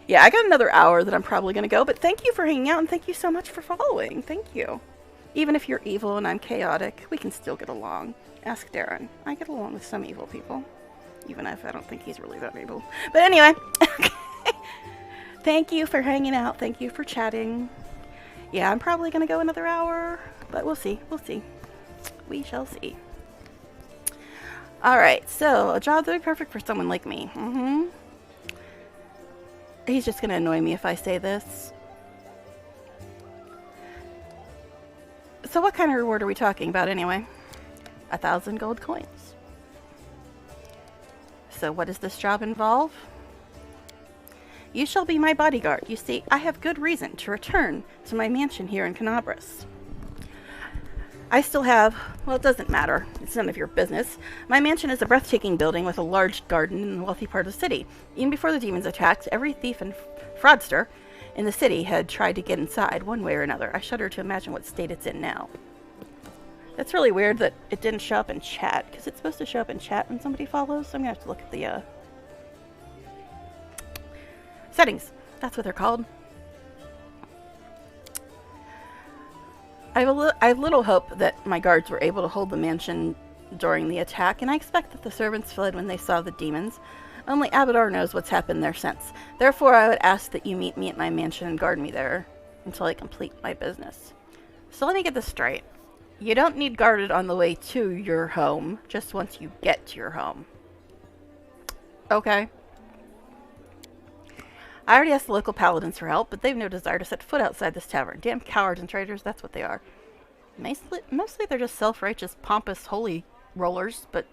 Yeah, I got another hour that I'm probably going to go, but thank you for hanging out, and thank you so much for following. Thank you. Even if you're evil and I'm chaotic, we can still get along. Ask Daeran. I get along with some evil people. Even if I don't think he's really that evil. But anyway. Thank you for hanging out. Thank you for chatting. Yeah, I'm probably going to go another hour. But we'll see. We'll see. We shall see. Alright, so a job that would be perfect for someone like me. He's just going to annoy me if I say this. So what kind of reward are we talking about anyway? 1,000 gold coins. So what does this job involve? You shall be my bodyguard. You see, I have good reason to return to my mansion here in Canabris. I still have, well, it doesn't matter. It's none of your business. My mansion is a breathtaking building with a large garden in the wealthy part of the city. Even before the demons attacked, every thief and fraudster in the city had tried to get inside one way or another. I shudder to imagine what state it's in now. That's really weird that it didn't show up in chat, because it's supposed to show up in chat when somebody follows. So I'm going to have to look at the Settings. That's what they're called. I have little hope that my guards were able to hold the mansion during the attack, and I expect that the servants fled when they saw the demons. Only Abadar knows what's happened there since. Therefore, I would ask that you meet me at my mansion and guard me there until I complete my business. So let me get this straight. You don't need guarded on the way to your home, just once you get to your home. Okay. I already asked the local paladins for help, but they've no desire to set foot outside this tavern. Damn cowards and traitors, that's what they are. Mostly they're just self-righteous, pompous, holy rollers, but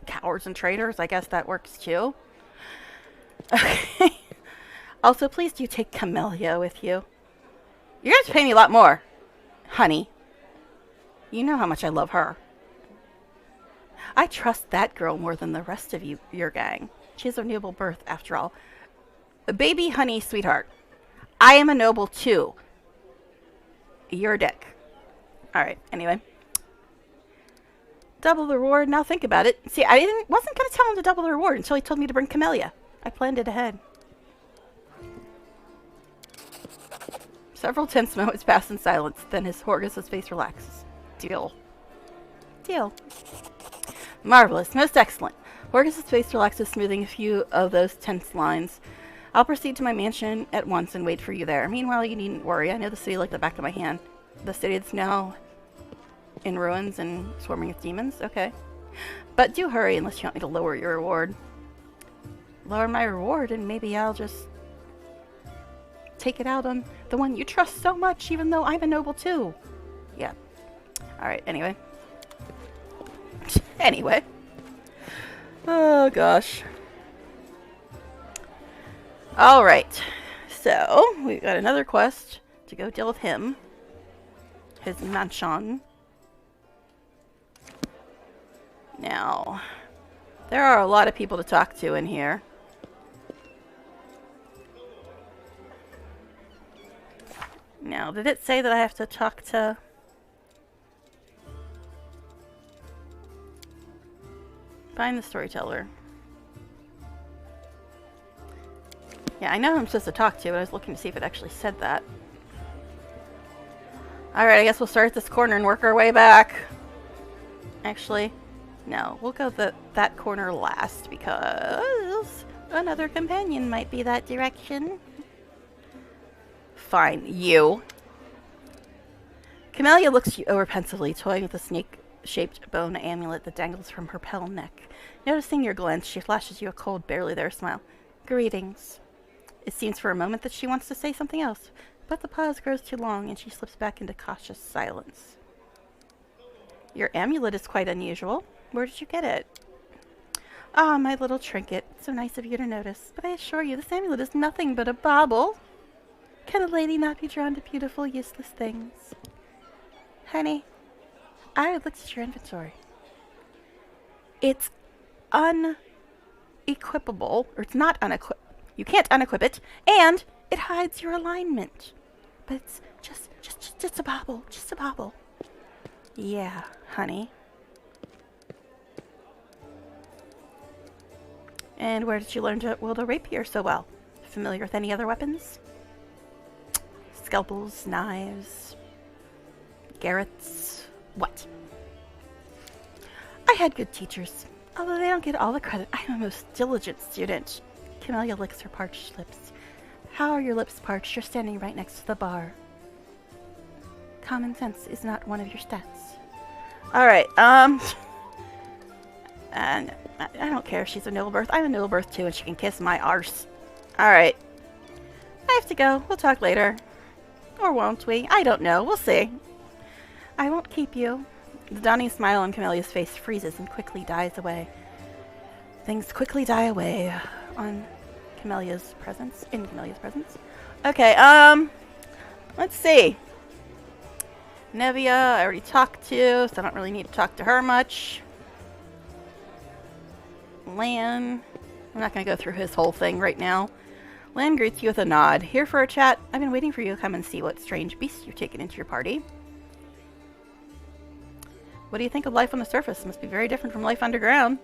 cowards and traitors, I guess that works too. Okay. Also, please do take Camellia with you. You're going to have to pay me a lot more, honey. You know how much I love her. I trust that girl more than the rest of your gang. She has a noble birth, after all. Baby, honey, sweetheart. I am a noble, too. You're a dick. Alright, anyway. Double the reward, now think about it. See, I wasn't going to tell him to double the reward until he told me to bring Camellia. I planned it ahead. Several tense moments pass in silence, then Horgus's face relaxes. Deal. Deal. Marvelous, most excellent. Horgus's face relaxes, smoothing a few of those tense lines. I'll proceed to my mansion at once and wait for you there. Meanwhile, you needn't worry. I know the city like the back of my hand. The city that's now in ruins and swarming with demons. Okay. But do hurry unless you want me to lower your reward. Lower my reward and maybe I'll just take it out on the one you trust so much, even though I'm a noble too. Yeah. Alright, anyway. Anyway. Oh, gosh. Alright. So, we've got another quest to go deal with him. His mansion. Now, there are a lot of people to talk to in here. Now, did it say that I have to talk to... Find the storyteller. Yeah, I know who I'm supposed to talk to, but I was looking to see if it actually said that. Alright, I guess we'll start at this corner and work our way back. Actually, no. We'll go that corner last, because another companion might be that direction. Fine, you. Camellia looks at you over pensively, toying with a snake-shaped bone amulet that dangles from her pale neck. Noticing your glance, she flashes you a cold, barely there smile. Greetings. It seems for a moment that she wants to say something else, but the pause grows too long and she slips back into cautious silence. Your amulet is quite unusual. Where did you get it? Ah, my little trinket. So nice of you to notice. But I assure you, this amulet is nothing but a bauble. Can a lady not be drawn to beautiful, useless things? Honey, I looked at your inventory. It's unequipable, or it's not unequip. You can't unequip it, and it hides your alignment. But it's just a bauble, just a bauble. Yeah, honey. And where did you learn to wield a rapier so well? Familiar with any other weapons? Scalpels, knives, garrots, what? I had good teachers. Although they don't get all the credit, I'm a most diligent student. Camellia licks her parched lips. How are your lips parched? You're standing right next to the bar. Common sense is not one of your stats. Alright, and I don't care if she's a noble birth. I'm a noble birth too, and she can kiss my arse. Alright. I have to go. We'll talk later. Or won't we? I don't know. We'll see. I won't keep you. The dawning smile on Camellia's face freezes and quickly dies away. Things quickly die away on Camellia's presence. In Camellia's presence. Okay, let's see. Nevia, I already talked to, so I don't really need to talk to her much. Lan, I'm not going to go through his whole thing right now. Lan greets you with a nod. Here for a chat? I've been waiting for you to come and see what strange beasts you've taken into your party. What do you think of life on the surface? Must be very different from life underground.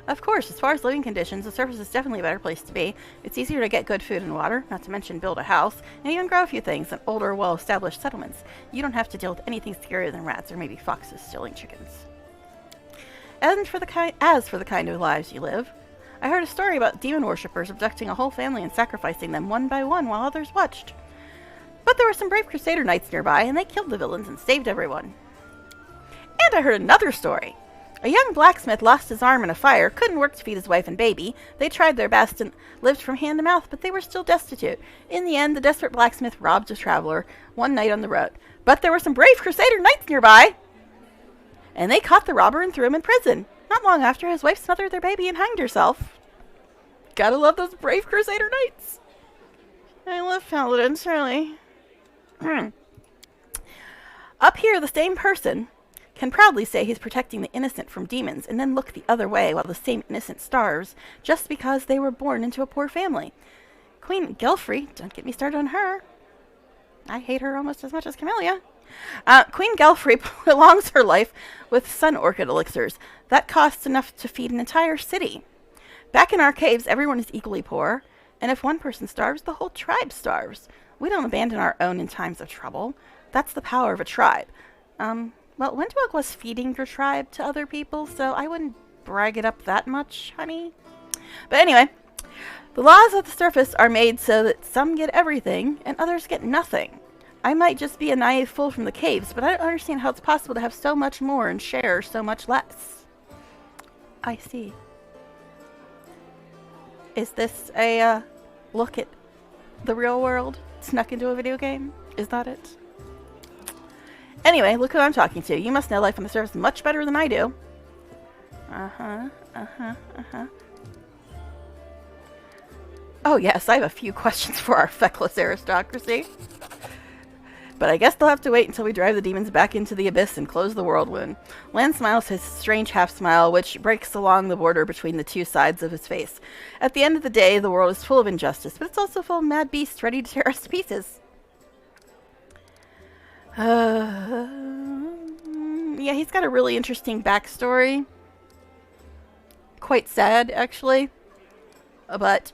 Of course, as far as living conditions, the surface is definitely a better place to be. It's easier to get good food and water, not to mention build a house, and even grow a few things than older, well-established settlements. You don't have to deal with anything scarier than rats or maybe foxes stealing chickens. As for the kind of lives you live, I heard a story about demon worshippers abducting a whole family and sacrificing them one by one while others watched. But there were some brave Crusader knights nearby, and they killed the villains and saved everyone. And I heard another story. A young blacksmith lost his arm in a fire, couldn't work to feed his wife and baby. They tried their best and lived from hand to mouth, but they were still destitute. In the end, the desperate blacksmith robbed a traveler one night on the road. But there were some brave Crusader knights nearby, and they caught the robber and threw him in prison. Not long after, his wife smothered their baby and hanged herself. Gotta love those brave Crusader knights. I love paladins, really. Up here, the same person can proudly say he's protecting the innocent from demons and then look the other way while the same innocent starves just because they were born into a poor family. Queen Gelfrey, don't get me started on her. I hate her almost as much as Camellia. Queen Gelfrey prolongs her life with sun orchid elixirs. That costs enough to feed an entire city. Back in our caves, everyone is equally poor, and if one person starves, the whole tribe starves. We don't abandon our own in times of trouble. That's the power of a tribe. Well, Windwalk was feeding your tribe to other people, so I wouldn't brag it up that much, honey. But anyway, the laws of the surface are made so that some get everything and others get nothing. I might just be a naive fool from the caves, but I don't understand how it's possible to have so much more and share so much less. I see. Is this a look at the real world snuck into a video game? Is that it? Anyway, look who I'm talking to. You must know life on the surface much better than I do. Oh yes, I have a few questions for our feckless aristocracy. But I guess they'll have to wait until we drive the demons back into the abyss and close the world wound. Lan smiles his strange half-smile, which breaks along the border between the two sides of his face. At the end of the day, the world is full of injustice, but it's also full of mad beasts ready to tear us to pieces. Yeah, he's got a really interesting backstory. Quite sad, actually. But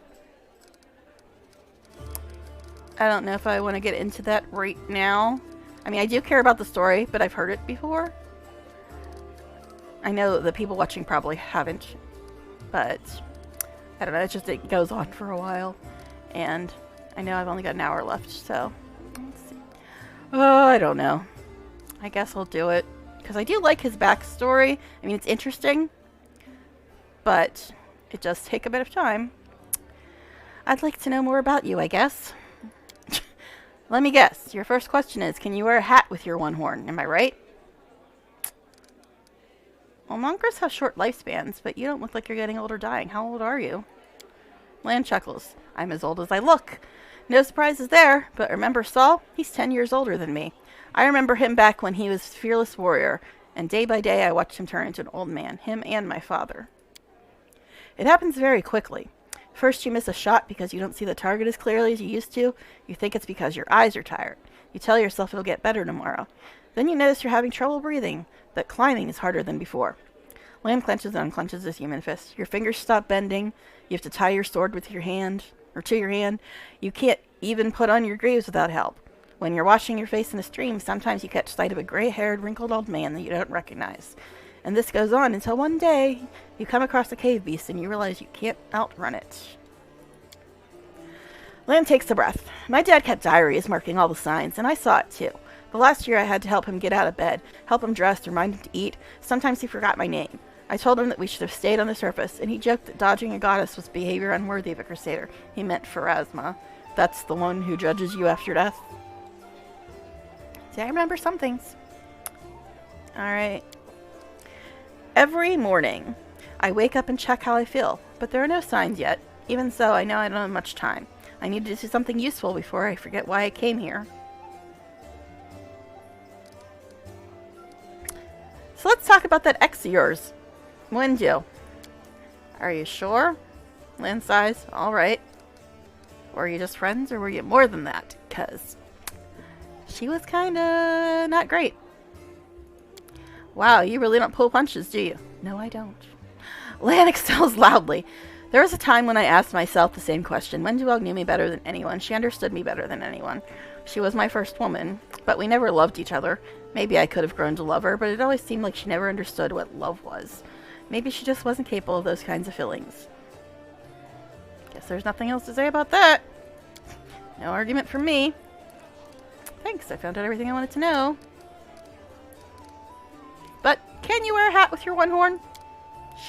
I don't know if I want to get into that right now. I mean, I do care about the story, but I've heard it before. I know the people watching probably haven't, but I don't know, it goes on for a while. And I know I've only got an hour left, so let's see. Oh, I don't know. I guess I'll do it. Because I do like his backstory. I mean, it's interesting. But it does take a bit of time. I'd like to know more about you, I guess. Let me guess. Your first question is, can you wear a hat with your one horn? Am I right? Well, mongrels have short lifespans, but you don't look like you're getting old or dying. How old are you? Lan chuckles. I'm as old as I look. No surprises there, but remember Saul? He's 10 years older than me. I remember him back when he was a fearless warrior, and day by day I watched him turn into an old man, him and my father. It happens very quickly. First you miss a shot because you don't see the target as clearly as you used to. You think it's because your eyes are tired. You tell yourself it'll get better tomorrow. Then you notice you're having trouble breathing, that climbing is harder than before. Lan clenches and unclenches his human fist. Your fingers stop bending. You have to tie your sword with your hand, or to your hand. You can't even put on your greaves without help. When you're washing your face in a stream, sometimes you catch sight of a gray-haired, wrinkled old man that you don't recognize. And this goes on until one day you come across a cave beast and you realize you can't outrun it. Lan takes a breath. My dad kept diaries marking all the signs, and I saw it too. The last year I had to help him get out of bed, help him dress, remind him to eat. Sometimes he forgot my name. I told him that we should have stayed on the surface, and he joked that dodging a goddess was behavior unworthy of a crusader. He meant Pharasma. That's the one who judges you after death. See, I remember some things. Alright. Every morning, I wake up and check how I feel, but there are no signs yet. Even so, I know I don't have much time. I need to do something useful before I forget why I came here. So let's talk about that ex of yours. Windu. Are you sure? Lan sighs. Alright. Were you just friends, or were you more than that? 'Cause she was kinda not great. Wow, you really don't pull punches, do you? No, I don't. Lan exhales loudly. There was a time when I asked myself the same question. Wenduog knew me better than anyone. She understood me better than anyone. She was my first woman, but we never loved each other. Maybe I could have grown to love her, but it always seemed like she never understood what love was. Maybe she just wasn't capable of those kinds of feelings. Guess there's nothing else to say about that. No argument from me. Thanks, I found out everything I wanted to know. But can you wear a hat with your one horn?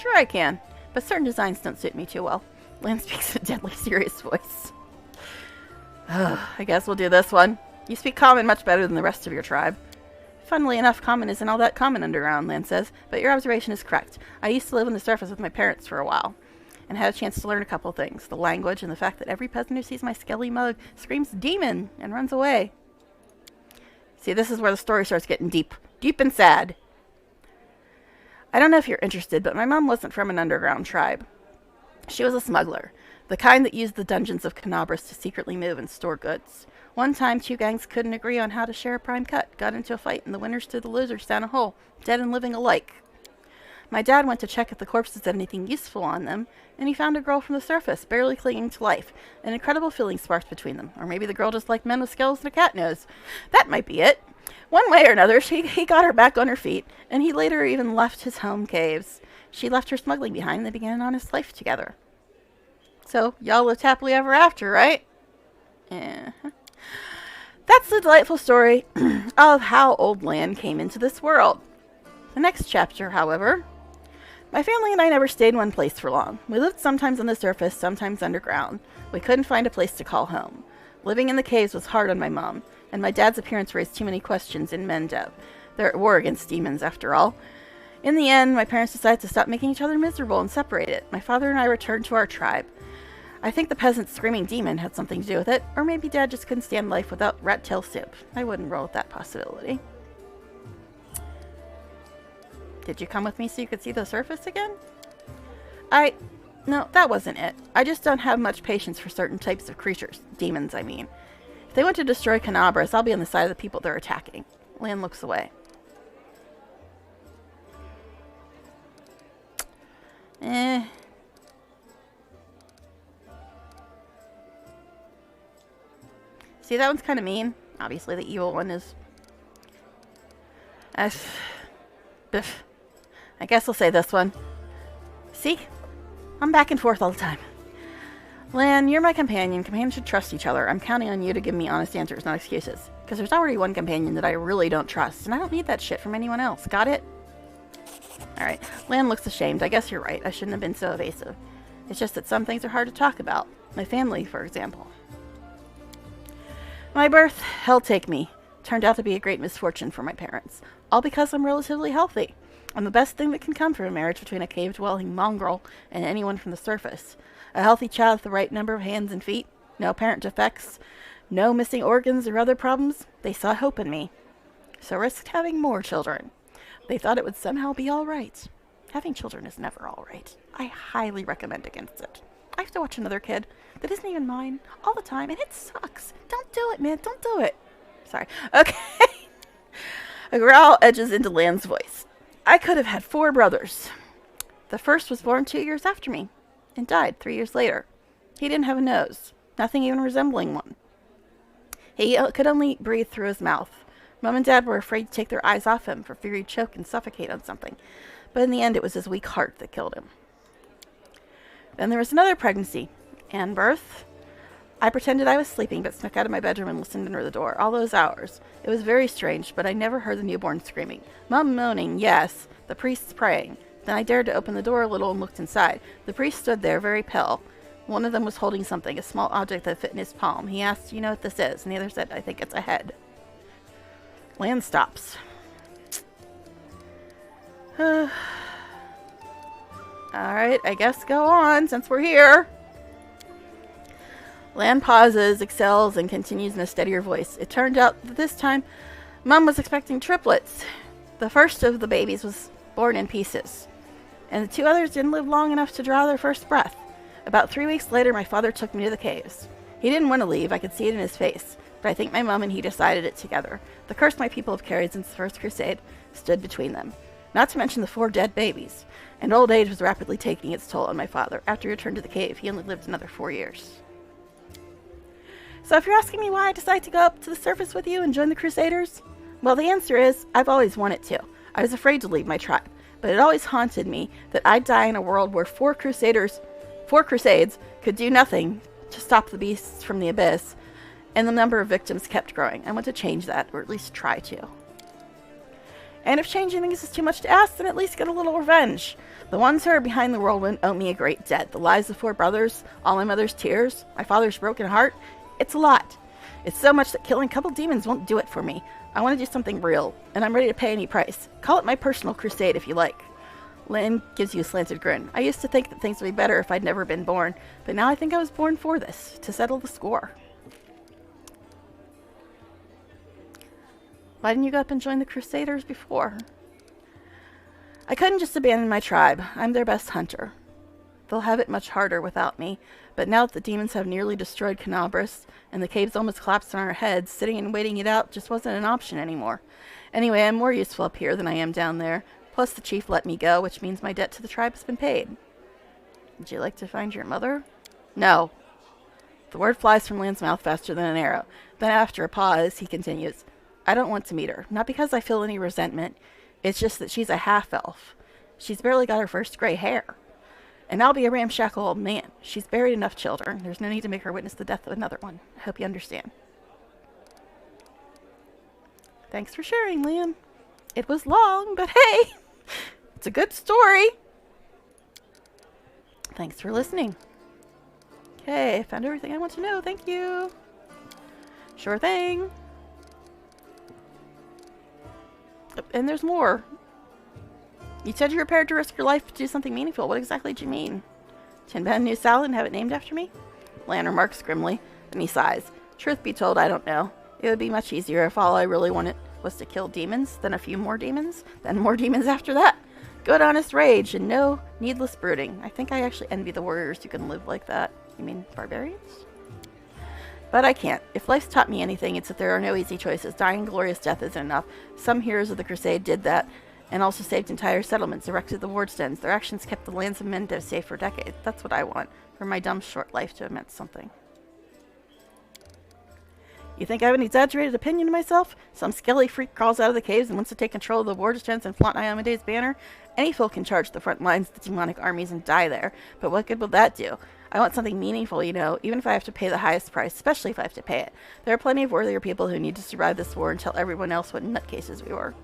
Sure I can, but certain designs don't suit me too well. Lan speaks in a deadly serious voice. I guess we'll do this one. You speak common much better than the rest of your tribe. Funnily enough, common isn't all that common underground, Lan says, but your observation is correct. I used to live on the surface with my parents for a while, and had a chance to learn a couple things. The language and the fact that every peasant who sees my skelly mug screams demon and runs away. See, this is where the story starts getting deep. Deep and sad. I don't know if you're interested, but my mom wasn't from an underground tribe. She was a smuggler, the kind that used the dungeons of Canabras to secretly move and store goods. One time, two gangs couldn't agree on how to share a prime cut, got into a fight, and the winners threw the losers down a hole, dead and living alike. My dad went to check if the corpses had anything useful on them, and he found a girl from the surface, barely clinging to life. An incredible feeling sparked between them. Or maybe the girl just liked men with scales and a cat nose. That might be it. One way or another, he got her back on her feet, and he later even left his home caves. She left her smuggling behind, and they began an honest life together. So, y'all lived happily ever after, right? Yeah. That's the delightful story of how Old Lan came into this world. The next chapter, however, my family and I never stayed in one place for long. We lived sometimes on the surface, sometimes underground. We couldn't find a place to call home. Living in the caves was hard on my mom, and my dad's appearance raised too many questions in Mendev. They're at war against demons, after all. In the end, my parents decided to stop making each other miserable and separated. My father and I returned to our tribe. I think the peasant's screaming demon had something to do with it, or maybe Dad just couldn't stand life without rat tail soup. I wouldn't roll with that possibility. Did you come with me so you could see the surface again? No, that wasn't it. I just don't have much patience for certain types of creatures. Demons, I mean. If they want to destroy Canabras, I'll be on the side of the people they're attacking. Lan looks away. See, that one's kind of mean. Obviously, the evil one is... Biff. I guess I'll say this one. See? I'm back and forth all the time. Lan, you're my companion. Companions should trust each other. I'm counting on you to give me honest answers, not excuses. Because there's already one companion that I really don't trust, and I don't need that shit from anyone else. Got it? Alright. Lan looks ashamed. I guess you're right. I shouldn't have been so evasive. It's just that some things are hard to talk about. My family, for example. My birth, hell take me, turned out to be a great misfortune for my parents. All because I'm relatively healthy. I'm the best thing that can come from a marriage between a cave-dwelling mongrel and anyone from the surface. A healthy child with the right number of hands and feet, no apparent defects, no missing organs or other problems. They saw hope in me, so risked having more children. They thought it would somehow be all right. Having children is never all right. I highly recommend against it. I have to watch another kid that isn't even mine all the time, and it sucks. Don't do it, man. Don't do it. Sorry. Okay. A growl edges into Lan's voice. I could have had 4 brothers. The first was born 2 years after me and died 3 years later. He didn't have a nose, nothing even resembling one. He could only breathe through his mouth. Mom and Dad were afraid to take their eyes off him for fear he'd choke and suffocate on something. But in the end, it was his weak heart that killed him. Then there was another pregnancy and birth. I pretended I was sleeping, but snuck out of my bedroom and listened under the door all those hours. It was very strange, but I never heard the newborn screaming. Mom moaning, yes. The priests praying. Then I dared to open the door a little and looked inside. The priest stood there, very pale. One of them was holding something, a small object that fit in his palm. He asked, "You know what this is?" And the other said, "I think it's a head." Lan stops. Alright, I guess go on, since we're here. Lan pauses, exhales, and continues in a steadier voice. It turned out that this time, Mom was expecting triplets. The first of the babies was born in pieces, and the 2 others didn't live long enough to draw their first breath. About 3 weeks later, my father took me to the caves. He didn't want to leave, I could see it in his face, but I think my mom and he decided it together. The curse my people have carried since the First Crusade stood between them. Not to mention the 4 dead babies. And old age was rapidly taking its toll on my father. After he returned to the cave, he only lived another 4 years. So if you're asking me why I decided to go up to the surface with you and join the Crusaders, well, the answer is, I've always wanted to. I was afraid to leave my tribe, but it always haunted me that I'd die in a world where 4 crusades could do nothing to stop the beasts from the abyss, and the number of victims kept growing. I want to change that, or at least try to. And if changing things is too much to ask, then at least get a little revenge. The ones who are behind the whirlwind owe me a great debt. The lives of 4 brothers, all my mother's tears, my father's broken heart. It's a lot. It's so much that killing a couple demons won't do it for me. I want to do something real, and I'm ready to pay any price. Call it my personal crusade if you like. Lynn gives you a slanted grin. I used to think that things would be better if I'd never been born, but now I think I was born for this, to settle the score. Why didn't you go up and join the Crusaders before? I couldn't just abandon my tribe. I'm their best hunter. They'll have it much harder without me, but now that the demons have nearly destroyed Canabris, and the caves almost collapsed on our heads, sitting and waiting it out just wasn't an option anymore. Anyway, I'm more useful up here than I am down there. Plus, the chief let me go, which means my debt to the tribe has been paid. Would you like to find your mother? No. The word flies from Lan's mouth faster than an arrow. Then after a pause, he continues, I don't want to meet her. Not because I feel any resentment. It's just that she's a half-elf. She's barely got her first gray hair. And I'll be a ramshackle old man. She's buried enough children. There's no need to make her witness the death of another one. I hope you understand. Thanks for sharing, Liam. It was long, but hey, it's a good story. Thanks for listening. Okay, I found everything I want to know. Thank you. Sure thing. And there's more. You said you were prepared to risk your life to do something meaningful. What exactly do you mean? To invent a new salad and have it named after me? Lan remarks grimly, then he sighs. Truth be told, I don't know. It would be much easier if all I really wanted was to kill demons, then a few more demons, then more demons after that. Good honest rage and no needless brooding. I think I actually envy the warriors who can live like that. You mean barbarians? But I can't. If life's taught me anything, it's that there are no easy choices. Dying glorious death isn't enough. Some heroes of the Crusade did that, and also saved entire settlements, erected the ward stones. Their actions kept the lands of Mendo safe for decades. That's what I want, for my dumb short life to have meant something. You think I have an exaggerated opinion of myself? Some skelly freak crawls out of the caves and wants to take control of the ward stones and flaunt Iomede's banner? Any fool can charge the front lines of the demonic armies and die there, but what good will that do? I want something meaningful, you know, even if I have to pay the highest price, especially if I have to pay it. There are plenty of worthier people who need to survive this war and tell everyone else what nutcases we were.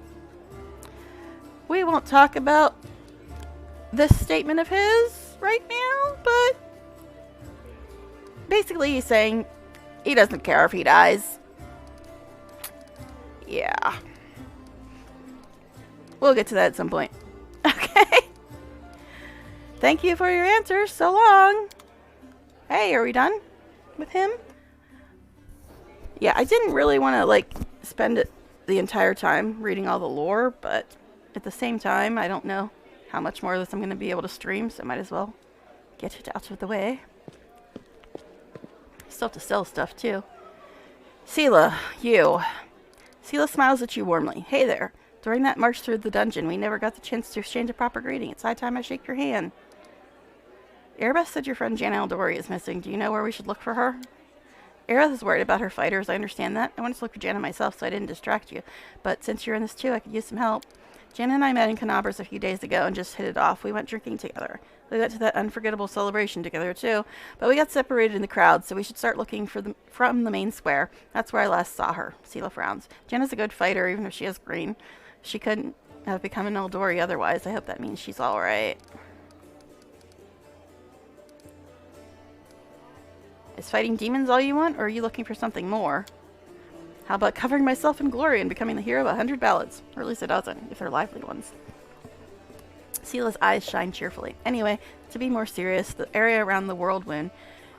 We won't talk about this statement of his right now, but basically he's saying he doesn't care if he dies. Yeah. We'll get to that at some point. Okay. Thank you for your answers. So long. Hey, are we done with him? Yeah, I didn't really want to, like, spend it the entire time reading all the lore, but at the same time, I don't know how much more of this I'm going to be able to stream, so I might as well get it out of the way. Still have to sell stuff, too. Sela, you. Sela smiles at you warmly. Hey there. During that march through the dungeon, we never got the chance to exchange a proper greeting. It's high time I shake your hand. Erebeth said your friend Jana Eldori is missing. Do you know where we should look for her? Erebeth is worried about her fighters. I understand that. I wanted to look for Jana myself, so I didn't distract you. But since you're in this too, I could use some help. Jana and I met in Canabris a few days ago and just hit it off. We went drinking together. We went to that unforgettable celebration together too, but we got separated in the crowd, so we should start looking from the main square. That's where I last saw her. Sela frowns. Jana's a good fighter, even if she is green. She couldn't have become an Eldori otherwise. I hope that means she's alright. Is fighting demons all you want, or are you looking for something more? How about covering myself in glory and becoming the hero of 100 ballads? Or at least a dozen, if they're lively ones. Sela's eyes shine cheerfully. Anyway, to be more serious, the area around the Whirlwind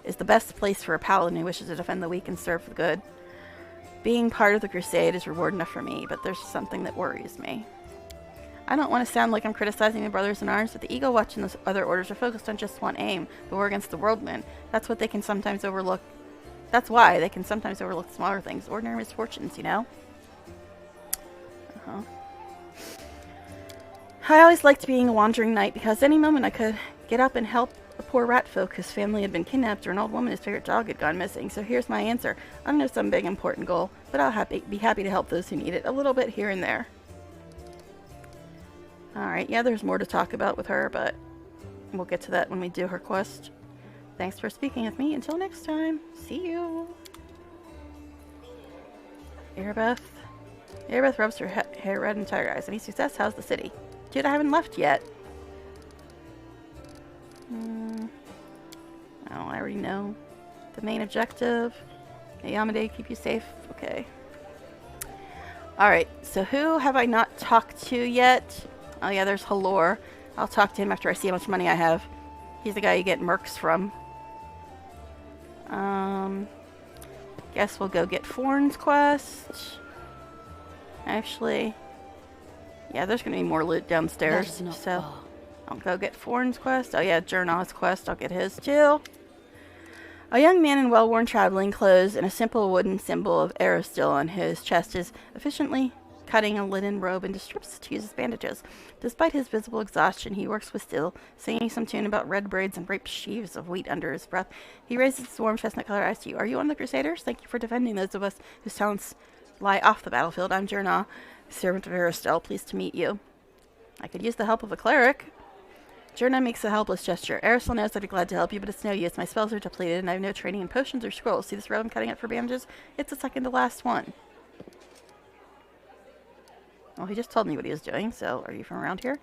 is the best place for a paladin who wishes to defend the weak and serve the good. Being part of the crusade is reward enough for me, but there's something that worries me. I don't want to sound like I'm criticizing the brothers in arms, but the Eagle Watch and the other orders are focused on just one aim, the war against the Whirlwind. That's what they can sometimes overlook. That's why they can sometimes overlook smaller things, ordinary misfortunes, you know? I always liked being a wandering knight because any moment I could get up and help a poor rat folk whose family had been kidnapped or an old woman whose favorite dog had gone missing. So here's my answer. I don't know some big important goal, but I'll be happy to help those who need it a little bit here and there. Alright, yeah, there's more to talk about with her, but we'll get to that when we do her quest. Thanks for speaking with me. Until next time, see you. Erebeth. Erebeth rubs her hair red and tired eyes. Any success? How's the city? Dude, I haven't left yet. Oh, I already know. The main objective. Hey, Yamade, keep you safe. Okay. Alright, so who have I not talked to yet? Oh yeah, there's Halor. I'll talk to him after I see how much money I have. He's the guy you get mercs from. Guess we'll go get Forn's quest. Actually, yeah, there's gonna be more loot downstairs, so I'll go get Forn's quest. Oh yeah, Jernah's quest, I'll get his too. A young man in well-worn traveling clothes and a simple wooden symbol of Aerosteel on his chest is efficiently cutting a linen robe into strips to use as bandages. Despite his visible exhaustion, he works with steel, singing some tune about red braids and raped sheaves of wheat under his breath. He raises his warm chestnut-colored eyes to you. Are you one of the Crusaders? Thank you for defending those of us whose talents lie off the battlefield. I'm Jernah, servant of Aerosteel. Pleased to meet you. I could use the help of a cleric. Jernah makes a helpless gesture. Aerosteel knows I'd be glad to help you, but it's no use. My spells are depleted, and I have no training in potions or scrolls. See this robe I'm cutting up for bandages? It's the second to last one. Well, he just told me what he was doing, so are you from around here?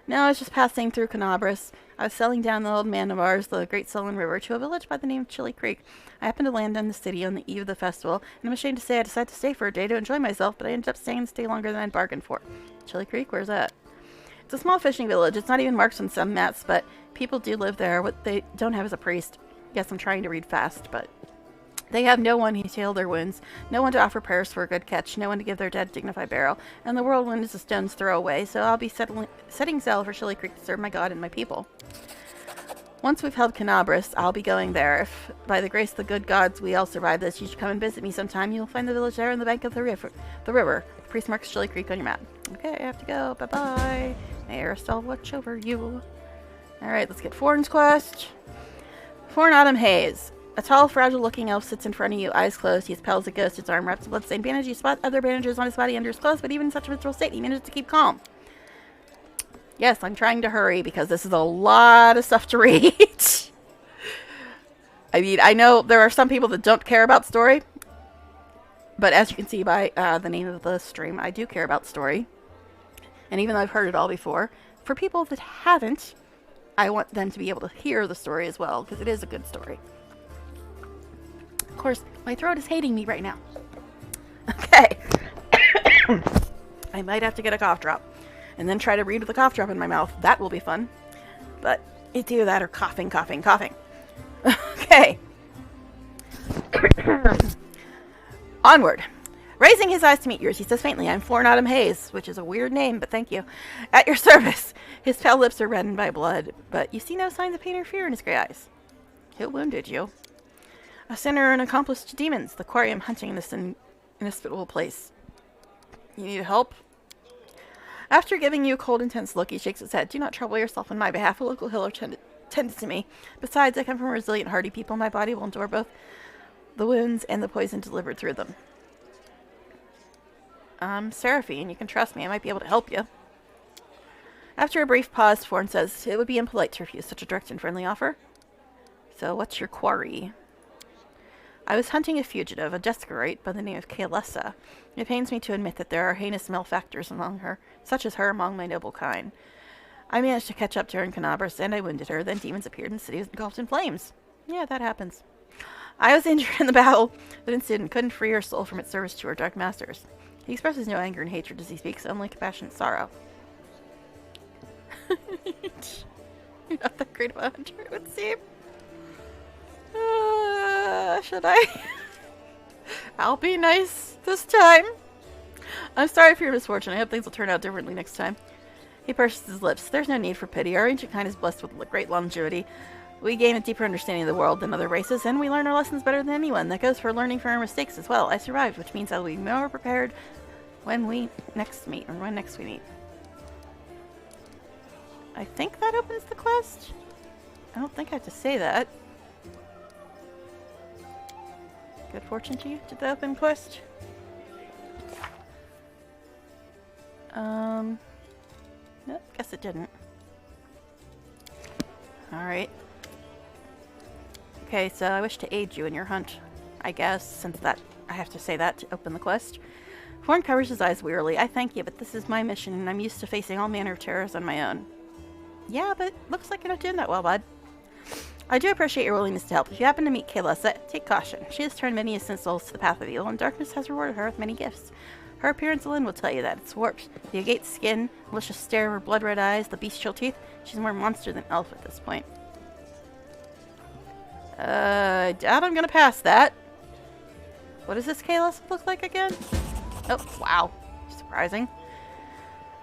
No, I was just passing through Canabras. I was sailing down the old man of ours, the Great Sullen River, to a village by the name of Chili Creek. I happened to land in the city on the eve of the festival, and I'm ashamed to say I decided to stay for a day to enjoy myself, but I ended up staying longer than I'd bargained for. Chili Creek? Where's that? It's a small fishing village. It's not even marked on some maps, but people do live there. What they don't have is a priest. Yes, I'm trying to read fast, but they have no one to heal their wounds, no one to offer prayers for a good catch, no one to give their dead dignified burial, and the whirlwind is a stone's throw away, so I'll be setting sail for Chili Creek to serve my god and my people. Once we've held Canabras, I'll be going there. If, by the grace of the good gods, we all survive this, you should come and visit me sometime. You'll find the village there on the bank of the river. The priest marks Chili Creek on your map. Okay, I have to go. Bye-bye. May Aerosteel watch over you. Alright, let's get Forn's quest. Forn Autumn Haze. A tall, fragile-looking elf sits in front of you, eyes closed. He is pale as a ghost, his arm wrapped in bloodstained bandage. You spot other bandages on his body under his clothes, but even in such a miserable state, he manages to keep calm. Yes, I'm trying to hurry because this is a lot of stuff to read. I mean, I know there are some people that don't care about story, but as you can see by the name of the stream, I do care about story. And even though I've heard it all before, for people that haven't, I want them to be able to hear the story as well, because it is a good story. Of course, my throat is hating me right now. Okay. I might have to get a cough drop. And then try to read with a cough drop in my mouth. That will be fun. But it's either that or coughing, coughing, coughing. Okay. Onward. Raising his eyes to meet yours, he says faintly, I'm Forn Autumn Haze, which is a weird name, but thank you. At your service. His pale lips are reddened by blood, but you see no signs of pain or fear in his gray eyes. Who wounded you? A sinner and accomplice to demons. The quarry I'm hunting in this inhospitable place. You need help? After giving you a cold, intense look, he shakes his head. Do not trouble yourself on my behalf. A local healer tended to me. Besides, I come from resilient, hardy people. My body will endure both the wounds and the poison delivered through them. Seraphine, you can trust me. I might be able to help you. After a brief pause, Forn says, it would be impolite to refuse such a direct and friendly offer. So, what's your quarry? I was hunting a fugitive, a Descarate by the name of Kaelessa. It pains me to admit that there are heinous malefactors among her, such as her among my noble kind. I managed to catch up to her in Canabras, and I wounded her. Then demons appeared and the city was engulfed in flames. Yeah, that happens. I was injured in the battle, but instead couldn't free her soul from its service to her dark masters. He expresses no anger and hatred as he speaks, only compassionate sorrow. You're not that great of a hunter, it would seem. Should I? I'll be nice this time. I'm sorry for your misfortune. I hope things will turn out differently next time. He purses his lips. There's no need for pity. Our ancient kind is blessed with great longevity. We gain a deeper understanding of the world than other races, and we learn our lessons better than anyone. That goes for learning from our mistakes as well. I survived, which means I'll be more prepared when we next meet, or when next we meet. I think that opens the quest. I don't think I have to say that. Good fortune to you. Did that open quest? Nope, guess it didn't. Alright. Okay, so I wish to aid you in your hunt, I guess, since that I have to say that to open the quest. Horn covers his eyes wearily. I thank you, but this is my mission, and I'm used to facing all manner of terrors on my own. Yeah, but looks like you're not doing that well, bud. I do appreciate your willingness to help. If you happen to meet Kaylessa, take caution. She has turned many innocent souls to the path of evil, and darkness has rewarded her with many gifts. Her appearance alone will tell you that. It's warped. The agate skin, malicious stare of her blood-red eyes, the bestial teeth. She's more monster than elf at this point. I doubt I'm gonna pass that. What does this Kaylessa look like again? Oh, wow. Surprising.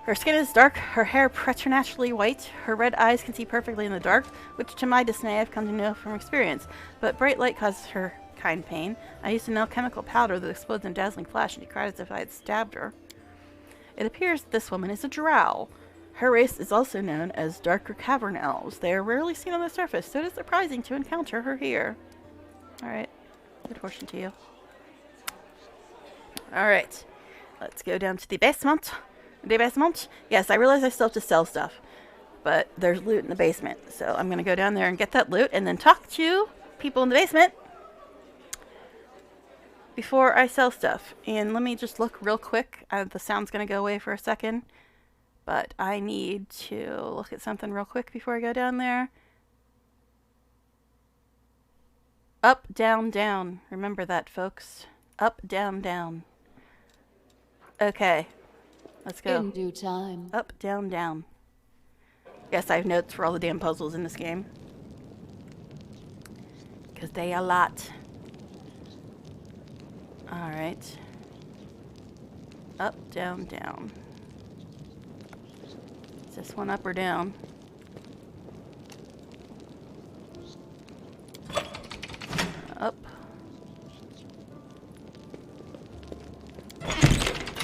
Her skin is dark, her hair preternaturally white, her red eyes can see perfectly in the dark, which to my dismay I've come to know from experience, but bright light causes her kind pain. I used an alchemical powder that explodes in dazzling flash, and she cried as if I had stabbed her. It appears that this woman is a drow. Her race is also known as darker cavern elves. They are rarely seen on the surface, so it is surprising to encounter her here. Alright, good fortune to you. Alright, let's go down to the basement. The basement? Yes, I realize I still have to sell stuff, but there's loot in the basement, so I'm going to go down there and get that loot and then talk to people in the basement before I sell stuff. And let me just look real quick. The sound's going to go away for a second, but I need to look at something real quick before I go down there. Up, down, down. Remember that, folks. Up, down, down. Okay. Let's go. In due time. Up, down, down. Yes, I have notes for all the damn puzzles in this game. Because they a lot. Alright. Up, down, down. Is this one up or down? Up.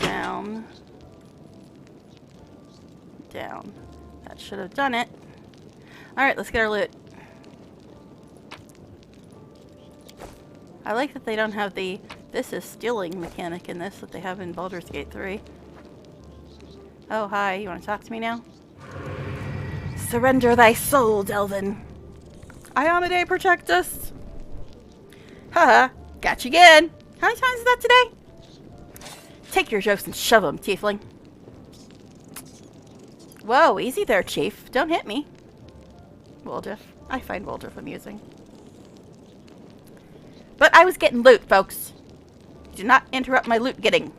Down. Down. That should have done it. Alright, let's get our loot. I like that they don't have the "this is stealing" mechanic in this that they have in Baldur's Gate 3. Oh, hi. You want to talk to me now? Surrender thy soul, Delvin. Ionade, protect us. Haha. Got you again. How many times is that today? Take your jokes and shove them, tiefling. Whoa, easy there, Chief. Don't hit me. Waldorf. I find Waldorf amusing. But I was getting loot, folks. Do not interrupt my loot getting.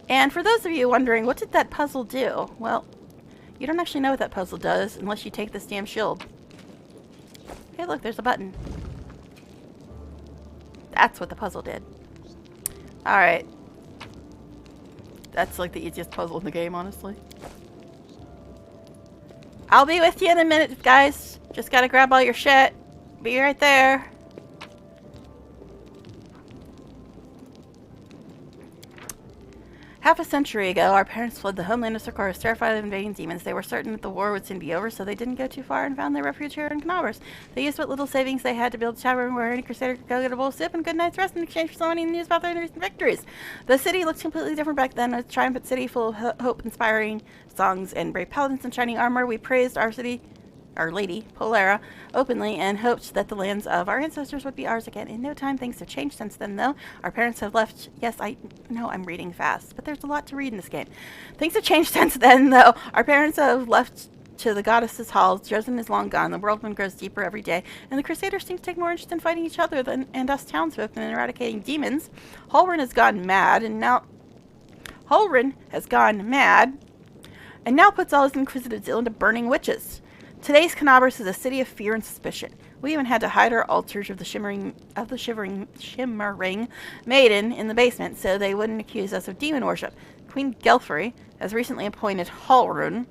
And for those of you wondering, what did that puzzle do? Well, you don't actually know what that puzzle does unless you take this damn shield. Hey, look, there's a button. That's what the puzzle did. Alright. That's like the easiest puzzle in the game, honestly. I'll be with you in a minute, guys. Just gotta grab all your shit. Be right there. Half a century ago, our parents fled the homeland of Socorus, terrified of invading demons. They were certain that the war would soon be over, so they didn't go too far and found their refuge here in Canabras. They used what little savings they had to build a tavern where any crusader could go get a bowl of soup and a good night's rest in exchange for so many news about their recent victories. The city looked completely different back then, a triumphant city full of hope-inspiring songs and brave paladins in shining armor. We praised our city, Our Lady, Polera, openly and hoped that the lands of our ancestors would be ours again. In no time, things have changed since then, though. Our parents have left. Yes, I know I'm reading fast, but there's a lot to read in this game. Things have changed since then, though. Our parents have left to the goddess's halls. Dresden is long gone. The worldwind grows deeper every day, and the Crusaders seem to take more interest in fighting each other and us townsfolk than in eradicating demons. Holrin has gone mad, and now puts all his inquisitive zeal into burning witches. Today's Canabras is a city of fear and suspicion. We even had to hide our altars of the shivering maiden in the basement so they wouldn't accuse us of demon worship. Queen Gelfrey has recently appointed Halrun,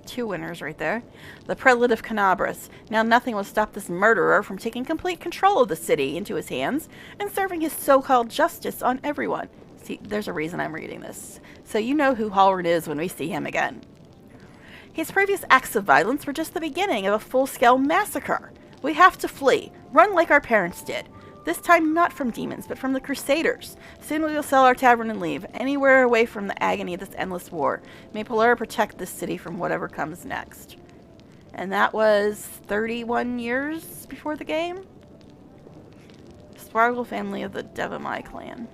2 winners right there, the prelate of Canabras. Now nothing will stop this murderer from taking complete control of the city into his hands and serving his so-called justice on everyone. See, there's a reason I'm reading this. So you know who Halvard is when we see him again. His previous acts of violence were just the beginning of a full-scale massacre. We have to flee. Run like our parents did. This time not from demons, but from the Crusaders. Soon we will sell our tavern and leave, anywhere away from the agony of this endless war. May Pollara protect this city from whatever comes next. And that was 31 years before the game? Spargle family of the Devamai clan.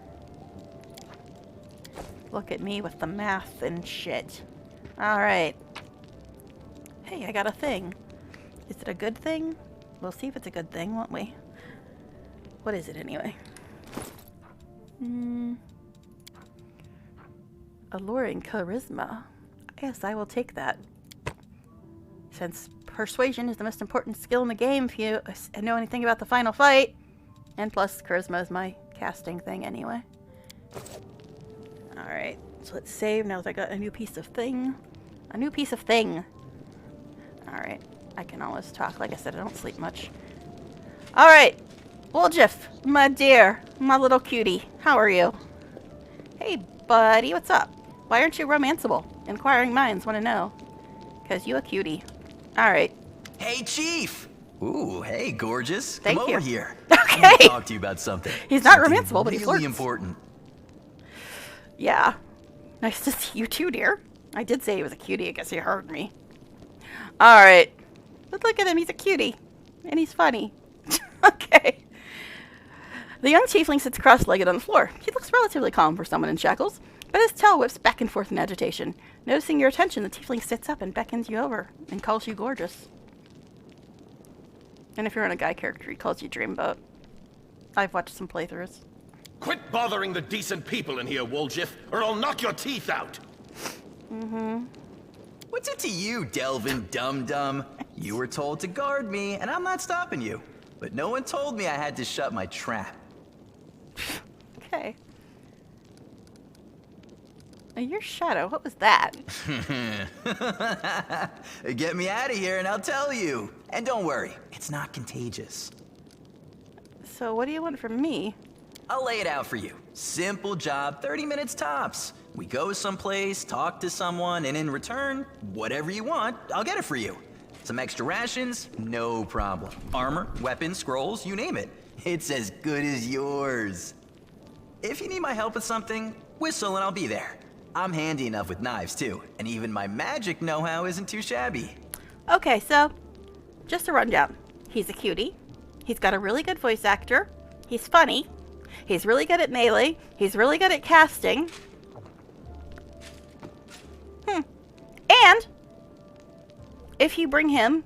Look at me with the math and shit. Alright. Hey, I got a thing. Is it a good thing? We'll see if it's a good thing, won't we? What is it anyway? Alluring charisma. Yes, I will take that. Since persuasion is the most important skill in the game if you know anything about the final fight. And plus, charisma is my casting thing anyway. Alright, so let's save now that I got a new piece of thing. A new piece of thing! Alright, I can always talk. Like I said, I don't sleep much. Alright! WotR-pt, my dear, my little cutie, how are you? Hey, buddy, what's up? Why aren't you romanceable? Inquiring minds want to know. Because you a cutie. Alright. Hey, Chief! Ooh, hey, gorgeous. Thank Come you. over here. Okay. I need to talk to you about something. He's not Something romanceable, but he's really important. Yeah. Nice to see you too, dear. I did say he was a cutie. I guess you heard me. Alright. But look at him. He's a cutie. And he's funny. Okay. The young tiefling sits cross-legged on the floor. He looks relatively calm for someone in shackles, but his tail whips back and forth in agitation. Noticing your attention, the tiefling sits up and beckons you over and calls you gorgeous. And if you're on a guy character, he calls you Dreamboat. I've watched some playthroughs. Quit bothering the decent people in here, WotR-pt, or I'll knock your teeth out! What's it to you, Delvin Dum-Dum? You were told to guard me, and I'm not stopping you. But no one told me I had to shut my trap. Okay. Your shadow, what was that? Get me out of here and I'll tell you. And don't worry, it's not contagious. So what do you want from me? I'll lay it out for you. Simple job, 30 minutes tops. We go someplace, talk to someone, and in return, whatever you want, I'll get it for you. Some extra rations? No problem. Armor, weapons, scrolls, you name it. It's as good as yours. If you need my help with something, whistle and I'll be there. I'm handy enough with knives too, and even my magic know-how isn't too shabby. Okay, so, just a rundown. He's a cutie. He's got a really good voice actor. He's funny. He's really good at melee. He's really good at casting. And if you bring him,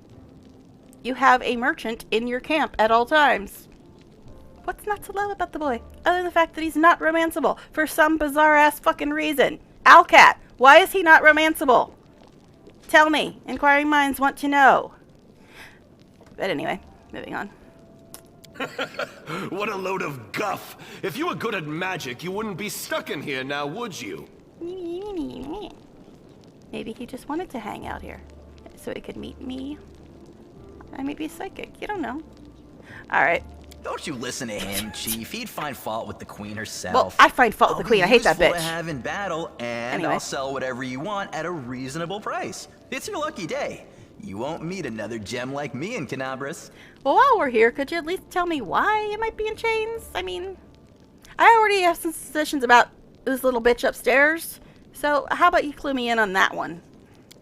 you have a merchant in your camp at all times. What's not to love about the boy? Other than the fact that he's not romanceable for some bizarre-ass fucking reason. Alcat, why is he not romanceable? Tell me. Inquiring minds want to know. But anyway, moving on. What a load of guff! If you were good at magic, you wouldn't be stuck in here now, would you? Maybe he just wanted to hang out here so he could meet me. I may be psychic. You don't know. Alright. Don't you listen to him, Chief. He'd find fault with the queen herself. Well, I find fault with the queen. I hate that bitch. To have in battle, and Anyway. I'll sell whatever you want at a reasonable price. It's your lucky day. You won't meet another gem like me in Canabras. Well, while we're here, could you at least tell me why you might be in chains? I mean, I already have some suspicions about this little bitch upstairs. So, how about you clue me in on that one?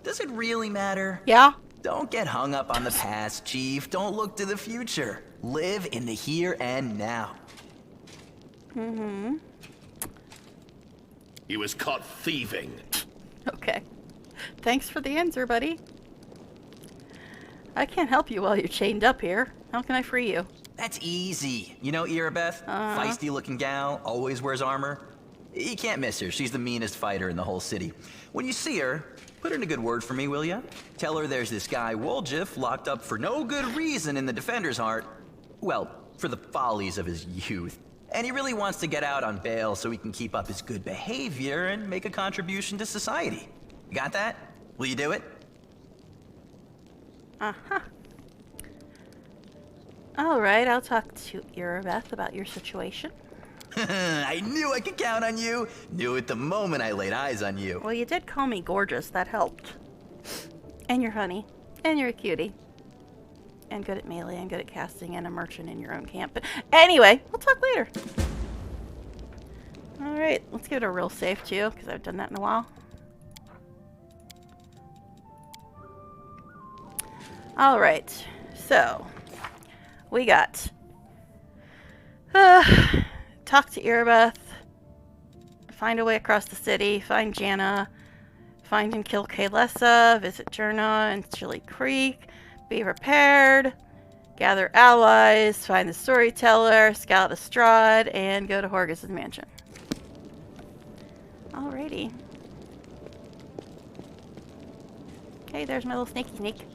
Does it really matter? Yeah? Don't get hung up on the past, Chief. Don't look to the future. Live in the here and now. He was caught thieving. Okay. Thanks for the answer, buddy. I can't help you while you're chained up here. How can I free you? That's easy. You know Irabeth? Feisty-looking gal, always wears armor. You can't miss her. She's the meanest fighter in the whole city. When you see her, put in a good word for me, will ya? Tell her there's this guy, WotR-pt, locked up for no good reason in the Defender's Heart. Well, for the follies of his youth. And he really wants to get out on bail so he can keep up his good behavior and make a contribution to society. You got that? Will you do it? Uh-huh. Alright, I'll talk to Irabeth about your situation. I knew I could count on you. Knew it the moment I laid eyes on you. Well, you did call me gorgeous. That helped. And you're honey. And you're a cutie. And good at melee and good at casting and a merchant in your own camp. But anyway, we'll talk later. Alright, let's give it a real save too, because I've done that in a while. Alright, so we got talk to Irabeth, find a way across the city, find Janna, find and kill Kaelessa, visit Jerna and Chili Creek, be prepared, gather allies, find the storyteller, scout Estrad, and go to Horgus' mansion. Alrighty. Okay, there's my little snaky snake.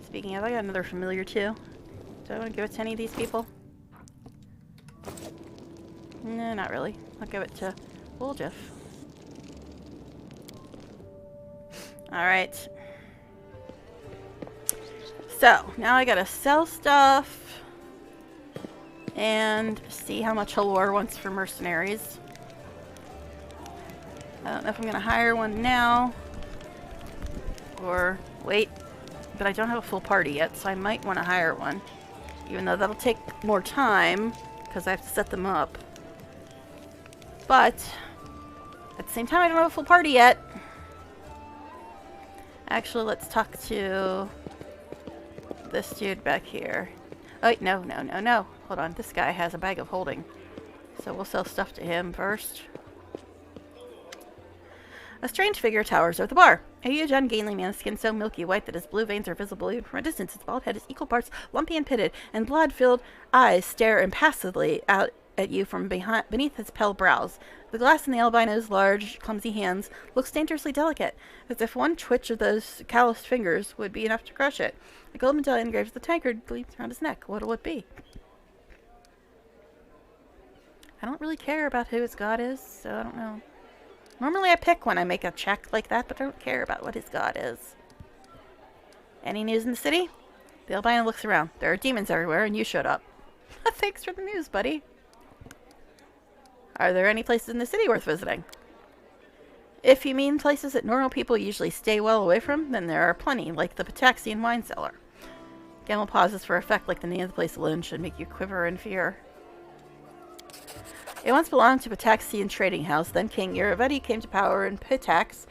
Speaking of, I got another familiar too. Do I want to give it to any of these people? No, not really. I'll give it to Woljeff. Alright. So, now I gotta sell stuff and see how much Halor wants for mercenaries. I don't know if I'm gonna hire one now or wait, but I don't have a full party yet, so I might want to hire one. Even though that'll take more time because I have to set them up. But at the same time, I don't have a full party yet. Actually, let's talk to this dude back here. Oh, wait, no. Hold on, this guy has a bag of holding. So we'll sell stuff to him first. A strange figure towers over the bar. A huge, ungainly man, skin so milky white that his blue veins are visible even from a distance. His bald head is equal parts lumpy and pitted, and blood-filled eyes stare impassively out at you from beneath his pale brows. The glass in the albino's large, clumsy hands looks dangerously delicate, as if one twitch of those calloused fingers would be enough to crush it. A gold medallion engraved with a tankard gleams around his neck. What'll it be? I don't really care about who his god is, so I don't know. Normally I pick when I make a check like that, but I don't care about what his god is. Any news in the city? The albino looks around. There are demons everywhere, and you showed up. Thanks for the news, buddy. Are there any places in the city worth visiting? If you mean places that normal people usually stay well away from, then there are plenty, like the Pataxian wine cellar. Gamel pauses for effect, like the name of the place alone should make you quiver in fear. It once belonged to Pataxian trading house, then King Iraveti came to power in Pitax,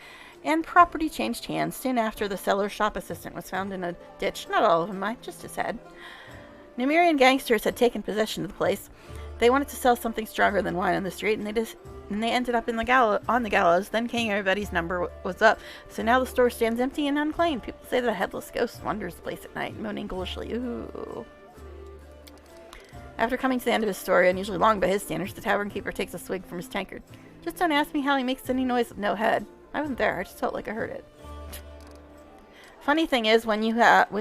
and property changed hands. Soon after, the seller's shop assistant was found in a ditch. Not all of them, just his head. Numerian gangsters had taken possession of the place. They wanted to sell something stronger than wine on the street, and they ended up on the gallows. Then King Iraveti's number was up, so now the store stands empty and unclaimed. People say that a headless ghost wanders the place at night, moaning ghoulishly. Ooh. After coming to the end of his story, unusually long by his standards, the tavern keeper takes a swig from his tankard. Just don't ask me how he makes any noise with no head. I wasn't there, I just felt like I heard it. Funny thing is, when you have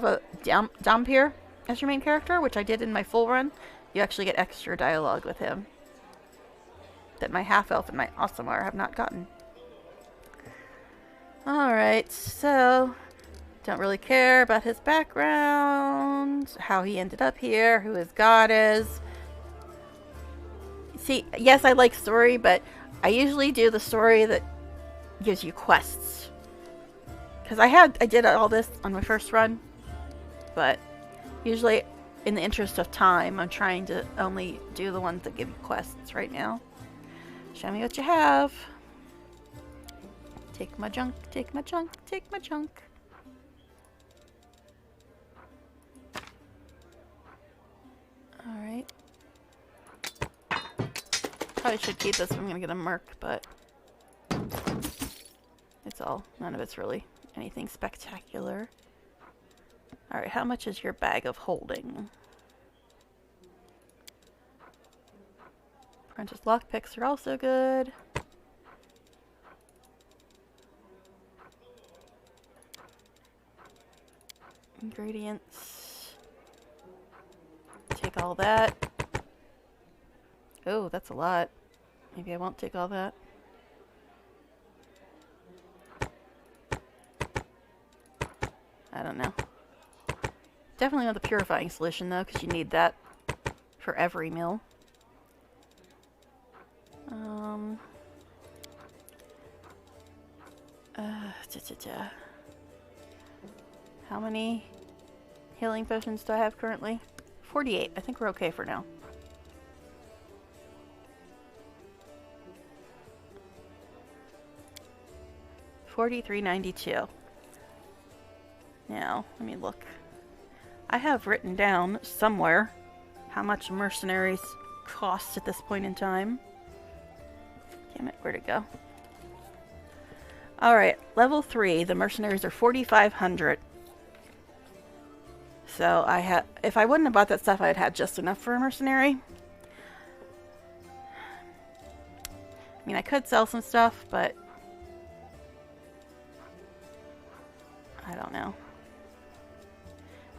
a Dhampir as your main character, which I did in my full run, you actually get extra dialogue with him that my half-elf and my Aasimar have not gotten. Alright, so don't really care about his background, how he ended up here, who his god is. See, yes, I like story, but I usually do the story that gives you quests. Because I did all this on my first run, but usually in the interest of time, I'm trying to only do the ones that give you quests right now. Show me what you have. Take my junk, take my junk, take my junk. Alright. Probably should keep this if I'm gonna get a merc, but none of it's really anything spectacular. Alright, how much is your bag of holding? Apprentice lockpicks are also good. Ingredients. Take all that. Oh, that's a lot. Maybe I won't take all that. I don't know. Definitely want the purifying solution though, because you need that. for every meal. How many healing potions do I have currently? 48. I think we're okay for now. $43.92. Now, let me look. I have written down somewhere how much mercenaries cost at this point in time. Damn it, where'd it go? Alright, level 3, the mercenaries are 4,500. So if I wouldn't have bought that stuff, I'd had just enough for a mercenary. I mean, I could sell some stuff, but I don't know.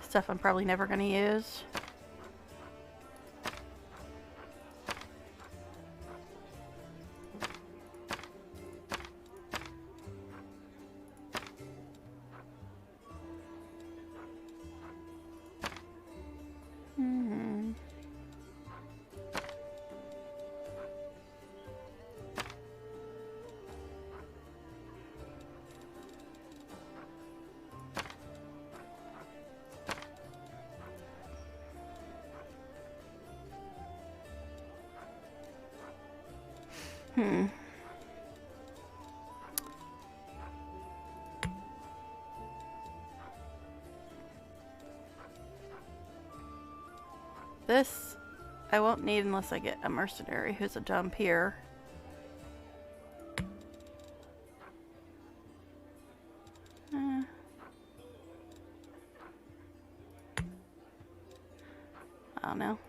Stuff I'm probably never going to use. This I won't need unless I get a mercenary who's a dump here. I don't know.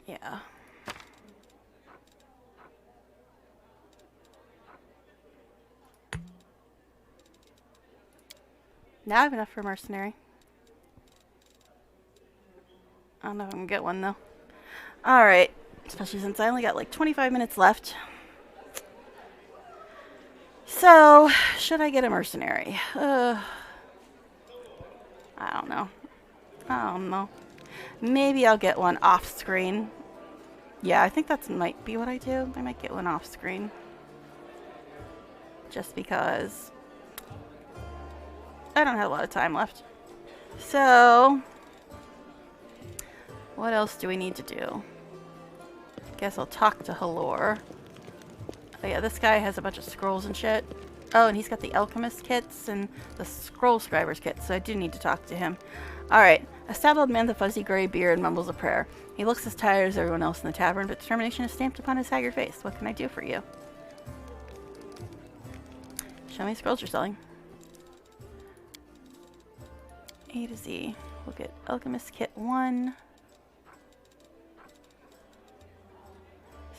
Yeah. Now I have enough for a mercenary. I don't know if I'm gonna get one though. Alright. Especially since I only got like 25 minutes left. So, should I get a mercenary? I don't know. I don't know. Maybe I'll get one off screen. Yeah, I think that might be what I do. I might get one off screen. Just because I don't have a lot of time left. So, what else do we need to do? Guess I'll talk to Halor. Oh yeah, this guy has a bunch of scrolls and shit. Oh, and he's got the alchemist kits and the scroll scribers kits, so I do need to talk to him. Alright, a stout old man with a fuzzy gray beard mumbles a prayer. He looks as tired as everyone else in the tavern, but determination is stamped upon his haggard face. What can I do for you? Show me the scrolls you're selling. A to Z. We'll get Alchemist Kit 1.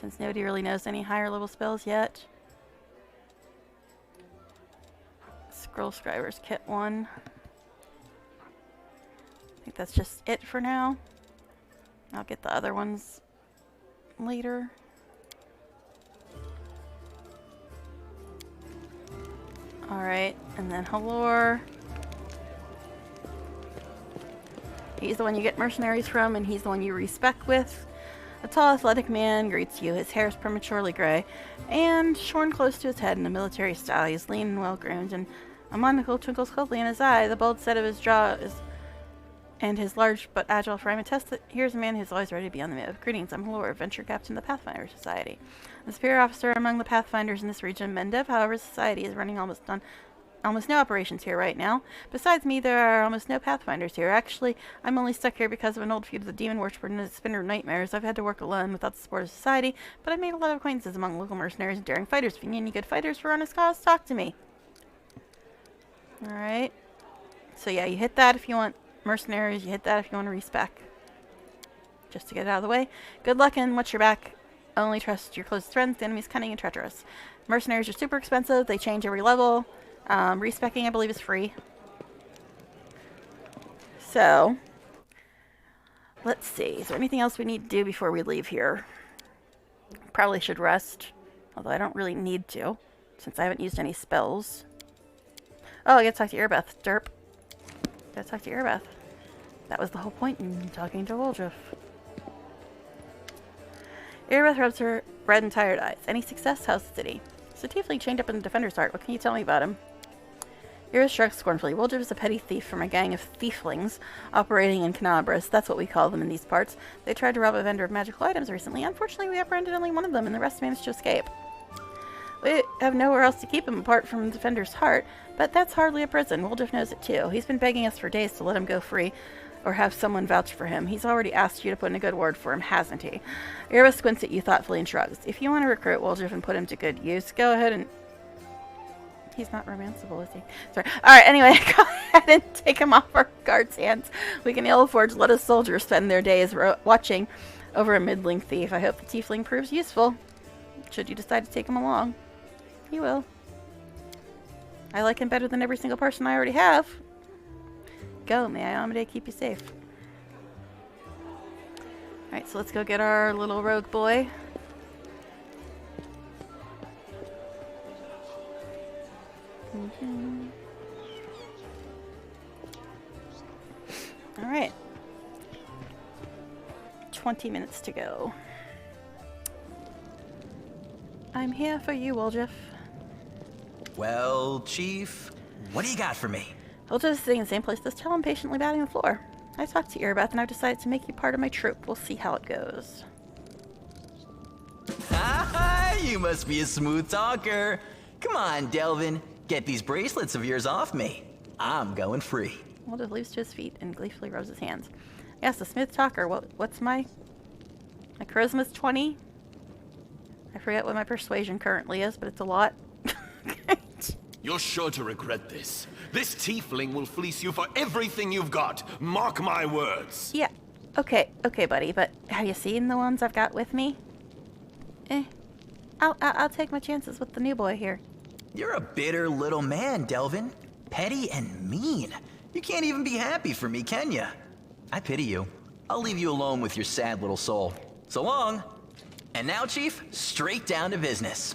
Since nobody really knows any higher level spells yet. Scroll Scribers Kit 1. I think that's just it for now. I'll get the other ones later. Alright, and then Halor. He's the one you get mercenaries from, and he's the one you respec with. A tall, athletic man greets you. His hair is prematurely gray and shorn close to his head in a military style. He's lean and well-groomed, and a monocle twinkles coldly in his eye. The bold set of his jaw and his large but agile frame attest that here's a man who's always ready to be on the move. Greetings, I'm Halor, Venture Captain of the Pathfinder Society. The superior officer among the Pathfinders in this region, Mendev, however, society is running almost no operations here right now. Besides me, there are almost no Pathfinders here. Actually, I'm only stuck here because of an old feud with the demon worshiper and his spinner of nightmares. I've had to work alone without the support of society, but I've made a lot of acquaintances among local mercenaries and daring fighters. If you need any good fighters for honest cause, talk to me. Alright. So yeah, you hit that if you want mercenaries, you hit that if you want to respec. Just to get it out of the way. Good luck and watch your back. Only trust your closest friends. The enemy's cunning and treacherous. Mercenaries are super expensive. They change every level. Respecking, I believe, is free. So, let's see. Is there anything else we need to do before we leave here? Probably should rest. Although I don't really need to, since I haven't used any spells. Oh, I gotta talk to Erebeth. Derp. Gotta talk to Erebeth. That was the whole point in talking to Woljif. Erebeth rubs her red and tired eyes. Any success? How's the city? It's a tiefling chained up in the Defender's Heart. What can you tell me about him? Erebeth shrugs scornfully. Woljif is a petty thief from a gang of thieflings operating in Canabras. That's what we call them in these parts. They tried to rob a vendor of magical items recently. Unfortunately, we apprehended only one of them, and the rest managed to escape. We have nowhere else to keep him apart from the Defender's Heart, but that's hardly a prison. Woljif knows it too. He's been begging us for days to let him go free, or have someone vouch for him. He's already asked you to put in a good word for him, hasn't he? Erebeth squints at you thoughtfully and shrugs. If you want to recruit Woljif and put him to good use, go ahead and... He's not romanceable, is he? Sorry. Alright, anyway, go ahead and take him off our guard's hands. We can ill afford to let a soldier spend their days watching over a middling thief. I hope the tiefling proves useful. Should you decide to take him along. He will. I like him better than every single person I already have. Go, may I, Amade, keep you safe. Alright, so let's go get our little rogue boy. Alright. 20 minutes to go. I'm here for you, Woljif. Well, Chief, what do you got for me? Woljif is sitting in the same place, just tell him patiently batting the floor. I talked to Erebeth and I've decided to make you part of my troop. We'll see how it goes. Ah, you must be a smooth talker. Come on, Delvin. Get these bracelets of yours off me. I'm going free. Woljif leaps to his feet and gleefully rubs his hands. Yes, a smooth talker. What's my charisma's 20? I forget what my persuasion currently is, but it's a lot. You're sure to regret this. This tiefling will fleece you for everything you've got. Mark my words. Yeah. Okay, buddy, but have you seen the ones I've got with me? I'll take my chances with the new boy here. You're a bitter little man, Delvin. Petty and mean. You can't even be happy for me, can you? I pity you. I'll leave you alone with your sad little soul. So long. And now, Chief, straight down to business.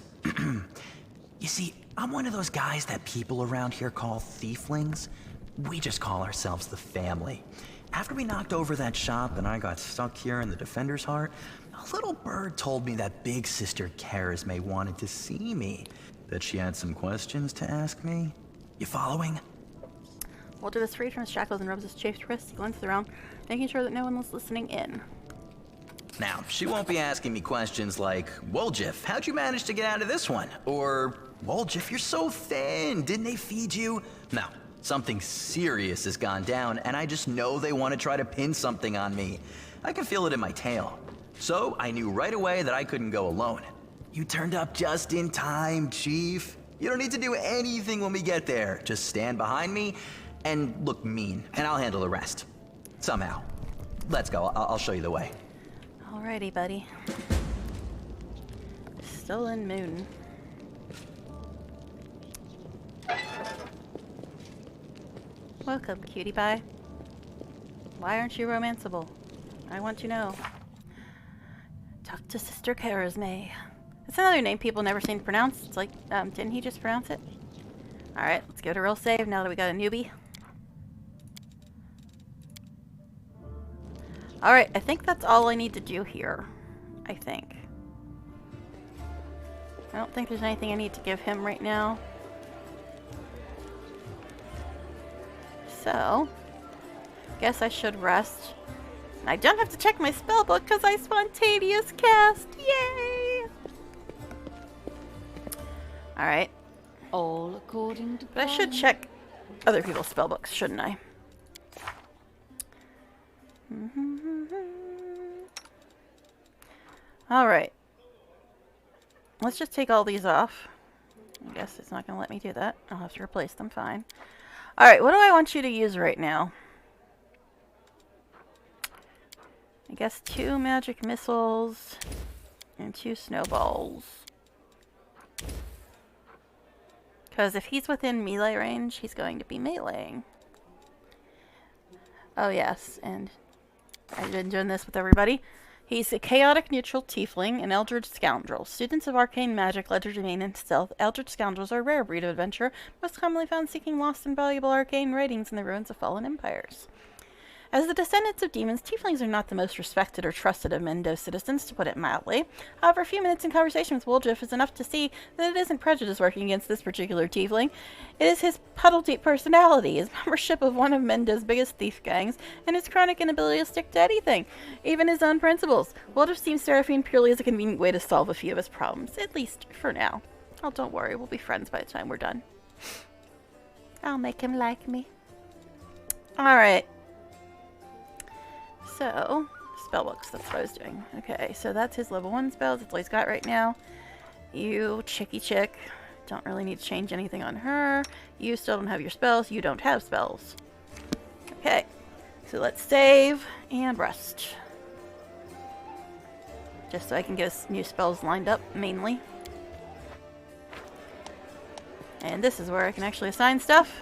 You see, I'm one of those guys that people around here call thieflings. We just call ourselves the family. After we knocked over that shop and I got stuck here in the Defender's Heart, a little bird told me that big sister Charisma wanted to see me. That she had some questions to ask me. You following? Woljif is freed from his shackles and rubs his chafed wrists. He glances around, making sure that no one was listening in. Now, she won't be asking me questions like, Woljif, how'd you manage to get out of this one? Or, Woljif, you're so thin, didn't they feed you? No, something serious has gone down, and I just know they want to try to pin something on me. I can feel it in my tail. So, I knew right away that I couldn't go alone. You turned up just in time, Chief. You don't need to do anything when we get there. Just stand behind me and look mean, and I'll handle the rest. Somehow. Let's go, I'll show you the way. Alrighty, buddy. Still in Moon. Welcome, cutie pie. Why aren't you romanceable? I want to know. Talk to Sister Charisma. It's another name people never seem to pronounce. It's like, didn't he just pronounce it? Alright, let's go to real save now that we got a newbie. Alright, I think that's all I need to do here. I think. I don't think there's anything I need to give him right now. So, guess I should rest. And I don't have to check my spellbook because I spontaneous cast. Yay! Alright. All according to plan. But I should check other people's spellbooks, shouldn't I? Alright. Let's just take all these off. I guess it's not going to let me do that. I'll have to replace them, fine. Alright, what do I want you to use right now? I guess 2 magic missiles and 2 snowballs. Because if he's within melee range, he's going to be meleeing. Oh yes, and I've been doing this with everybody. He's a chaotic neutral tiefling, an eldritch scoundrel. Students of arcane magic led to remain in stealth. Eldritch scoundrels are a rare breed of adventurer, most commonly found seeking lost and valuable arcane writings in the ruins of fallen empires. As the descendants of demons, tieflings are not the most respected or trusted of Mendo citizens, to put it mildly. However, a few minutes in conversation with WotR-pt is enough to see that it isn't prejudice working against this particular tiefling. It is his puddle-deep personality, his membership of one of Mendo's biggest thief gangs, and his chronic inability to stick to anything, even his own principles. WotR-pt sees Seraphine purely as a convenient way to solve a few of his problems, at least for now. Oh, don't worry, we'll be friends by the time we're done. I'll make him like me. Alright. So, spellbooks, that's what I was doing. Okay, so that's his level 1 spells, that's all he's got right now. You, chicky chick, don't really need to change anything on her. You still don't have your spells, you don't have spells. Okay, so let's save and rest. Just so I can get his new spells lined up, mainly. And this is where I can actually assign stuff.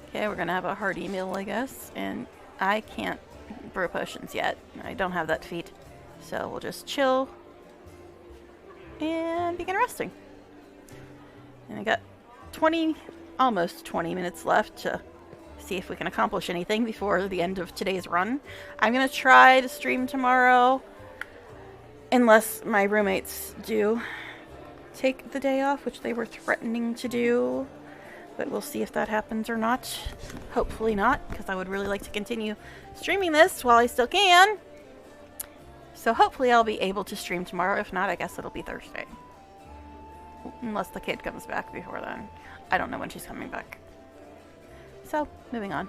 Okay, we're gonna have a hearty meal, I guess, and I can't brew potions yet. I don't have that feat. So we'll just chill and begin resting. And I got almost 20 minutes left to see if we can accomplish anything before the end of today's run. I'm going to try to stream tomorrow, unless my roommates do take the day off, which they were threatening to do. But we'll see if that happens or not. Hopefully not, because I would really like to continue streaming this while I still can. So hopefully I'll be able to stream tomorrow. If not, I guess it'll be Thursday. Unless the kid comes back before then. I don't know when she's coming back. So, moving on.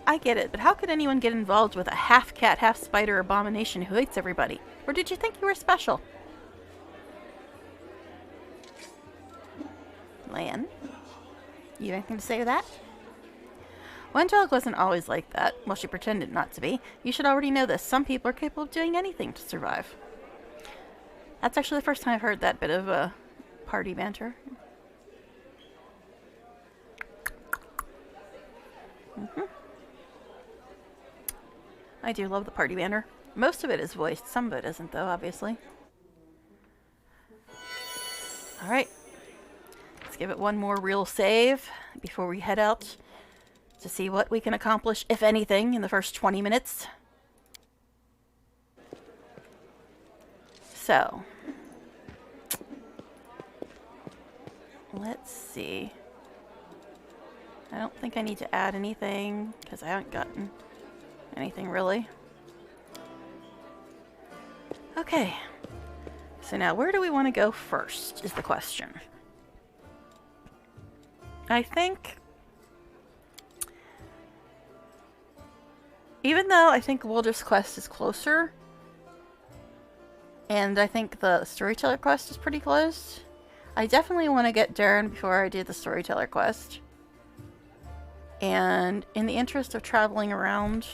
I get it, but how could anyone get involved with a half-cat, half-spider abomination who hates everybody? Or did you think you were special? Lan, you have anything to say to that? Well, Angelic wasn't always like that. Well, she pretended not to be. You should already know this. Some people are capable of doing anything to survive. That's actually the first time I've heard that bit of party banter. I do love the party banter. Most of it is voiced. Some of it isn't, though, obviously. Alright. Give it one more real save before we head out to see what we can accomplish, if anything, in the first 20 minutes. So, let's see. I don't think I need to add anything because I haven't gotten anything really. Okay, so now where do we want to go first is the question. I think, even though I think WotR-pt quest is closer, and I think the storyteller quest is pretty close, I definitely want to get Daeran before I do the storyteller quest. And in the interest of traveling around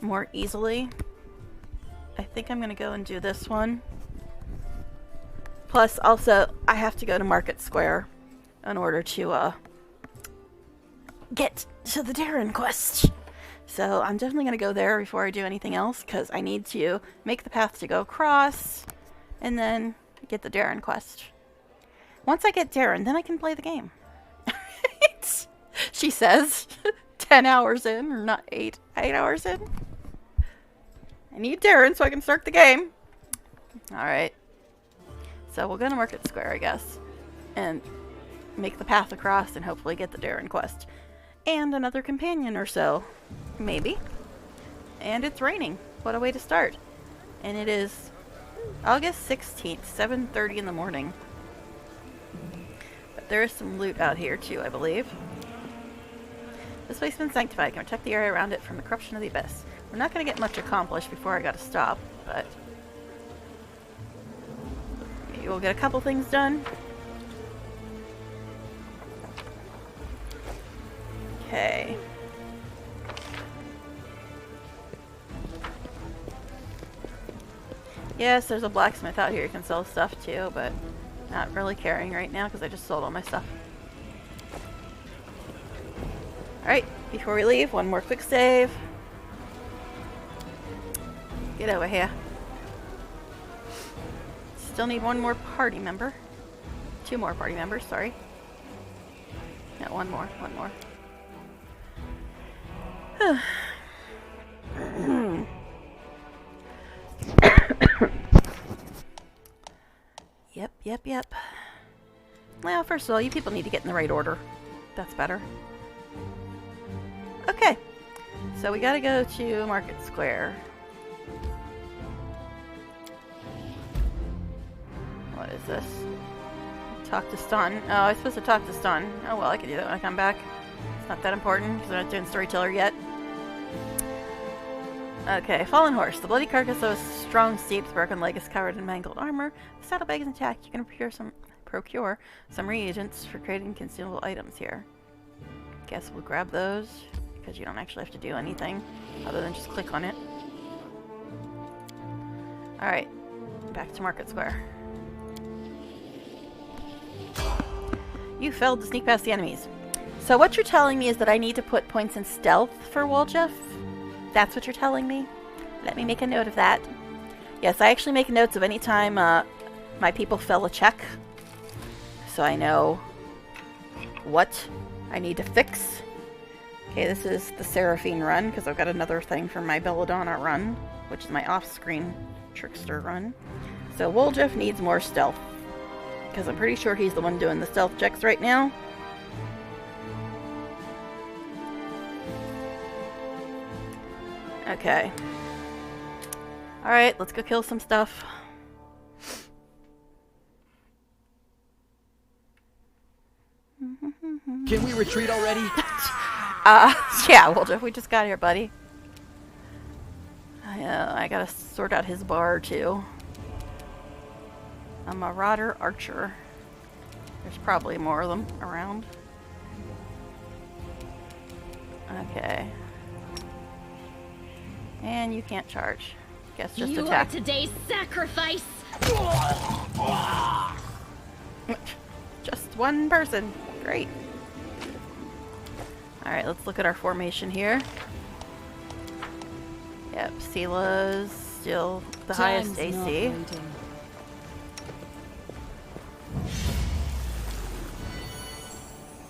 more easily, I think I'm going to go and do this one. Plus, also, I have to go to Market Square in order to, get to the Daeran quest. So I'm definitely going to go there before I do anything else, because I need to make the path to go across and then get the Daeran quest. Once I get Daeran, then I can play the game. She says 10 hours in, or not 8 hours in. I need Daeran so I can start the game. Alright. So we'll go to Market Square, I guess, and make the path across and hopefully get the Daeran quest. And another companion or so, maybe. And it's raining. What a way to start. And it is August 16th, 7:30 in the morning. But there is some loot out here too, I believe. This place has been sanctified. Can protect the area around it from the corruption of the abyss. We're not going to get much accomplished before I gotta stop, but maybe we'll get a couple things done. Okay. Yes, there's a blacksmith out here who can sell stuff too, but not really caring right now because I just sold all my stuff. Alright, before we leave, one more quick save. Get over here. Still need one more party member. 2 more party members, sorry. No, one more. Yep. Well, first of all, you people need to get in the right order. That's better. Okay. So we gotta go to Market Square. What is this? Talk to Stun. Oh, I was supposed to talk to Stun. Oh well, I can do that when I come back. It's not that important because I'm not doing Storyteller yet. Okay, Fallen Horse. The bloody carcass of a strong steed with broken leg is covered in mangled armor. The saddlebag is intact. You can procure some reagents for creating consumable items here. Guess we'll grab those because you don't actually have to do anything other than just click on it. Alright, back to Market Square. You failed to sneak past the enemies. So what you're telling me is that I need to put points in stealth for WotR-pt? That's what you're telling me? Let me make a note of that. Yes, I actually make notes of any time my people fail a check. So I know what I need to fix. Okay, this is the Seraphine run, because I've got another thing for my Belladonna run, which is my off-screen Trickster run. So WotR-pt needs more stealth, because I'm pretty sure he's the one doing the stealth checks right now. Okay. Alright, let's go kill some stuff. Can we retreat already? Yeah, WotR-pt, we just got here, buddy. I gotta sort out his bar, too. A Marauder Archer. There's probably more of them around. Okay. And you can't charge. Guess just you attack. are today's sacrifice! Just one person. Great. Alright, let's look at our formation here. Yep, Sela's still the highest AC.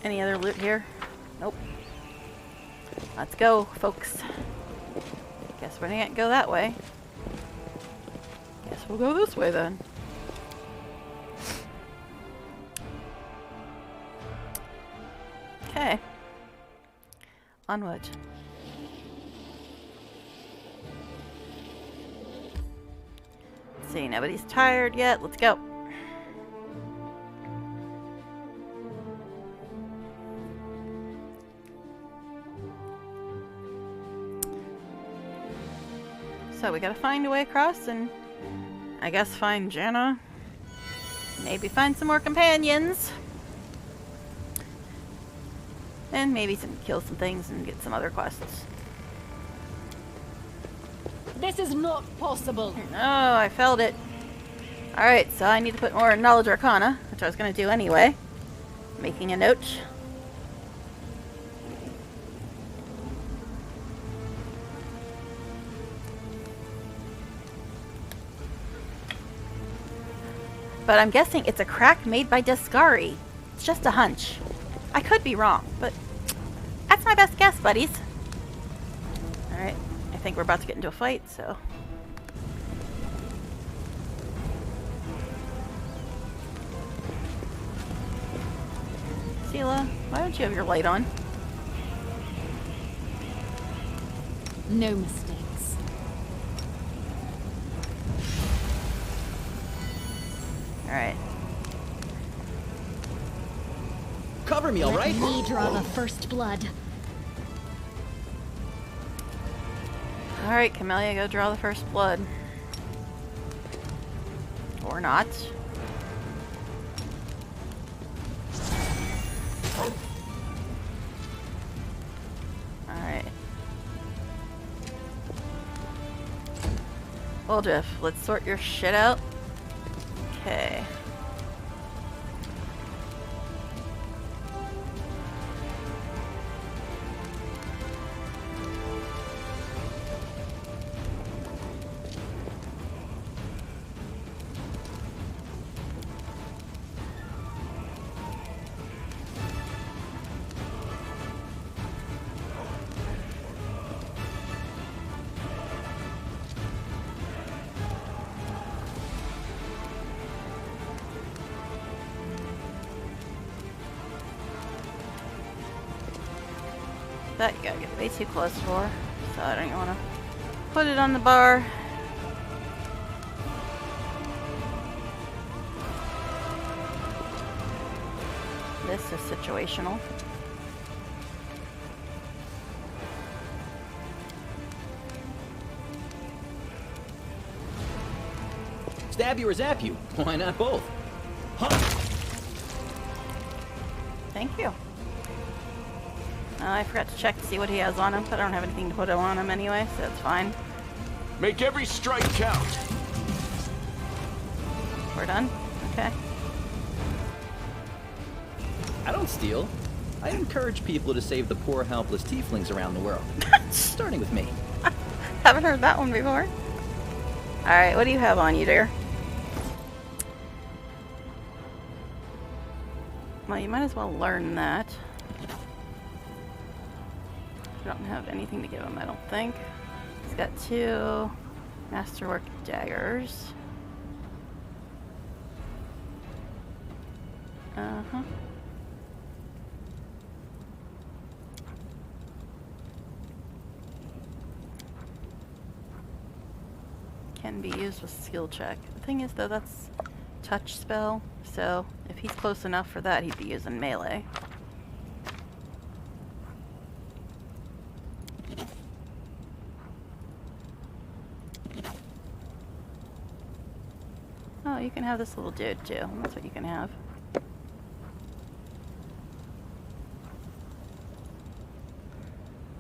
Any other loot here? Nope. Let's go, folks. Guess we can't go that way. Guess we'll go this way then. Okay. Onward. Let's see, nobody's tired yet. Let's go. So we gotta find a way across and I guess find Janna. Maybe find some more companions. And maybe kill some things and get some other quests. This is not possible. Oh, I failed it. Alright, so I need to put more Knowledge Arcana, which I was gonna do anyway. Making a note. But I'm guessing it's a crack made by Daskari. It's just a hunch. I could be wrong, but that's my best guess, buddies. Alright, I think we're about to get into a fight, so... Sela, why don't you have your light on? No mistakes. Alright. Cover me, alright? Let me draw the first blood. Alright, Camellia, go draw the first blood. Or not. Alright. WotR-pt, let's sort your shit out. Okay. That you gotta get way too close for. So I don't even want to put it on the bar. This is situational. Stab you or zap you? Why not both? Huh. Thank you. I forgot to check to see what he has on him, but I don't have anything to put on him anyway, so it's fine. Make every strike count. We're done? Okay. I don't steal. I encourage people to save the poor, helpless tieflings around the world. Starting with me. Haven't heard that one before. Alright, what do you have on you, dear? Well, you might as well learn that. I don't have anything to give him, I don't think. He's got 2 masterwork daggers. Uh-huh. Can be used with skill check. The thing is, though, that's touch spell, so if he's close enough for that, he'd be using melee. Oh, you can have this little dude, too. That's what you can have.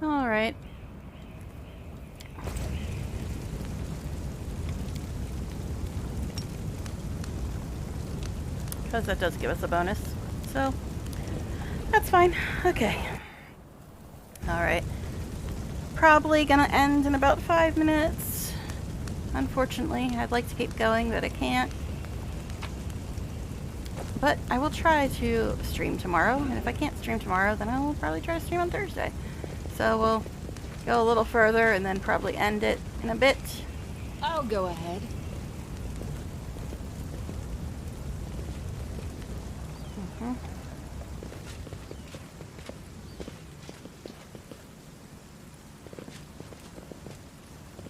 Alright. Because that does give us a bonus. So, that's fine. Okay. Alright. Probably gonna end in about 5 minutes. Unfortunately, I'd like to keep going, but I can't. But I will try to stream tomorrow, and if I can't stream tomorrow, then I will probably try to stream on Thursday. So we'll go a little further and then probably end it in a bit. I'll go ahead.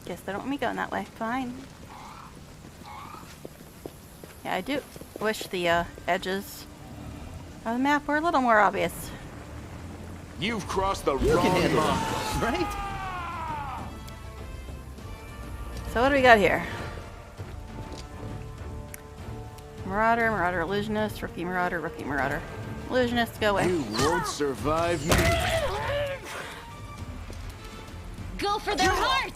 Guess they don't want me going that way. Fine. Yeah, I do wish the edges of the map were a little more obvious. You've crossed the You wrong can handle line. it, right? So what do we got here? Marauder, Marauder, Illusionist, Rookie Marauder, Rookie Marauder. Illusionist, go away. You won't survive me. Go for their hearts!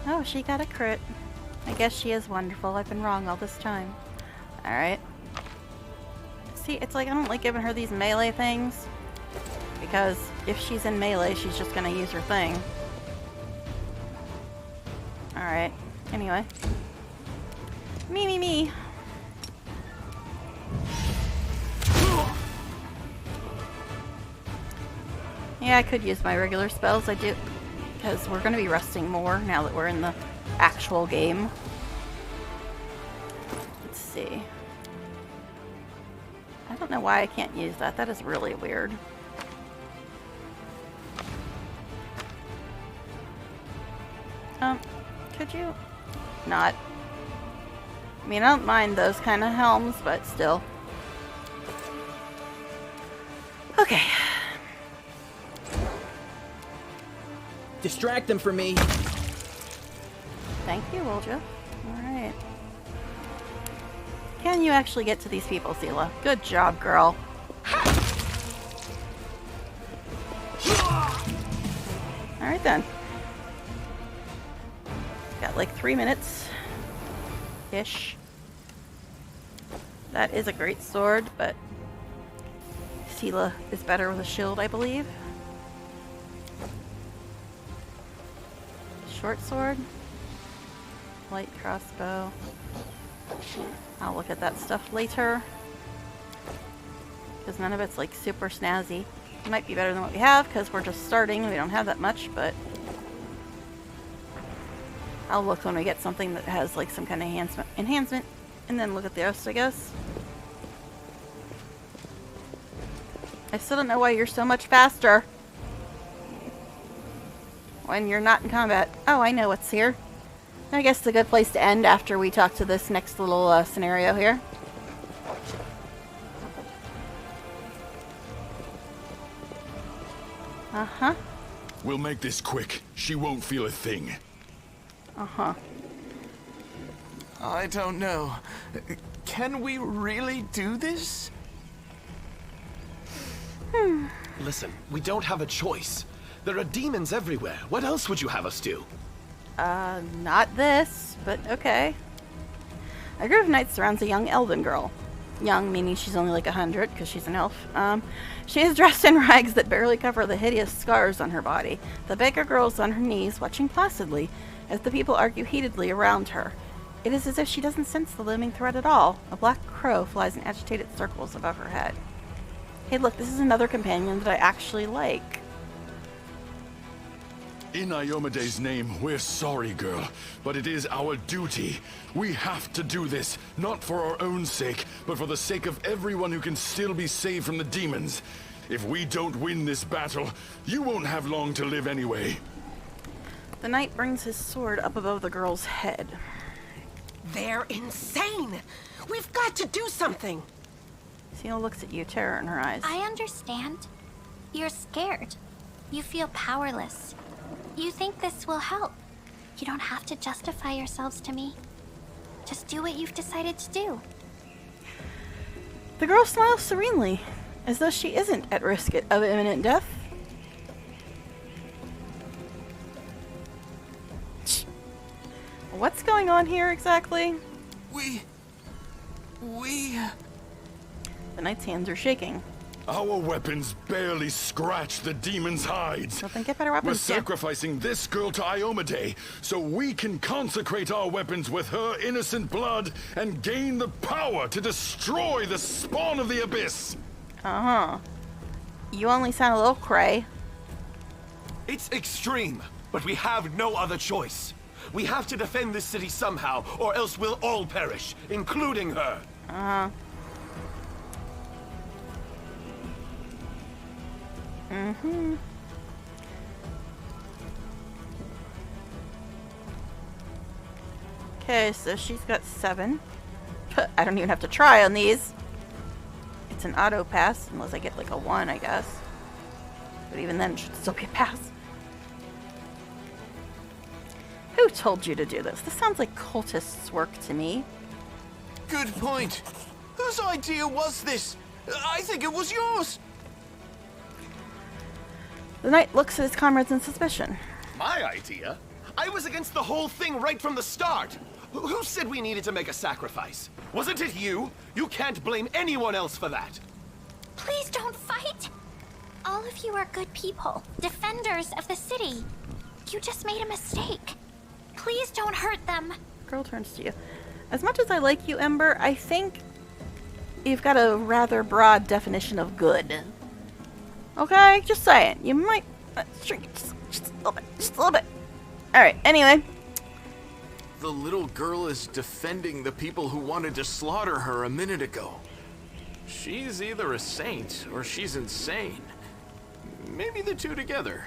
Oh, she got a crit. I guess she is wonderful. I've been wrong all this time. Alright. See, it's like I don't like giving her these melee things. Because if she's in melee, she's just gonna use her thing. Alright. Anyway. Me. Yeah, I could use my regular spells. I do. Because we're going to be resting more now that we're in the actual game. Let's see. I don't know why I can't use that. That is really weird. Could you not? I mean, I don't mind those kind of helms, but still. Okay. Distract them for me. Thank you, Wolja. Alright. Can you actually get to these people, Seela? Good job, girl. Alright then. Got like 3 minutes-ish. That is a great sword, but Seela is better with a shield, I believe. Short sword, light crossbow. I'll look at that stuff later, because none of it's like super snazzy. It might be better than what we have because we're just starting. We don't have that much, but I'll look when we get something that has like some kind of enhancement, and then look at the rest, I guess. I still don't know why you're so much faster when you're not in combat. Oh, I know what's here. I guess it's a good place to end after we talk to this next little scenario here. Uh-huh. We'll make this quick. She won't feel a thing. Uh-huh. I don't know. Can we really do this? Listen, we don't have a choice. There are demons everywhere. What else would you have us do? Not this, but okay. A group of knights surrounds a young elven girl. Young, meaning she's only like 100, because she's an elf. She is dressed in rags that barely cover the hideous scars on her body. The beggar girl is on her knees, watching placidly, as the people argue heatedly around her. It is as if she doesn't sense the looming threat at all. A black crow flies in agitated circles above her head. Hey, look, this is another companion that I actually like. In Iomede's name, we're sorry, girl, but it is our duty. We have to do this, not for our own sake, but for the sake of everyone who can still be saved from the demons. If we don't win this battle, you won't have long to live anyway. The knight brings his sword up above the girl's head. They're insane! We've got to do something! Cena looks at you, terror in her eyes. I understand. You're scared. You feel powerless. You think this will help. You don't have to justify yourselves to me. Just do what you've decided to do. The girl smiles serenely, as though she isn't at risk of imminent death. What's going on here exactly? The knight's hands are shaking. Our weapons barely scratch the demon's hides. Well, then get better weapons. We're sacrificing this girl to Iomade so we can consecrate our weapons with her innocent blood and gain the power to destroy the spawn of the abyss. Uh-huh. You only sound a little cray. It's extreme, but we have no other choice. We have to defend this city somehow, or else we'll all perish, including her. Uh-huh. Mm-hmm. Okay, so she's got 7. I don't even have to try on these. It's an auto pass, unless I get like a 1, I guess. But even then, it should still be a pass. Who told you to do this? This sounds like cultists' work to me. Good point. Whose idea was this? I think it was yours. The knight looks at his comrades in suspicion. My idea? I was against the whole thing right from the start. Who said we needed to make a sacrifice? Wasn't it you? You can't blame anyone else for that. Please don't fight. All of you are good people, defenders of the city. You just made a mistake. Please don't hurt them. Girl turns to you. As much as I like you, Ember, I think you've got a rather broad definition of good. Okay, just saying. You might shrink it just a little bit. Just a little bit. Alright, anyway. The little girl is defending the people who wanted to slaughter her a minute ago. She's either a saint or she's insane. Maybe the two together.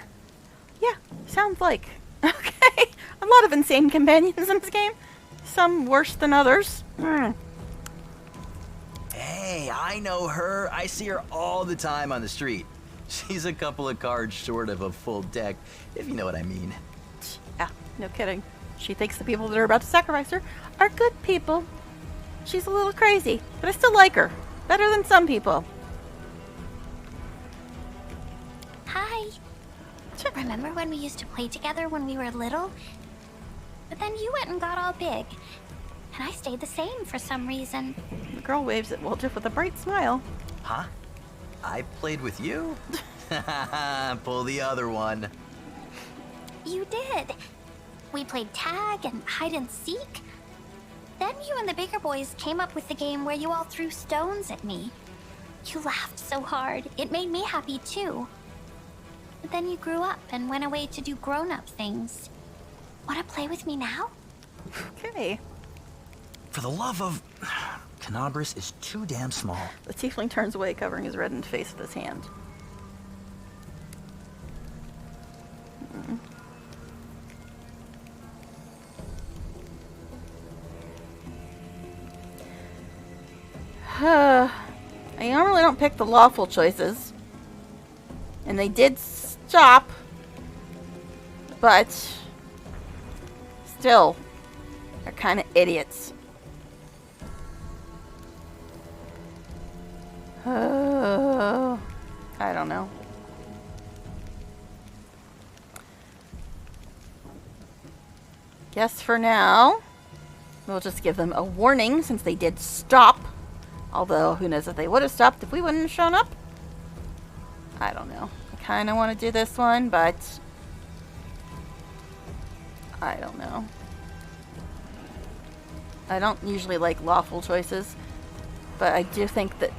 Yeah, sounds like. Okay. A lot of insane companions in this game. Some worse than others. Hey, I know her. I see her all the time on the street. She's a couple of cards short of a full deck, if you know what I mean. Yeah, no kidding. She thinks the people that are about to sacrifice her are good people. She's a little crazy, but I still like her. Better than some people. Hi. Remember when we used to play together when we were little? But then you went and got all big. And I stayed the same for some reason. The girl waves at Wildriff with a bright smile. Huh? I played with you? Pull the other one. You did. We played tag and hide and seek. Then you and the bigger boys came up with the game where you all threw stones at me. You laughed so hard, it made me happy too. But then you grew up and went away to do grown-up things. Want to play with me now? Okay. For the love of... Canabris is too damn small. The tiefling turns away, covering his reddened face with his hand. I normally don't pick the lawful choices. And they did stop. But still, they're kind of idiots. I don't know. Guess for now, we'll just give them a warning since they did stop. Although, who knows if they would have stopped if we wouldn't have shown up? I don't know. I kind of want to do this one, but I don't know. I don't usually like lawful choices, but I do think that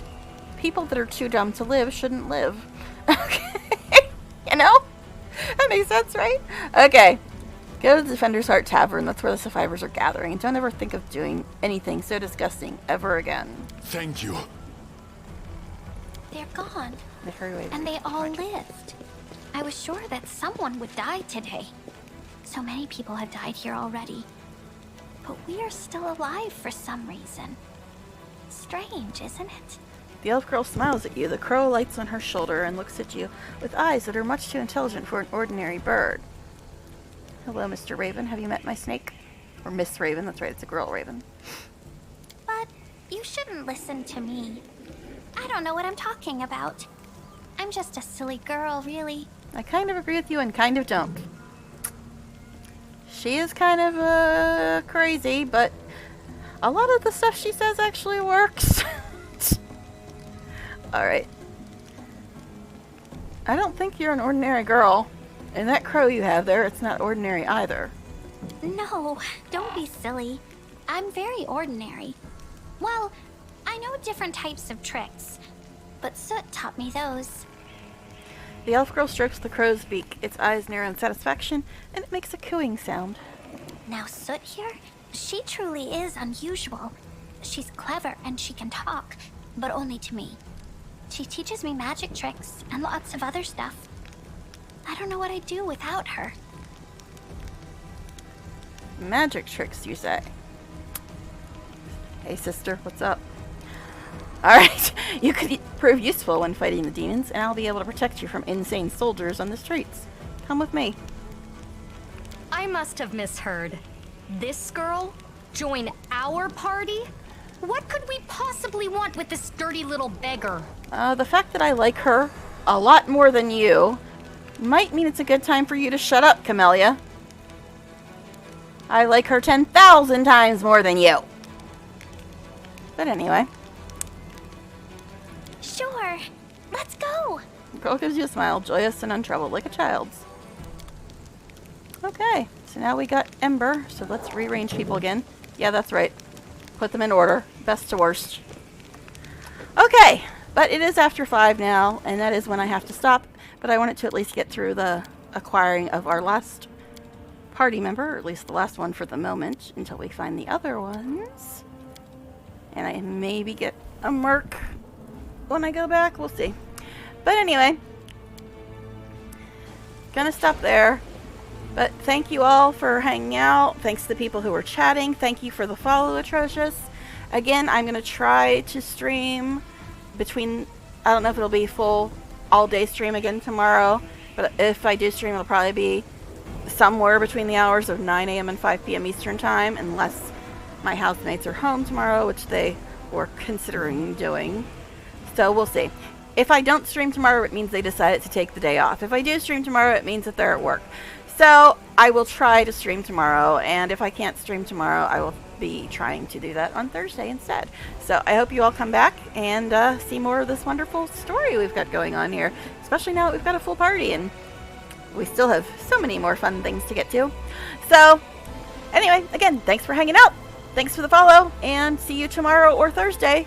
people that are too dumb to live shouldn't live. Okay. You know? That makes sense, right? Okay. Go to the Defender's Heart Tavern. That's where the survivors are gathering. And don't ever think of doing anything so disgusting ever again. Thank you. They're gone. Away. And they all lived. I was sure that someone would die today. So many people have died here already. But we are still alive for some reason. Strange, isn't it? The elf girl smiles at you. The crow lights on her shoulder and looks at you with eyes that are much too intelligent for an ordinary bird. Hello, Mr. Raven. Have you met my snake? Or Miss Raven. That's right, it's a girl raven. But you shouldn't listen to me. I don't know what I'm talking about. I'm just a silly girl, really. I kind of agree with you and kind of don't. She is kind of crazy, but a lot of the stuff she says actually works. Alright. I don't think you're an ordinary girl. And that crow you have there, it's not ordinary either. No, don't be silly. I'm very ordinary. Well, I know different types of tricks, but Soot taught me those. The elf girl strokes the crow's beak. Its eyes narrow in satisfaction, and it makes a cooing sound. Now Soot here, she truly is unusual. She's clever and she can talk, but only to me. She teaches me magic tricks and lots of other stuff. I don't know what I'd do without her. Magic tricks, you say? Hey, sister, what's up? Alright, you could prove useful when fighting the demons, and I'll be able to protect you from insane soldiers on the streets. Come with me. I must have misheard. This girl? Join our party? What could we possibly want with this dirty little beggar? The fact that I like her a lot more than you might mean it's a good time for you to shut up, Camellia. I like her 10,000 times more than you. But anyway. Sure. Let's go. The girl gives you a smile, joyous and untroubled, like a child's. Okay, so now we got Ember, so let's rearrange people again. Yeah, that's right. Put them in order, best to worst. Okay, but it is after 5 now, and that is when I have to stop. But I wanted to at least get through the acquiring of our last party member, or at least the last one for the moment, until we find the other ones. And I maybe get a merc when I go back. We'll see. But anyway, gonna stop there. But thank you all for hanging out. Thanks to the people who were chatting. Thank you for the follow, Atrocious. Again, I'm gonna try to stream between, I don't know if it'll be full all-day stream again tomorrow, but if I do stream, it'll probably be somewhere between the hours of 9 a.m. and 5 p.m. Eastern Time, unless my housemates are home tomorrow, which they were considering doing. So we'll see. If I don't stream tomorrow, it means they decided to take the day off. If I do stream tomorrow, it means that they're at work. So I will try to stream tomorrow, and if I can't stream tomorrow, I will be trying to do that on Thursday instead. So I hope you all come back and see more of this wonderful story we've got going on here, especially now that we've got a full party and we still have so many more fun things to get to. So anyway, again, thanks for hanging out, thanks for the follow, and see you tomorrow or Thursday